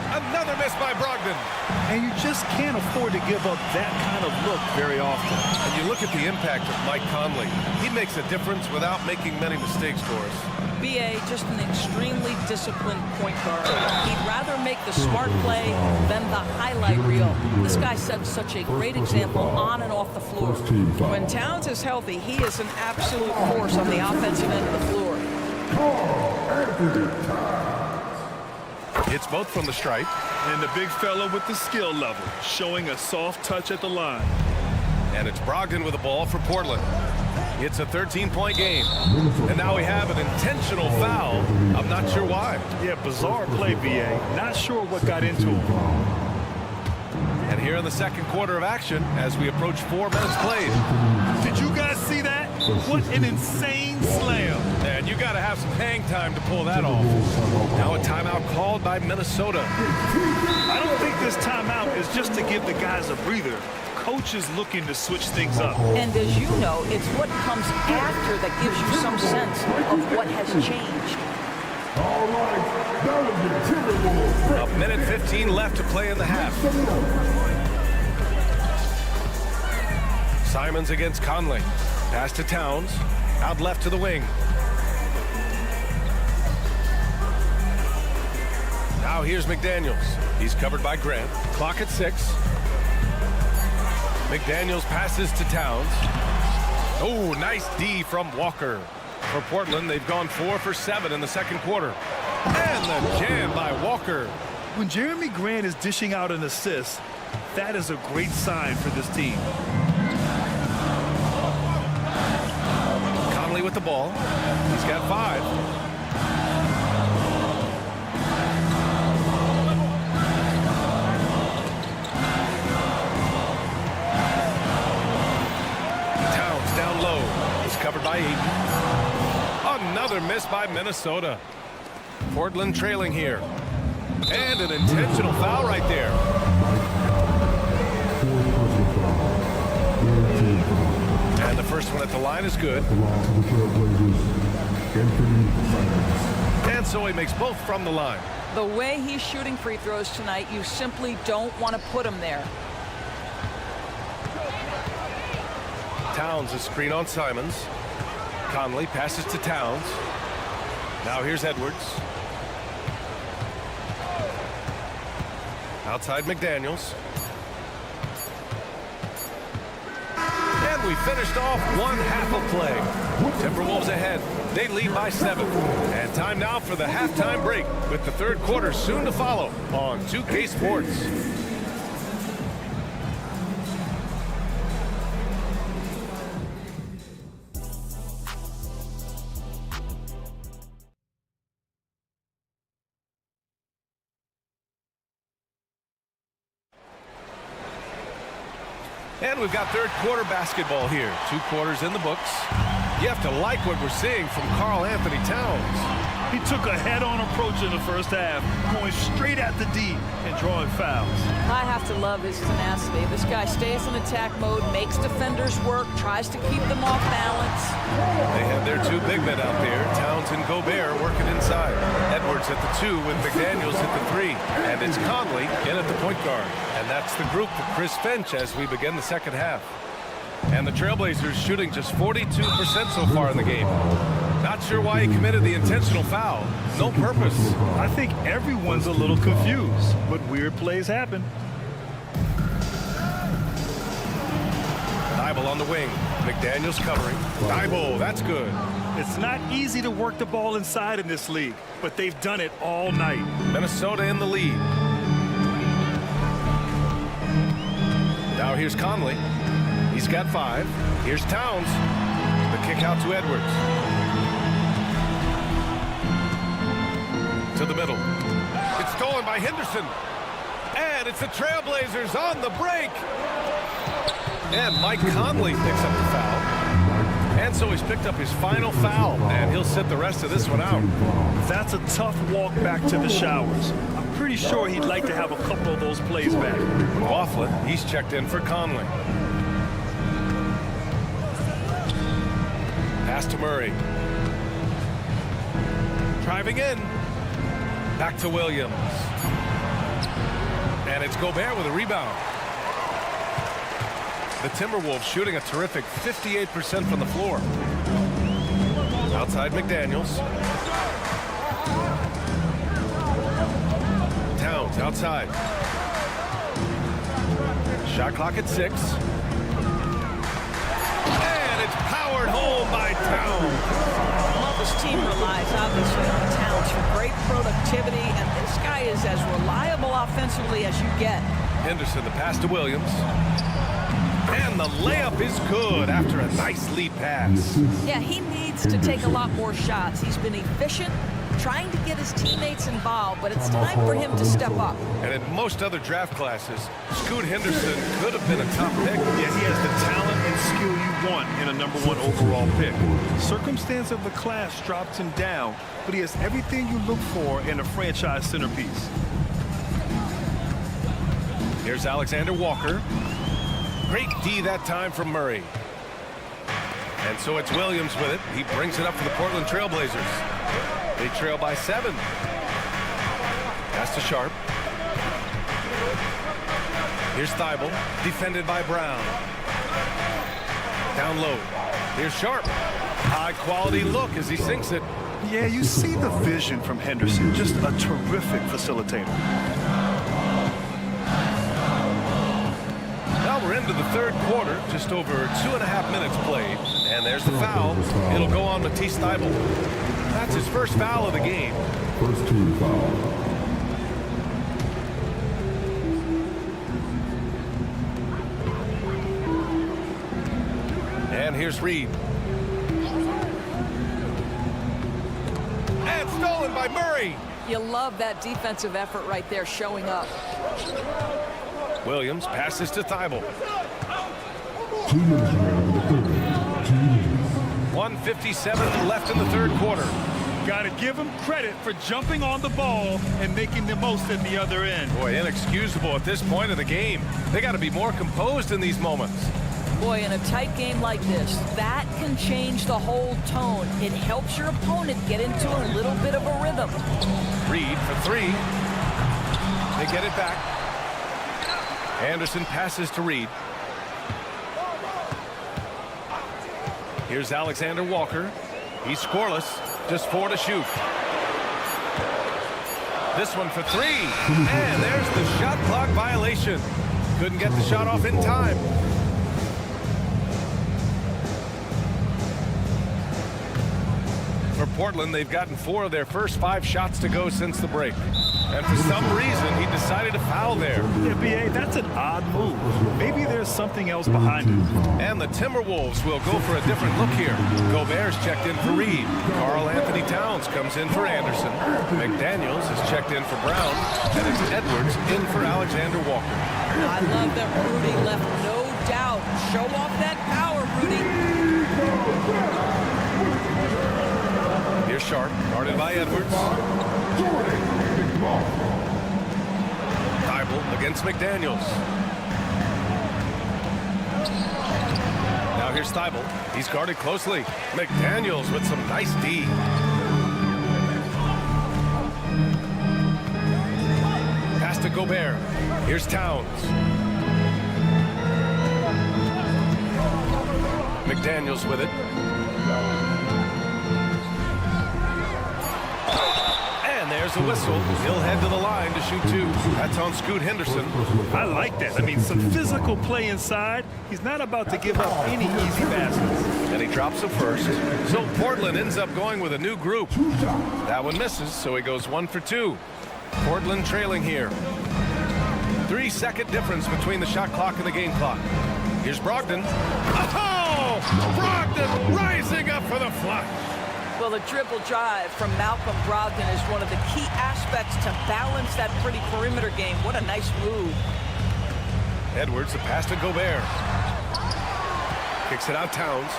Another miss by Brogdon. And you just can't afford to give up that kind of look very often. And you look at the impact of Mike Conley. He makes a difference without making many mistakes for us. BA, just an extremely disciplined point guard. He'd rather make the smart play than the highlight reel. This guy sets such a great example on and off the floor. When Towns is healthy, he is an absolute force on the offensive end of the floor. It's both from the stripe. And the big fella with the skill level, showing a soft touch at the line. And it's Brogdon with the ball for Portland. It's a 13-point game. And now we have an intentional foul. I'm not sure why. Yeah, bizarre play, BA. Not sure what got into him. And here in the second quarter of action, as we approach 4 minutes played. Did you guys see that? What an insane slam. And you got to have some hang time to pull that off. Now a timeout called by Minnesota. I don't think this timeout is just to give the guys a breather. Coach is looking to switch things up. And as you know, it's what comes after that gives you some sense of what has changed. All right, a minute 15 left to play in the half. Simons against Conley. Pass to Towns. Out left to the wing. Now here's McDaniels. He's covered by Grant. Clock at 6. McDaniels passes to Towns. Oh, nice D from Walker. For Portland, they've gone 4 for 7 in the second quarter. And the jam by Walker. When Jeremy Grant is dishing out an assist, that is a great sign for this team. Conley with the ball. He's got 5. Towns down low. He's covered by 8. Another miss by Minnesota. Portland trailing here. And an intentional foul right there. And the first one at the line is good. And so he makes both from the line. The way he's shooting free throws tonight, you simply don't want to put him there. Towns is screen on Simons. Conley passes to Towns. Now here's Edwards. Outside McDaniels. And we finished off one half of play. Timberwolves ahead. They lead by 7. And time now for the halftime break with the third quarter soon to follow on 2K Sports. And we've got third quarter basketball here. 2 quarters in the books. You have to like what we're seeing from Karl Anthony Towns. He took a head-on approach in the first half, going straight at the D and drawing fouls. I have to love his tenacity. This guy stays in attack mode, makes defenders work, tries to keep them off balance. They have their 2 big men out there, Towns and Gobert, working inside. Edwards at the 2 with McDaniels at the 3. And it's Conley in at the point guard. And that's the group for Chris Finch as we begin the second half. And the Trailblazers shooting just 42% so far in the game. Not sure why he committed the intentional foul. No purpose. I think everyone's a little confused, but weird plays happen. Thibault on the wing. McDaniels covering. Thibault, that's good. It's not easy to work the ball inside in this league, but they've done it all night. Minnesota in the lead. Now here's Conley. He's got 5. Here's Towns. The kick out to Edwards. To the middle. It's stolen by Henderson. And it's the Trailblazers on the break. And Mike Conley picks up the foul. And so he's picked up his final foul. And he'll sit the rest of this one out. That's a tough walk back to the showers. I'm pretty sure he'd like to have a couple of those plays back. Laughlin, he's checked in for Conley. Pass to Murray. Driving in. Back to Williams. And it's Gobert with a rebound. The Timberwolves shooting a terrific 58% from the floor. Outside McDaniels. Towns outside. Shot clock at 6. And it's powered home by Towns. Well, this team relies obviously on Towns for great productivity, and this guy is as reliable offensively as you get. Henderson, the pass to Williams. And the layup is good after a nice lead pass. Yeah, he needs to take a lot more shots. He's been efficient, trying to get his teammates involved, but it's time for him to step up. And in most other draft classes, Scoot Henderson could have been a top pick. Yeah, he has the talent and skill you want in a #1 overall pick. Circumstance of the class dropped him down, but he has everything you look for in a franchise centerpiece. Here's Alexander Walker. Great D that time from Murray. And so it's Williams with it. He brings it up for the Portland Trailblazers. They trail by 7. Pass to Sharp. Here's Thibault, defended by Brown. Down low. Here's Sharp. High quality look as he sinks it. Yeah, you see the vision from Henderson. Just a terrific facilitator. Well, we're into the third quarter, just over 2.5 minutes played. And there's the foul. It'll go on Matisse Thybulle. That's his first foul of the game. First team foul. And here's Reed. And stolen by Murray. You love that defensive effort right there showing up. Williams passes to Thybulle. 2 minutes remaining in the third. 2 minutes. 1:57 left in the third quarter. Got to give him credit for jumping on the ball and making the most at the other end. Boy, inexcusable at this point of the game. They got to be more composed in these moments. Boy, in a tight game like this, that can change the whole tone. It helps your opponent get into a little bit of a rhythm. Reed for 3. They get it back. Anderson passes to Reed. Here's Alexander Walker. He's scoreless. Just 4 to shoot. This one for 3. And there's the shot clock violation. Couldn't get the shot off in time. For Portland, they've gotten 4 of their first 5 shots to go since the break. And for some reason, he decided to foul there. Yeah, B.A., that's an odd move. Maybe there's something else behind it. And the Timberwolves will go for a different look here. Gobert's checked in for Reed. Karl Anthony Towns comes in for Anderson. McDaniels is checked in for Brown. And it's Edwards in for Alexander Walker. I love that Rudy left no doubt. Show off that power, Rudy. Here's Sharp, guarded by Edwards. Thybulle against McDaniels. Now here's Thybulle. He's guarded closely. McDaniels with some nice D. Pass to Gobert. Here's Towns. McDaniels with it. There's a whistle. He'll head to the line to shoot 2. That's on Scoot Henderson. I like that. I mean, some physical play inside. He's not about to give up any easy baskets. And he drops it first. So Portland ends up going with a new group. That one misses, so he goes 1 for 2. Portland trailing here. 3-second difference between the shot clock and the game clock. Here's Brogdon. Oh! Brogdon rising up for the flush. Well, the dribble drive from Malcolm Brogdon is one of the key aspects to balance that pretty perimeter game. What a nice move. Edwards, the pass to Gobert. Kicks it out, Towns.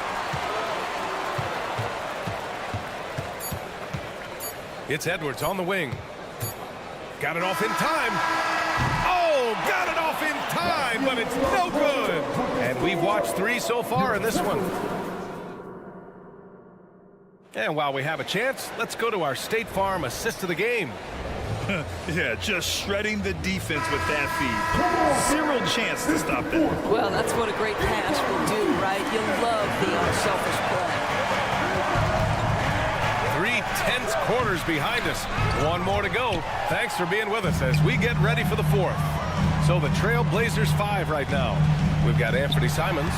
It's Edwards on the wing. Got it off in time. Oh, got it off in time, but it's no good. And we've watched 3 so far in this one. And while we have a chance, let's go to our State Farm assist of the game. Yeah, just shredding the defense with that feed. Zero chance to stop that. Well, that's what a great pass will do, right? You love the unselfish play. 3 tense quarters behind us. One more to go. Thanks for being with us as we get ready for the fourth. So the Trail Blazers 5 right now. We've got Anthony Simons,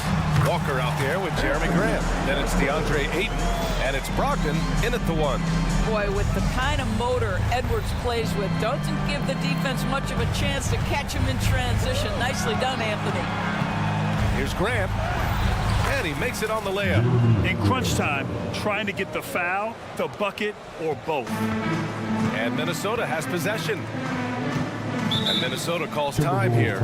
Walker out there with Jeremy Grant. Then it's DeAndre Ayton, and it's Brogdon in at the 1. Boy, with the kind of motor Edwards plays with, doesn't give the defense much of a chance to catch him in transition. Nicely done, Anthony. Here's Grant, and he makes it on the layup. In crunch time, trying to get the foul, the bucket, or both. And Minnesota has possession. And Minnesota calls time here.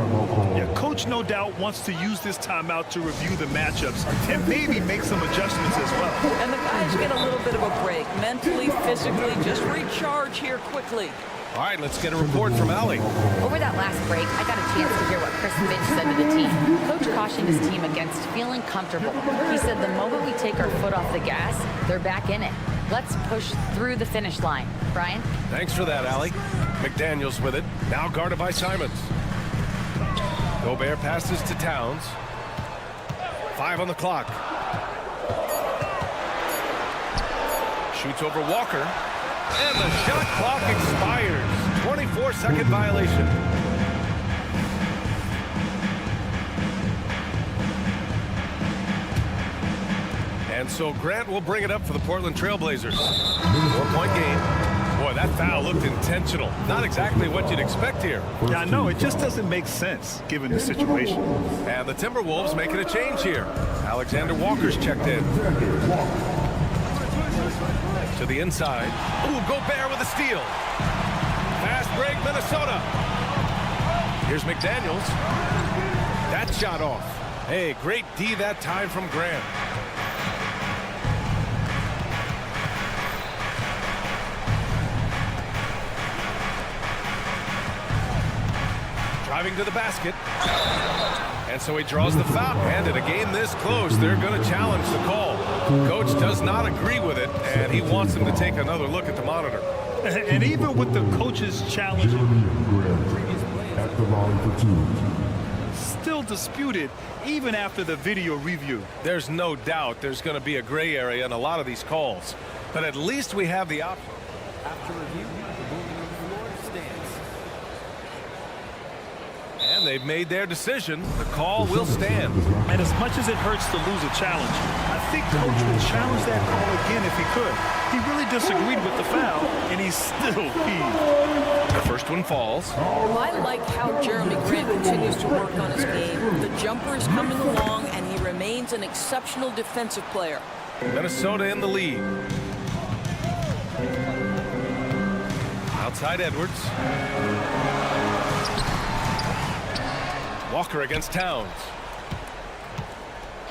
Yeah, coach no doubt wants to use this timeout to review the matchups and maybe make some adjustments as well. And the guys get a little bit of a break, mentally, physically, just recharge here quickly. All right, let's get a report from Allie. Over that last break, I got a chance to hear what Chris Finch said to the team. Coach cautioned his team against feeling comfortable. He said the moment we take our foot off the gas, they're back in it. Let's push through the finish line. Brian? Thanks for that, Allie. McDaniels with it, now guarded by Simons. Gobert passes to Towns. 5 on the clock. Shoots over Walker. And the shot clock expires. 24-second violation. And so Grant will bring it up for the Portland Trail Blazers. 4-point game. Boy, that foul looked intentional. Not exactly what you'd expect here. Yeah, I know. It just doesn't make sense given the situation. And the Timberwolves making a change here. Alexander Walker's checked in. To the inside. Ooh, Gobert with a steal. Fast break, Minnesota. Here's McDaniels. That shot off. Hey, great D that time from Grant. Driving to the basket. And so he draws the foul. And in a game this close, they're going to challenge the call. Coach does not agree with it, and he wants him to take another look at the monitor. And even with the coach's challenge, At the line for 2. still disputed even after the video review. There's no doubt there's going to be a gray area in a lot of these calls. But at least we have the option. After review, the ruling on the floor stands. And they've made their decision. The call will stand. And as much as it hurts to lose a challenge, I think coach would challenge that call again if he could. He really disagreed with the foul, and he's still peeved. The first one falls. I like how Jeremy Grant continues to work on his game. The jumper is coming along, and he remains an exceptional defensive player. Minnesota in the lead. Outside Edwards. Walker against Towns.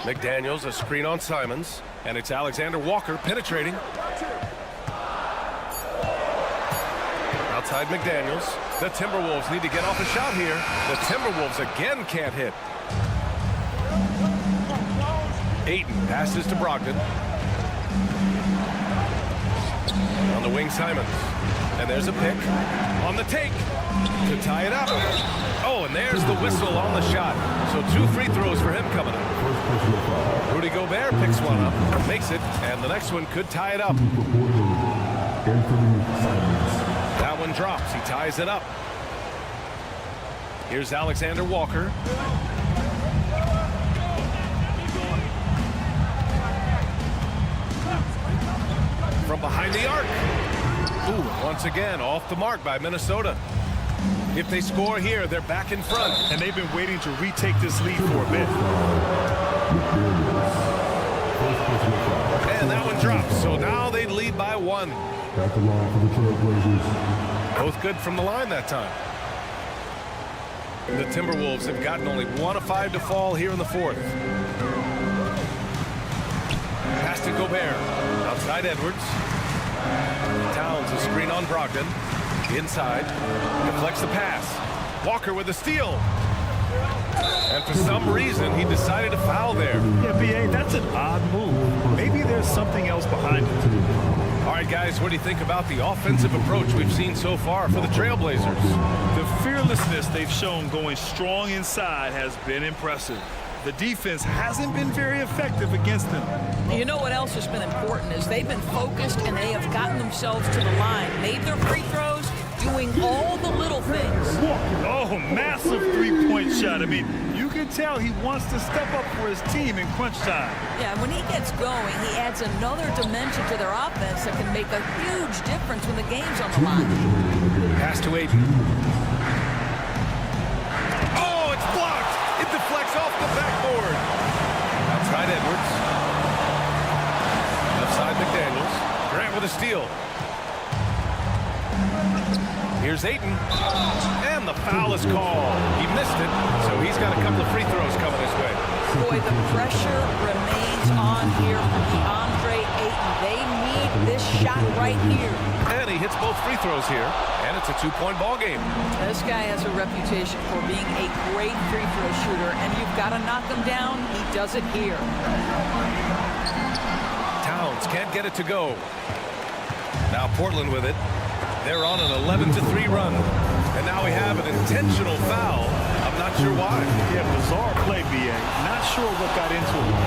McDaniels, a screen on Simons. And it's Alexander Walker penetrating. Outside McDaniels. The Timberwolves need to get off a shot here. The Timberwolves again can't hit. Ayton passes to Brogdon. On the wing, Simons. And there's a pick on the take to tie it up. Oh, and there's the whistle on the shot. So 2 free throws for him coming up. Rudy Gobert picks one up, makes it, and the next one could tie it up. That one drops. He ties it up. Here's Alexander Walker. From behind the arc. Ooh, once again, off the mark by Minnesota. If they score here, they're back in front. And they've been waiting to retake this lead for a bit. And that one drops. So now they lead by 1. At the line for the Trailblazers. Both good from the line that time. The Timberwolves have gotten only 1 of 5 to fall here in the fourth. Pass to Gobert. Outside Edwards. Towns a screen on Brogdon. Inside. Deflects the pass. Walker with a steal. And for some reason, he decided to foul there. Yeah, B.A., that's an odd move. Maybe there's something else behind it. All right, guys, what do you think about the offensive approach we've seen so far for the Trailblazers? The fearlessness they've shown going strong inside has been impressive. The defense hasn't been very effective against them. You know what else has been important is they've been focused and they have gotten themselves to the line, made their free throws, doing all the little things. Oh, massive three-point shot. I mean, you can tell he wants to step up for his team in crunch time. Yeah, when he gets going, he adds another dimension to their offense that can make a huge difference when the game's on the line. Pass to Aiden. Oh, it's blocked. It deflects off the backboard. Outside Edwards. Left side McDaniels. Grant with a steal. Here's Ayton. And the foul is called. He missed it, so he's got a couple of free throws coming his way. Boy, the pressure remains on here for DeAndre Ayton. They need this shot right here. And he hits both free throws here, and it's a two-point ball game. This guy has a reputation for being a great free throw shooter, and you've got to knock him down. He does it here. Towns can't get it to go. Now Portland with it. They're on an 11-3 run. And now we have an intentional foul. I'm not sure why. Yeah, bizarre play, B.A. Not sure what got into it.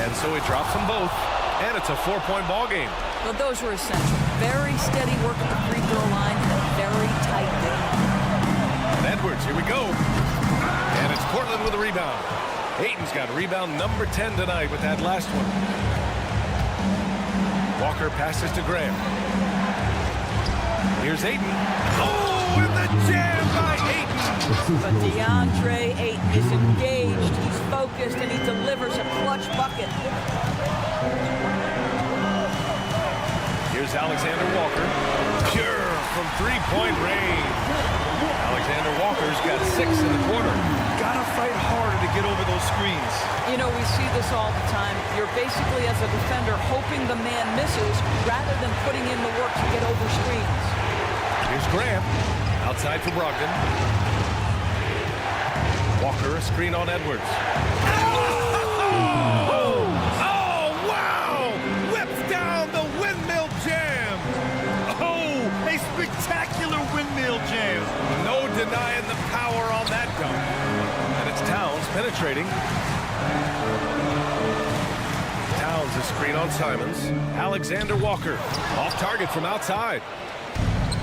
And so he drops them both. And it's a four-point ball game. Well, those were essential. Very steady work at the free throw line and a very tight game. And Edwards, here we go. And it's Portland with a rebound. Ayton's got rebound number 10 tonight with that last one. Walker passes to Graham. Here's Ayton. Oh, and the jam by Ayton. But DeAndre Ayton is engaged, he's focused, and he delivers a clutch bucket. Here's Alexander Walker. Pure from three-point range. Alexander Walker's got 6 in the quarter. Gotta fight harder to get over those screens. You know, we see this all the time. You're basically, as a defender, hoping the man misses rather than putting in the work to get over screens. Here's Graham. Outside for Brogdon. Walker, a screen on Edwards. Oh, wow! Whips down the windmill jam. Oh, a spectacular windmill jam. No denying the power on that dunk. And it's Towns penetrating. Towns, a screen on Simons. Alexander Walker, off target from outside.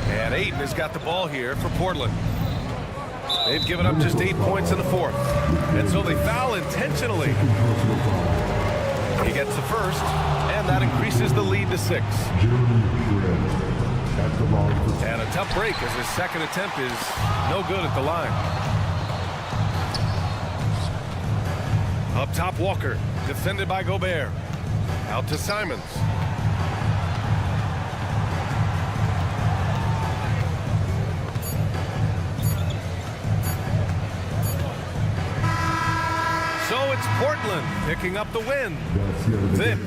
And Ayton has got the ball here for Portland. They've given up just 8 points in the fourth. And so they foul intentionally. He gets the first, and that increases the lead to 6. And a tough break as his second attempt is no good at the line. Up top, Walker, defended by Gobert. Out to Simons. So it's Portland picking up the win. Then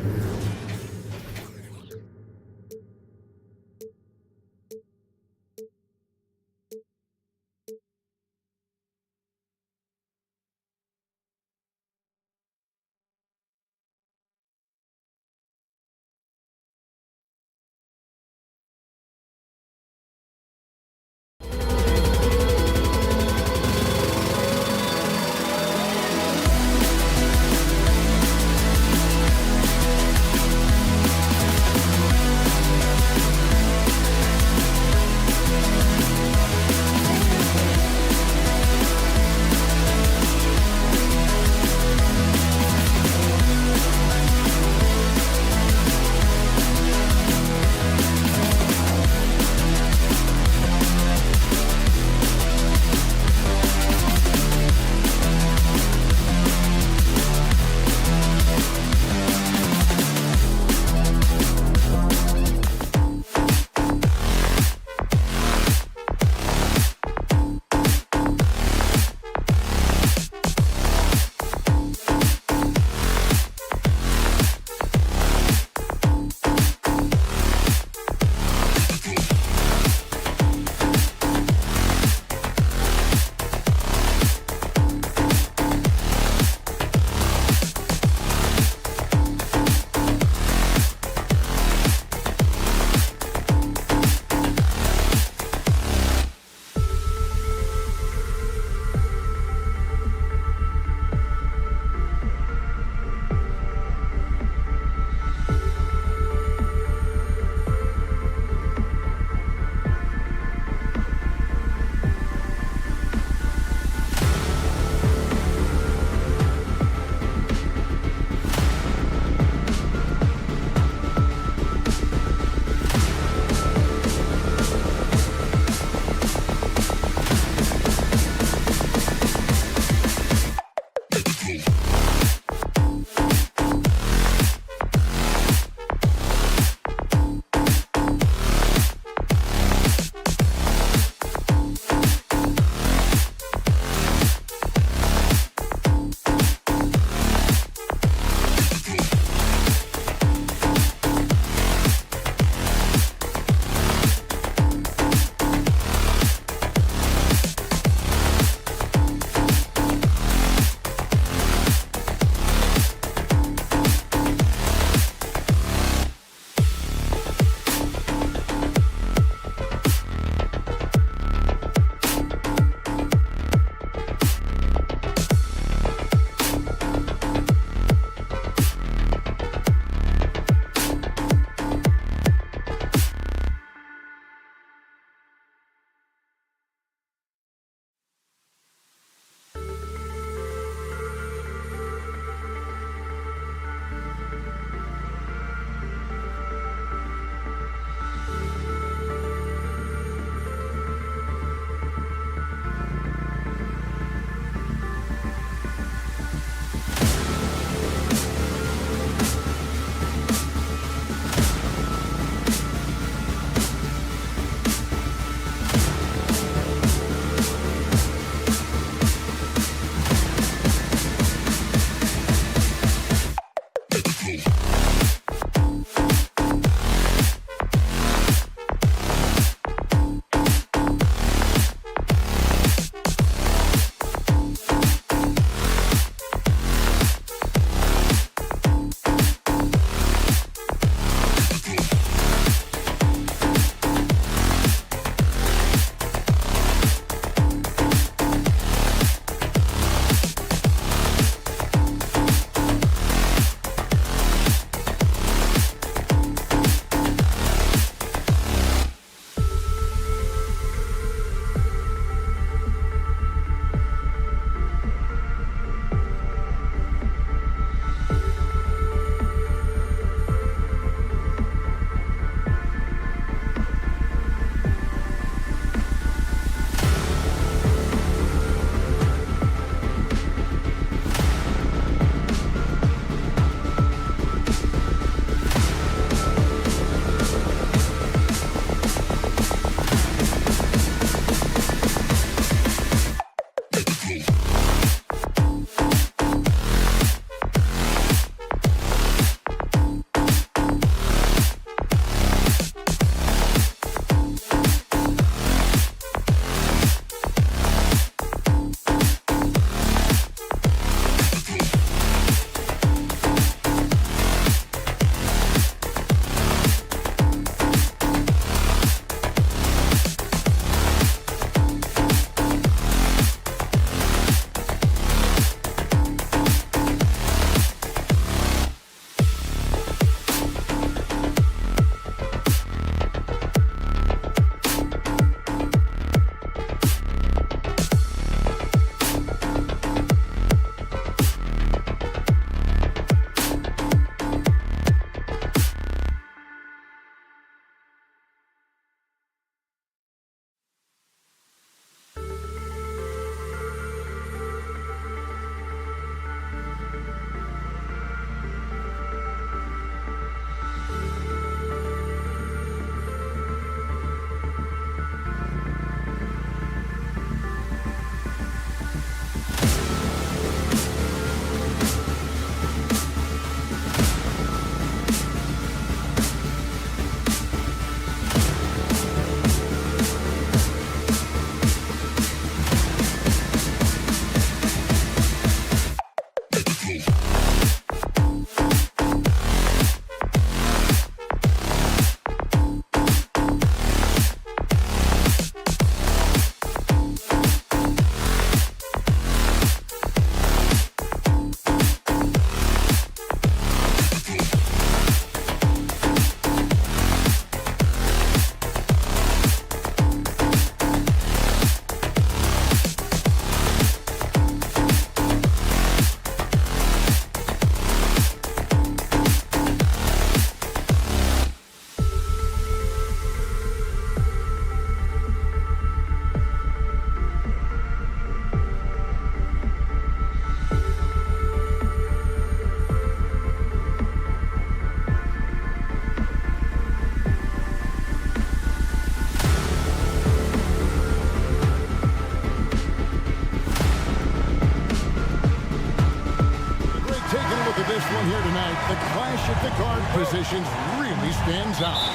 the clash at the guard positions really stands out.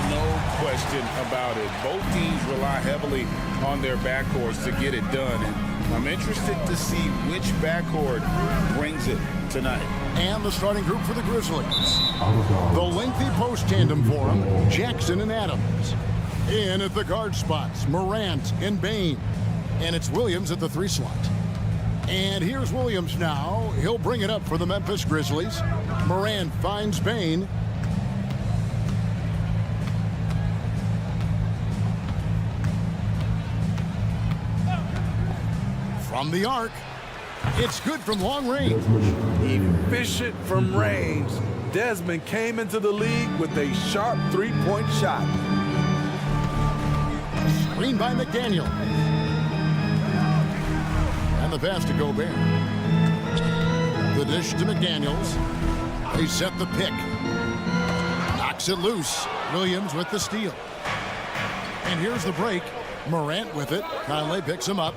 No question about it. Both teams rely heavily on their backcourts to get it done. And I'm interested to see which backcourt brings it tonight. And the starting group for the Grizzlies. The lengthy post tandem for them, Jackson and Adams. In at the guard spots, Morant and Bain. And it's Williams at the 3 slot. And here's Williams now. He'll bring it up for the Memphis Grizzlies. Morant finds Bain. From the arc. It's good from long range. Efficient from range. Desmond came into the league with a sharp three-point shot. Screen by McDaniel. And the pass to Gobert. The dish to McDaniels. They set the pick. Knocks it loose. Williams with the steal. And here's the break. Morant with it. Conley picks him up.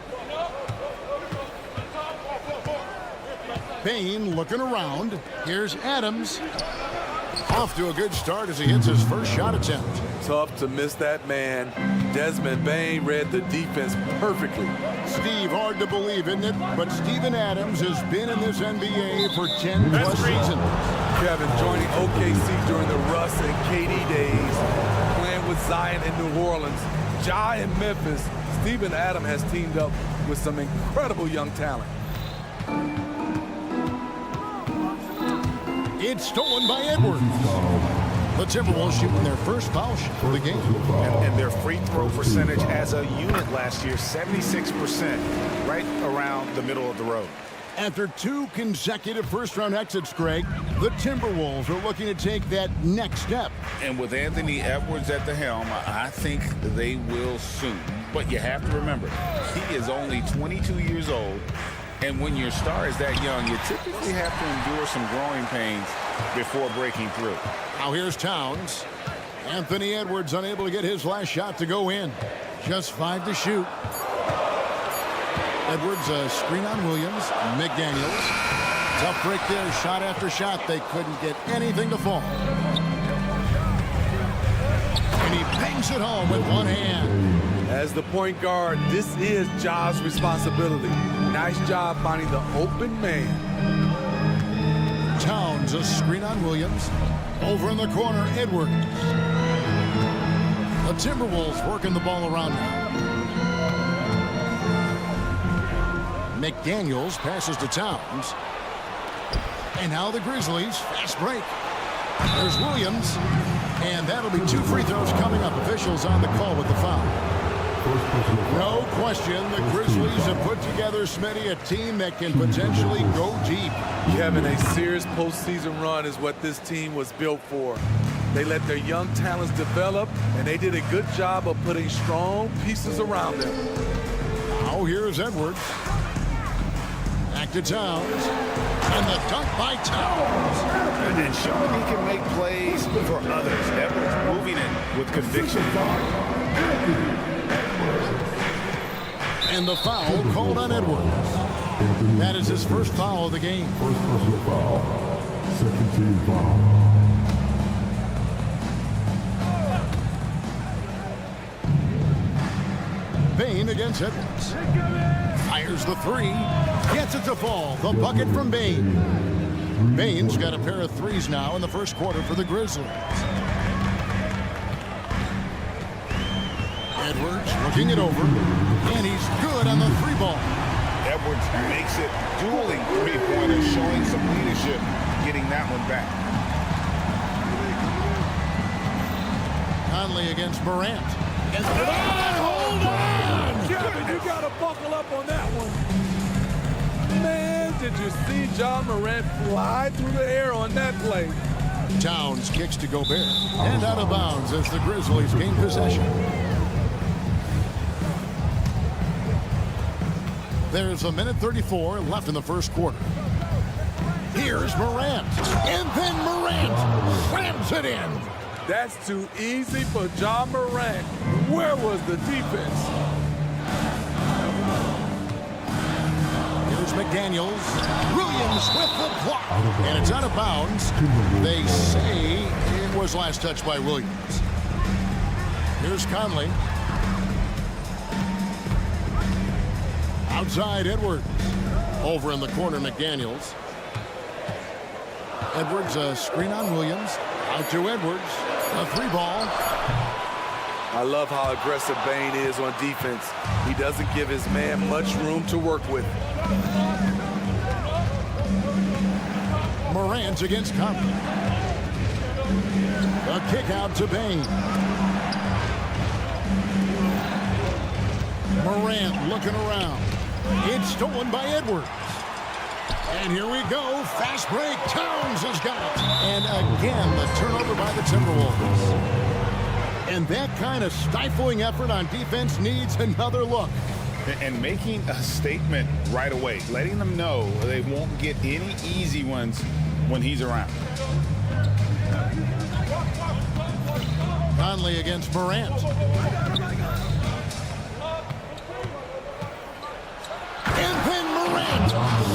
Bain looking around. Here's Adams. Off to a good start as he hits his first shot attempt. Tough to miss that man. Desmond Bain read the defense perfectly. Steve, hard to believe, isn't it? But Steven Adams has been in this NBA for 10-plus seasons. Kevin, joining OKC during the Russ and KD days, playing with Zion in New Orleans, Ja in Memphis, Steven Adams has teamed up with some incredible young talent. It's stolen by Edwards. The Timberwolves shooting their first foul shot of the game. And their free throw percentage as a unit last year, 76%, right around the middle of the road. After 2 consecutive first-round exits, Greg, the Timberwolves are looking to take that next step. And with Anthony Edwards at the helm, I think they will soon. But you have to remember, he is only 22 years old. And when your star is that young, you typically have to endure some growing pains before breaking through. Now here's Towns. Anthony Edwards unable to get his last shot to go in. Just 5 to shoot. Edwards, a screen on Williams. McDaniels. Tough break there, shot after shot. They couldn't get anything to fall. And he bangs it home with one hand. As the point guard, this is Ja's responsibility. Nice job finding the open man. Towns, a screen on Williams. Over in the corner, Edwards. The Timberwolves working the ball around now. McDaniels passes to Towns. And now the Grizzlies, fast break. There's Williams. And that'll be 2 free throws coming up. Officials on the call with the foul. No question, the Grizzlies have put together, Smitty, a team that can potentially go deep. Kevin, a serious postseason run is what this team was built for. They let their young talents develop, and they did a good job of putting strong pieces around them. Now here's Edwards. Back to Towns. And the dunk by Towns. And showing he can make plays for others. Edwards moving in with conviction. And the foul called on Edwards. That is his first foul of the game. First personal foul. Second team foul. Bain against Edwards. Fires the 3. Gets it to fall. The bucket from Bain. Bain's got a pair of 3s now in the first quarter for the Grizzlies. Edwards looking it over. And he's good on the 3 ball. Edwards makes it dueling 3-pointers, showing some leadership, getting that one back. Conley against Morant. Hold on! Kevin, you got to buckle up on that one. Man, did you see John Morant fly through the air on that play? Towns kicks to Gobert. And out of bounds as the Grizzlies gain possession. There's 1:34 left in the first quarter. Here's Morant. And then Morant slams it in. That's too easy for John Morant. Where was the defense? Here's McDaniels. Williams with the block. And it's out of bounds. They say it was last touched by Williams. Here's Conley. Outside Edwards. Over in the corner, McDaniels. Edwards, a screen on Williams. Out to Edwards. A 3 ball. I love how aggressive Bain is on defense. He doesn't give his man much room to work with. Morant against Conley. A kick out to Bain. Morant looking around. It's stolen by Edwards. And here we go. Fast break. Towns has got it. And again, the turnover by the Timberwolves. And that kind of stifling effort on defense needs another look. And making a statement right away, letting them know they won't get any easy ones when he's around. Conley against Morant. And then Morant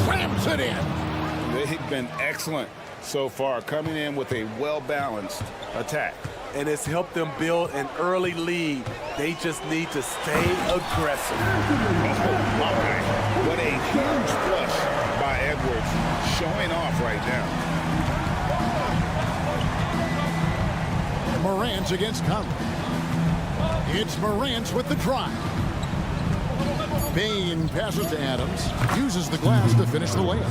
slams it in. They've been excellent so far, coming in with a well-balanced attack. And it's helped them build an early lead. They just need to stay aggressive. Oh, all right. What a huge flush by Edwards, showing off right now. Morant against Conley. It's Morant with the drive. Bane passes to Adams, uses the glass to finish the layup.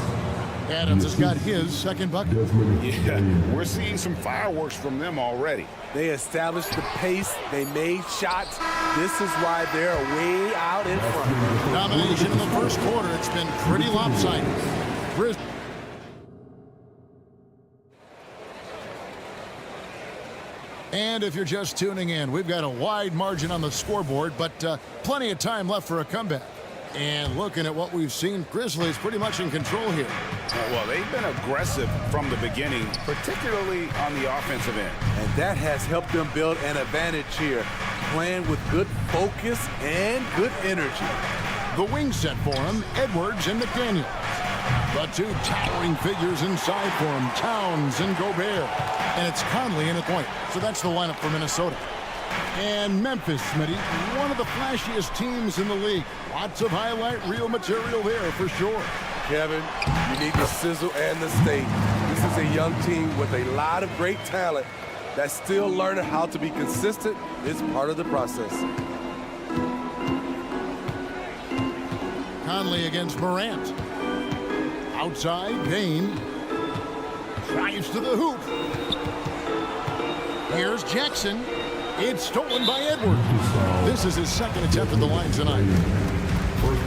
Adams has got his second bucket. Yeah, we're seeing some fireworks from them already. They established the pace. They made shots. This is why they're way out in front. Domination in the first quarter. It's been pretty lopsided. And if you're just tuning in, we've got a wide margin on the scoreboard, but plenty of time left for a comeback. And looking at what we've seen, Grizzlies pretty much in control here. Well, they've been aggressive from the beginning, particularly on the offensive end. And that has helped them build an advantage here, playing with good focus and good energy. The wing set for him, Edwards and McDaniel. The two towering figures inside for him, Towns and Gobert. And it's Conley in at point. So that's the lineup for Minnesota. And Memphis, Smitty, one of the flashiest teams in the league. Lots of highlight reel material there for sure. Kevin, you need the sizzle and the state. This is a young team with a lot of great talent that's still learning how to be consistent. It's part of the process. Conley against Morant. Outside, Bane. Drives to the hoop. Here's Jackson. It's stolen by Edwards. This is his second attempt at the line tonight. First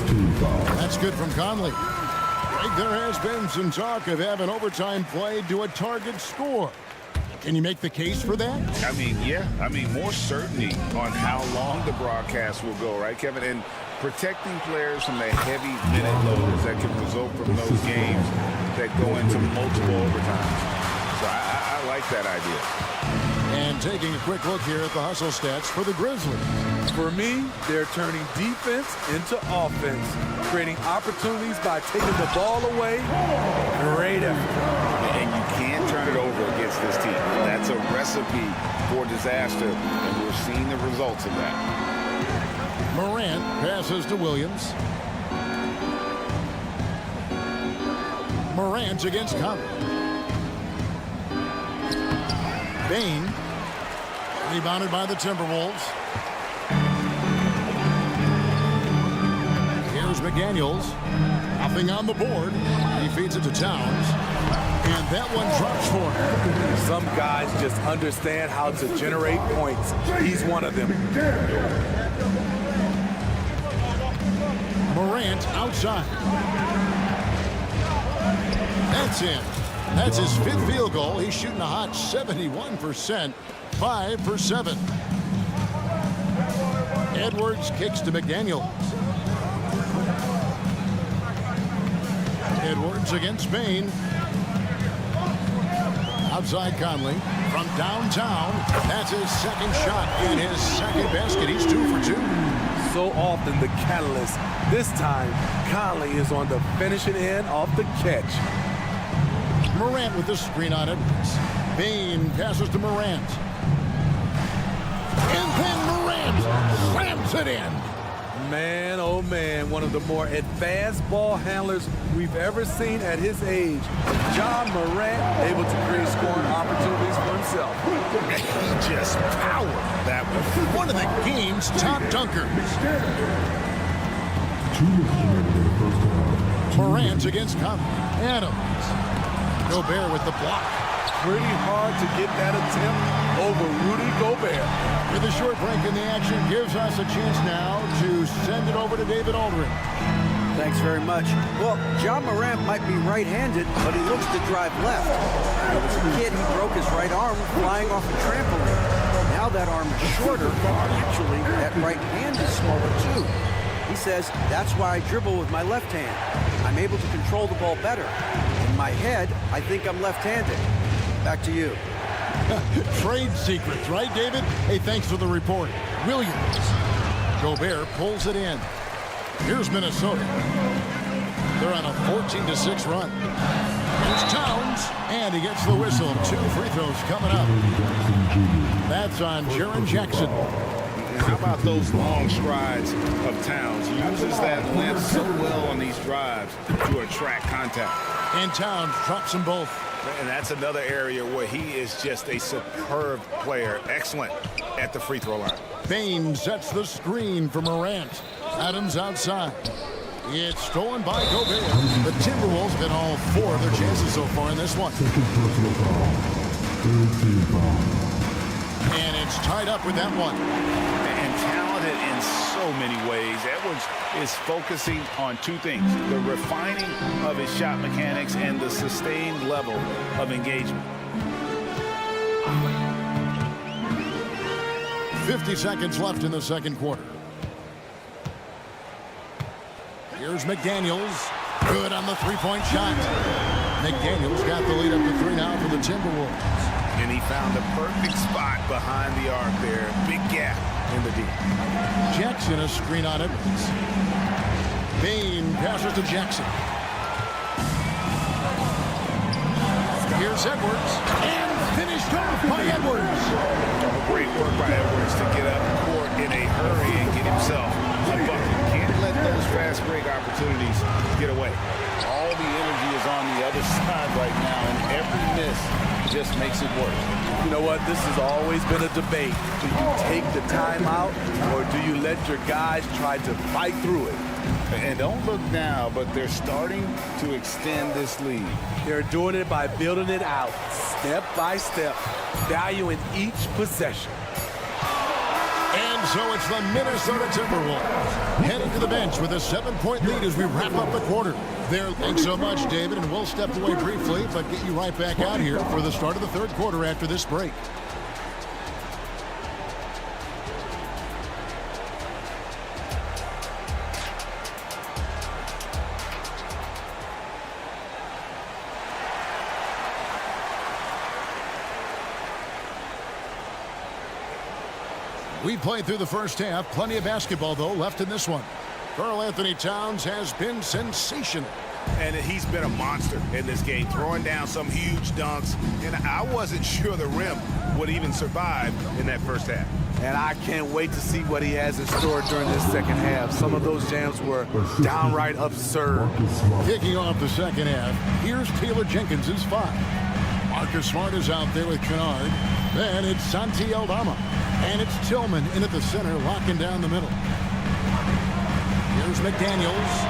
team foul. That's good from Conley. Right, there has been some talk of having overtime played to a target score. Can you make the case for that? I mean, yeah. I mean, more certainty on how long the broadcast will go, right, Kevin? And protecting players from the heavy minute loads that can result from those games that go into multiple overtimes. So I like that idea. And taking a quick look here at the hustle stats for the Grizzlies. For me, they're turning defense into offense, creating opportunities by taking the ball away. Great effort. And you can't turn it over against this team. That's a recipe for disaster, and we're seeing the results of that. Morant passes to Williams. Morant against Conley. Bane. Rebounded by the Timberwolves. Here's McDaniels. Nothing on the board. He feeds it to Towns. And that one drops for him. Some guys just understand how to generate points. He's one of them. Morant outside. That's in. That's his fifth field goal. He's shooting a hot 71%. 5 for 7. Edwards kicks to McDaniel. Edwards against Bane. Outside Conley. From downtown. That's his second shot and his second basket. He's 2 for 2. So often the catalyst. This time, Conley is on the finishing end of the catch. Morant with the screen on Edwards. Bane passes to Morant. And then Morant slams it in. Man, oh man, one of the more advanced ball handlers we've ever seen at his age. Ja Morant able to create scoring opportunities for himself. He just powered that one. One of the game's top dunkers. Morant against Conley. Adams. Gobert with the block. Pretty hard to get that attempt over Rudy Gobert. With a short break in the action, gives us a chance now to send it over to David Aldridge. Thanks very much. Well, Ja Morant might be right-handed, but he looks to drive left. When he was a kid, he broke his right arm flying off a trampoline. Now that arm is shorter. Actually, that right hand is smaller too. He says, that's why I dribble with my left hand. I'm able to control the ball better. In my head, I think I'm left-handed. Back to you. Trade secrets, right, David? Hey, thanks for the report. Williams. Gobert pulls it in. Here's Minnesota. They're on a 14-6 run. Here's Towns, and he gets the whistle. 2 free throws coming up. That's on Jaren Jackson. How about those long strides of Towns? He uses that length so well on these drives to attract contact. And Towns drops them both. And that's another area where he is just a superb player. Excellent at the free throw line. Bain sets the screen for Morant. Adams outside. It's stolen by Gobert. The Timberwolves have been all 4 of their chances so far in this one. And it's tied up with that one. And talented in so many ways. Edwards is focusing on 2 things: the refining of his shot mechanics and the sustained level of engagement. 50 seconds left in the second quarter. Here's McDaniels. Good on the 3-point shot. McDaniels got the lead up to 3 now for the Timberwolves. And he found the perfect spot behind the arc there. Big gap in the D. Jackson a screen on Edwards. Bain passes to Jackson. Here's Edwards. And finished off by Edwards. Great work by Edwards to get up court in a hurry and get himself a bucket. Can't let those fast break opportunities get away. All the energy is on the other side right now, and every miss just makes it worse. You know what? This has always been a debate. Do you take the timeout, or do you let your guys try to fight through it? And don't look now, but they're starting to extend this lead. They're doing it by building it out, step by step, valuing each possession. And so it's the Minnesota Timberwolves heading to the bench with a 7-point lead as we wrap up the quarter. Thanks so much, David, and we'll step away briefly, but get you right back out here for the start of the third quarter after this break. We played through the first half. Plenty of basketball, though, left in this one. Karl Anthony Towns has been sensational. And he's been a monster in this game, throwing down some huge dunks. And I wasn't sure the rim would even survive in that first half. And I can't wait to see what he has in store during this second half. Some of those jams were downright absurd. Kicking off the second half, here's Taylor Jenkins' 5. Marcus Smart is out there with Kennard. Then it's Santi Aldama. And it's Tillman in at the center, locking down the middle. Here's McDaniels.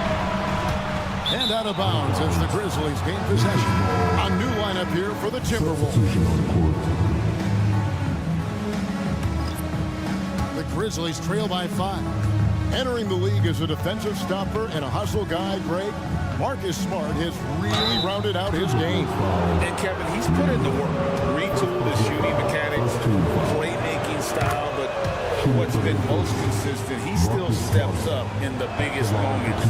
And out of bounds as the Grizzlies gain possession. A new lineup here for the Timberwolves. The Grizzlies trail by 5. Entering the league as a defensive stopper and a hustle guy, Greg, Marcus Smart has really rounded out his game. And Kevin, he's put in the work. Retooled his shooting mechanics, playmaking style, but what's been most consistent, he still steps up in the biggest moments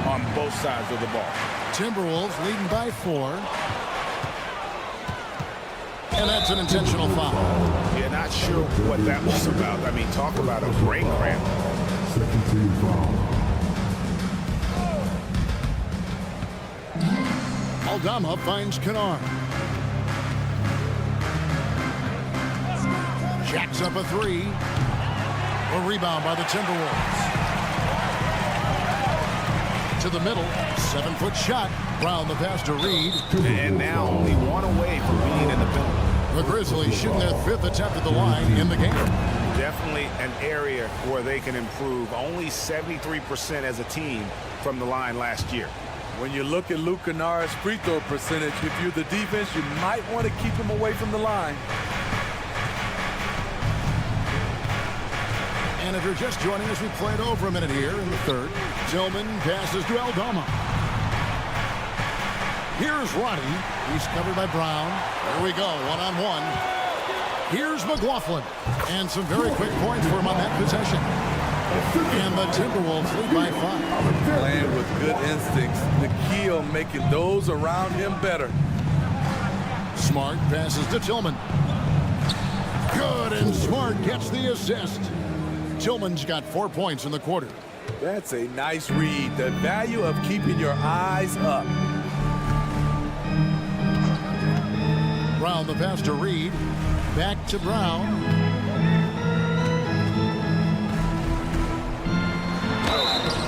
on both sides of the ball. Timberwolves leading by 4. And that's an intentional foul. Yeah, not sure what that was about. I mean, talk about a brain cramp. Second team foul. Aldama finds Kennard. Jacks up a 3. A rebound by the Timberwolves. To the middle. 7-foot shot. Brown the pass to Reed. And now only 1 away from being in the penalty. The Grizzlies shooting their 5th attempt at the line in the game. Definitely an area where they can improve. Only 73% as a team from the line last year. When you look at Luke Kennard's free throw percentage, if you're the defense, you might want to keep him away from the line. And if you're just joining us, we played over a minute here in the third. Tillman passes to Aldama. Here's Roddy. He's covered by Brown. There we go, one-on-one. Here's McLaughlin. And some very quick points for him on that possession. And the Timberwolves lead by 5. Playing with good instincts. The key on making those around him better. Smart passes to Tillman. Good, and Smart gets the assist. Tillman's got 4 points in the quarter. That's a nice read. The value of keeping your eyes up. Brown the pass to Reed. Back to Brown.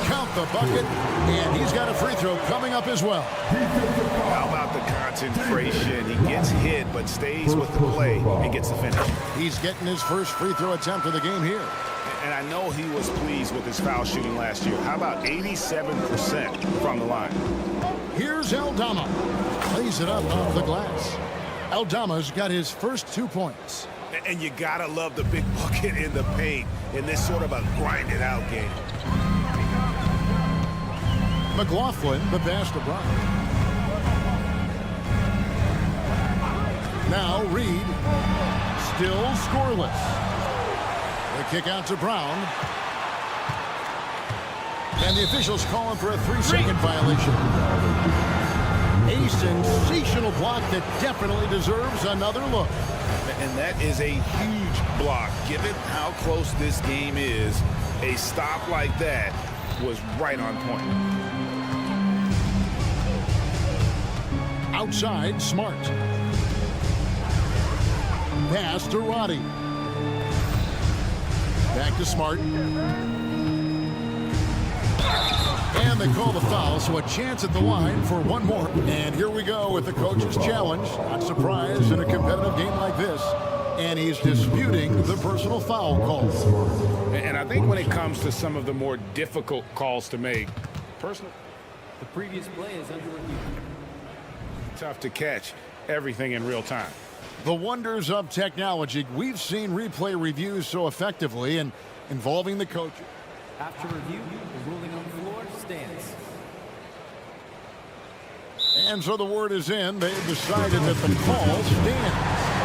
Count the bucket, and he's got a free throw coming up as well. How about the concentration? He gets hit, but stays with the play and gets the finish. He's getting his first free throw attempt of the game here. And I know he was pleased with his foul shooting last year. How about 87% from the line? Here's Aldama. Plays it up off the glass. Aldama's got his first 2 points. And you gotta love the big bucket in the paint in this sort of a grinded out game. McLaughlin, the pass to Brown. Now Reed, still scoreless. The kick out to Brown. And the officials calling for a 3-second violation. A sensational block that definitely deserves another look. And that is a huge block. Given how close this game is, a stop like that was right on point. Outside, Smart. Pass to Roddy. Back to Smart. And they call the foul, so a chance at the line for one more. And here we go with the coach's challenge. Not surprised in a competitive game like this. And he's disputing the personal foul call. And I think when it comes to some of the more difficult calls to make, personal, The previous play is under review. tough to catch everything in real time. The wonders of technology. We've seen replay reviews so effectively and involving the coach. After review, the ruling on the floor stands. And so the word is in. They've decided that the call stands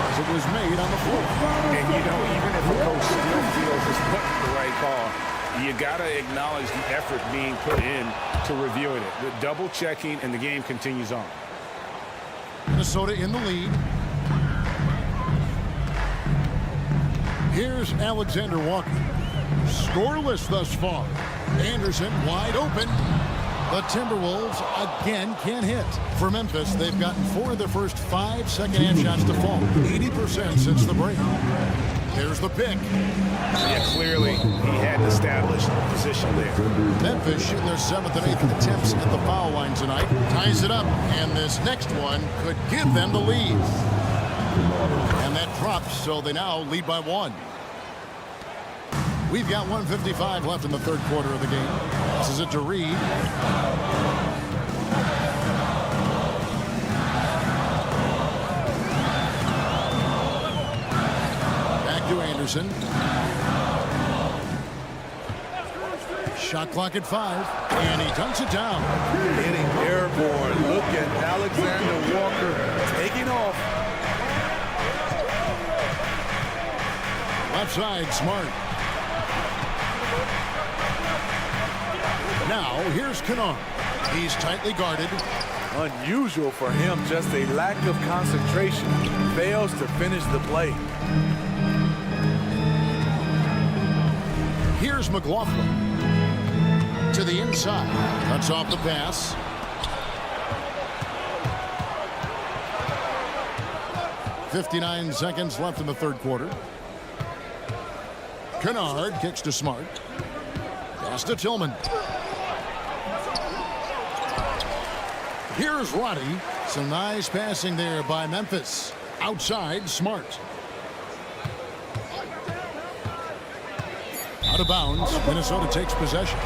as it was made on the floor. And you know, even if a coach still feels it's put the right call, you got to acknowledge the effort being put in to reviewing it. The double checking, and the game continues on. Minnesota in the lead. Here's Alexander Walker. Scoreless thus far. Anderson wide open. The Timberwolves again can't hit. For Memphis, they've gotten 4 of their first 5 second-half shots to fall. 80% since the break. Here's the pick. Yeah, clearly he had established position there. Memphis shooting their 7th and 8th attempts at the foul line tonight. Ties it up, and this next one could give them the lead. And that drops, so they now lead by 1. We've got 1:55 left in the third quarter of the game. This is it to Reed. Back to Anderson. Shot clock at 5, and he dunks it down. Getting airborne. Look at Alexander Walker taking off. Left side, Smart. Now, here's Kennard. He's tightly guarded. Unusual for him, just a lack of concentration. Fails to finish the play. Here's McLaughlin. To the inside. Cuts off the pass. .59 seconds left in the third quarter. Kennard kicks to Smart. Pass to Tillman. Here's Roddy. Some nice passing there by Memphis. Outside, Smart. Out of bounds. Minnesota takes possession.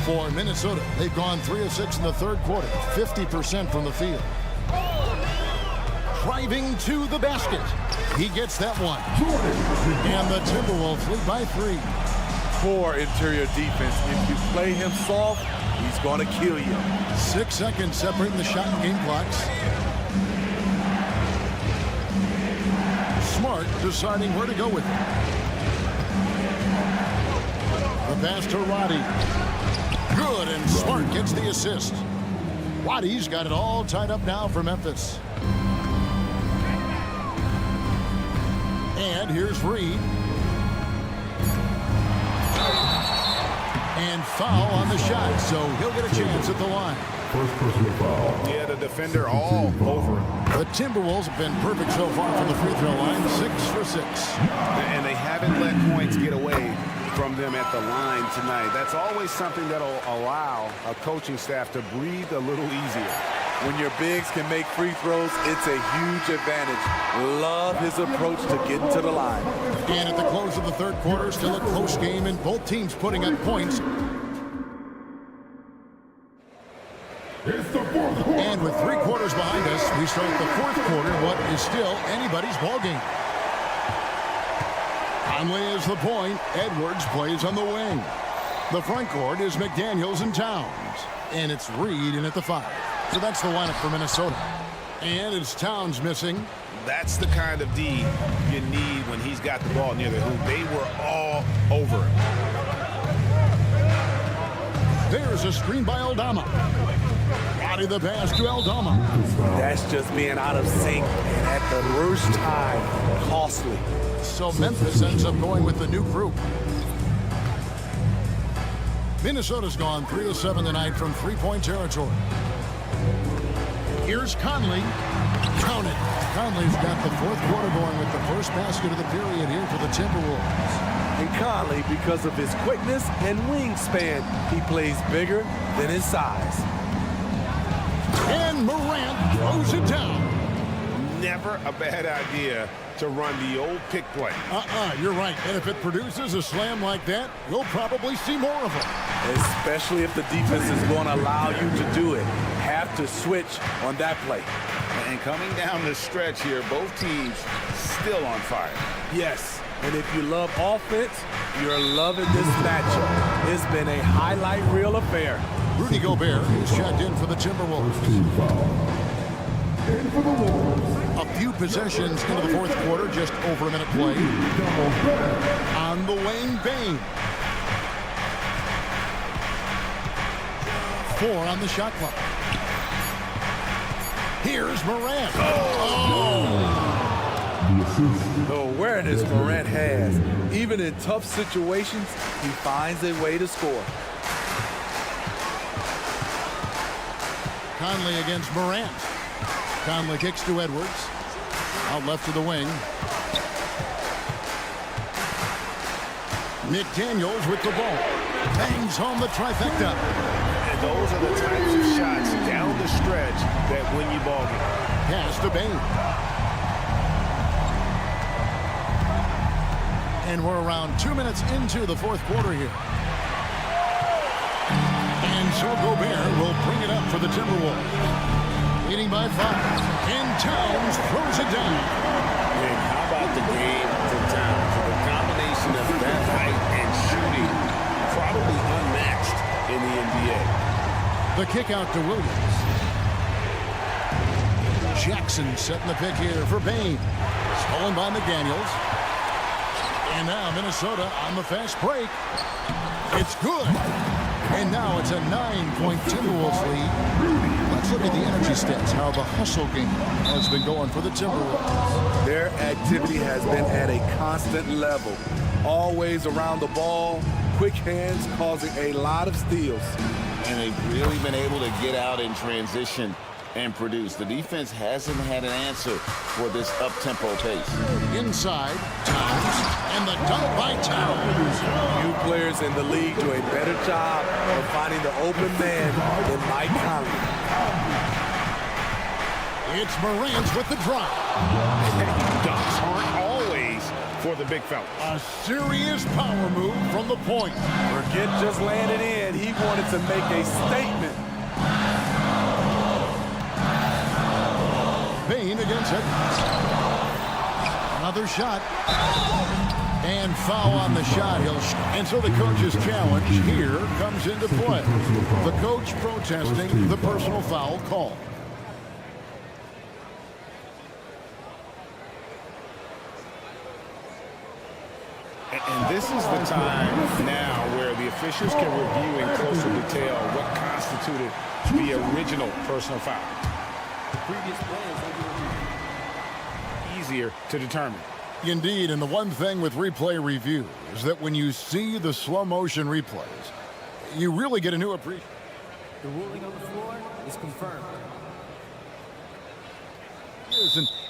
For Minnesota, they've gone 3 of 6 in the third quarter. 50% from the field. Driving to the basket. He gets that one. And the Timberwolves lead by 3. Poor interior defense. If you play him soft, he's going to kill you. 6 seconds separating the shot and game clocks. Smart deciding where to go with it. The pass to Roddy. Good, and Smart gets the assist. Roddy's got it all tied up now for Memphis. And here's Reed. And foul on the shot, so he'll get a chance at the line. First personal foul. Yeah, the defender all over him. The Timberwolves have been perfect so far from the free throw line, 6 for 6. And they haven't let points get away from them at the line tonight. That's always something that'll allow a coaching staff to breathe a little easier. When your bigs can make free throws, it's a huge advantage. Love his approach to getting to the line. And at the close of the third quarter, still a close game, and both teams putting up points. It's the fourth quarter. And with 3 quarters behind us, we start the fourth quarter, what is still anybody's ballgame. Conley is the point. Edwards plays on the wing. The front court is McDaniels and Towns. And it's Reed in at the 5. So that's the lineup for Minnesota. And it's Towns missing. That's the kind of D you need when he's got the ball near the hoop. They were all over him. There's a screen by Aldama. Body the pass to Aldama. That's just being out of sync and at the worst time, costly. So Memphis ends up going with the new group. Minnesota's gone 3 of 7 tonight from three-point territory. Here's Conley. Count it. Conley's got the fourth quarter going with the first basket of the period here for the Timberwolves. And Conley, because of his quickness and wingspan, he plays bigger than his size. And Morant throws it down. Never a bad idea to run the old pick play. You're right. And if it produces a slam like that, we'll probably see more of them. Especially if the defense is going to allow you to do it. Have to switch on that play. And coming down the stretch here, both teams still on fire. Yes, and if you love offense, you're loving this matchup. It's been a highlight reel affair. Rudy Gobert is checked in for the Timberwolves. A few possessions into the fourth quarter, just over a minute played. On the wing, Bane. 4 on the shot clock. Here's Morant. The awareness Morant has. Even in tough situations, he finds a way to score. Conley against Morant. Conley kicks to Edwards. Out left to the wing. McDaniels with the ball. Bangs home the trifecta. And those are the types of shots down the stretch that win you ball game. Pass to Bane. And we're around 2 minutes into the fourth quarter here. And so Gobert will bring it up for the Timberwolves. Leading by 5. And Towns throws it down. And how about the game from Towns? The combination of that height and shooting, probably unmatched in the NBA. The kick out to Williams. Jackson setting the pick here for Bane. Stolen by McDaniels. And now Minnesota on the fast break. It's good. And now it's a 9-point Timberwolves lead. Let's look at the energy stats, how the hustle game has been going for the Timberwolves. Their activity has been at a constant level. Always around the ball, quick hands causing a lot of steals. And they've really been able to get out in transition and produce. The defense hasn't had an answer for this up-tempo pace. Inside, Towns, and the dunk by Towns. Few players in the league do a better job of finding the open man than Mike Conley. It's Morant with the drop. Dunks aren't always for the big fella. A serious power move from the point. Forget just laying it in. He wanted to make a statement. Bane against Edwards. Another shot. And foul on the shot. And so the coach's challenge here comes into play. The coach protesting the personal foul call. And this is the time now where the officials can review in closer detail what constituted the original personal foul. The previous play is under review. Easier to determine. Indeed, and the one thing with replay review is that when you see the slow motion replays, you really get a new appreciation. The ruling on the floor is confirmed.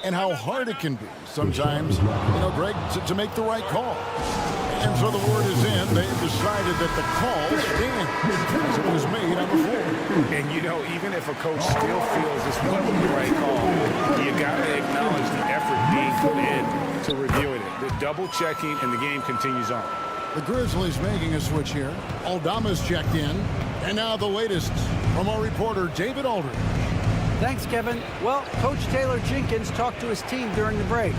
And how hard it can be sometimes, Greg, to make the right call. And so the word is in. They've decided that the call stands as it was made on the floor. And, even if a coach still feels this wasn't the right call, you got to acknowledge the effort being put in to reviewing it. The double checking, and the game continues on. The Grizzlies making a switch here. Aldama's checked in. And now the latest from our reporter, David Aldridge. Thanks, Kevin. Well, Coach Taylor Jenkins talked to his team during the break.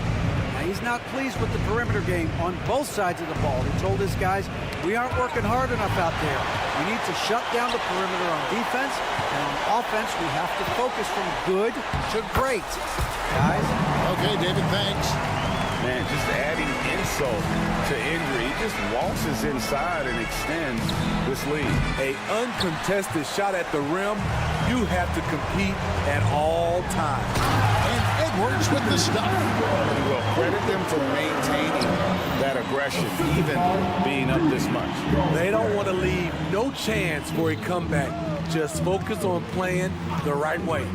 Now, he's not pleased with the perimeter game on both sides of the ball. He told his guys, we aren't working hard enough out there. We need to shut down the perimeter on defense, and on offense, we have to focus from good to great. Guys? Okay, David, thanks. Man, just adding insult to injury. He just waltzes inside and extends this lead. An uncontested shot at the rim, you have to compete at all times. And Edwards with the stuff. Well, credit them for maintaining that aggression, even being up this much. They don't want to leave no chance for a comeback. Just focus on playing the right way.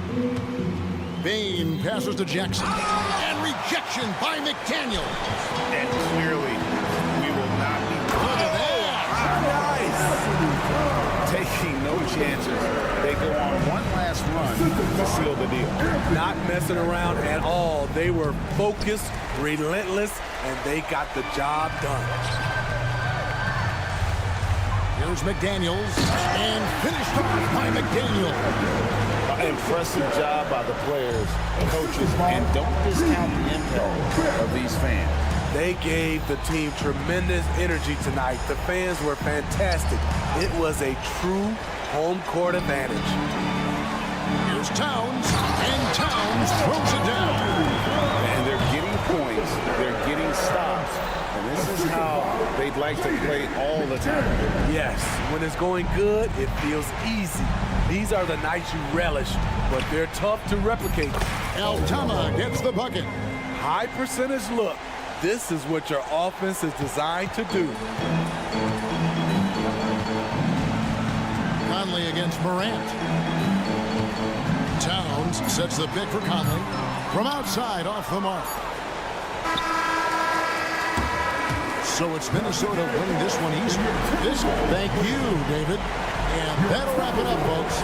Bain passes to Jackson. And rejection by McDaniel. And clearly, we will not be taking no chances. They go on one last run to seal the deal. Not messing around at all. They were focused, relentless, and they got the job done. Here's McDaniels. And finished off by McDaniel. Impressive job by the players, coaches, and don't discount the impact of these fans. They gave the team tremendous energy tonight. The fans were fantastic. It was a true home court advantage. Here's Towns, and Towns throws it down. And they're getting points, they're getting stops, and this is how they'd like to play all the time. Yes, when it's going good, it feels easy. These are the nights you relish, but they're tough to replicate. Aldama gets the bucket. High percentage look. This is what your offense is designed to do. Conley against Morant. Towns sets the pick for Conley. From outside, off the mark. So it's Minnesota winning this one easy. Thank you, David. And that'll wrap it up, folks.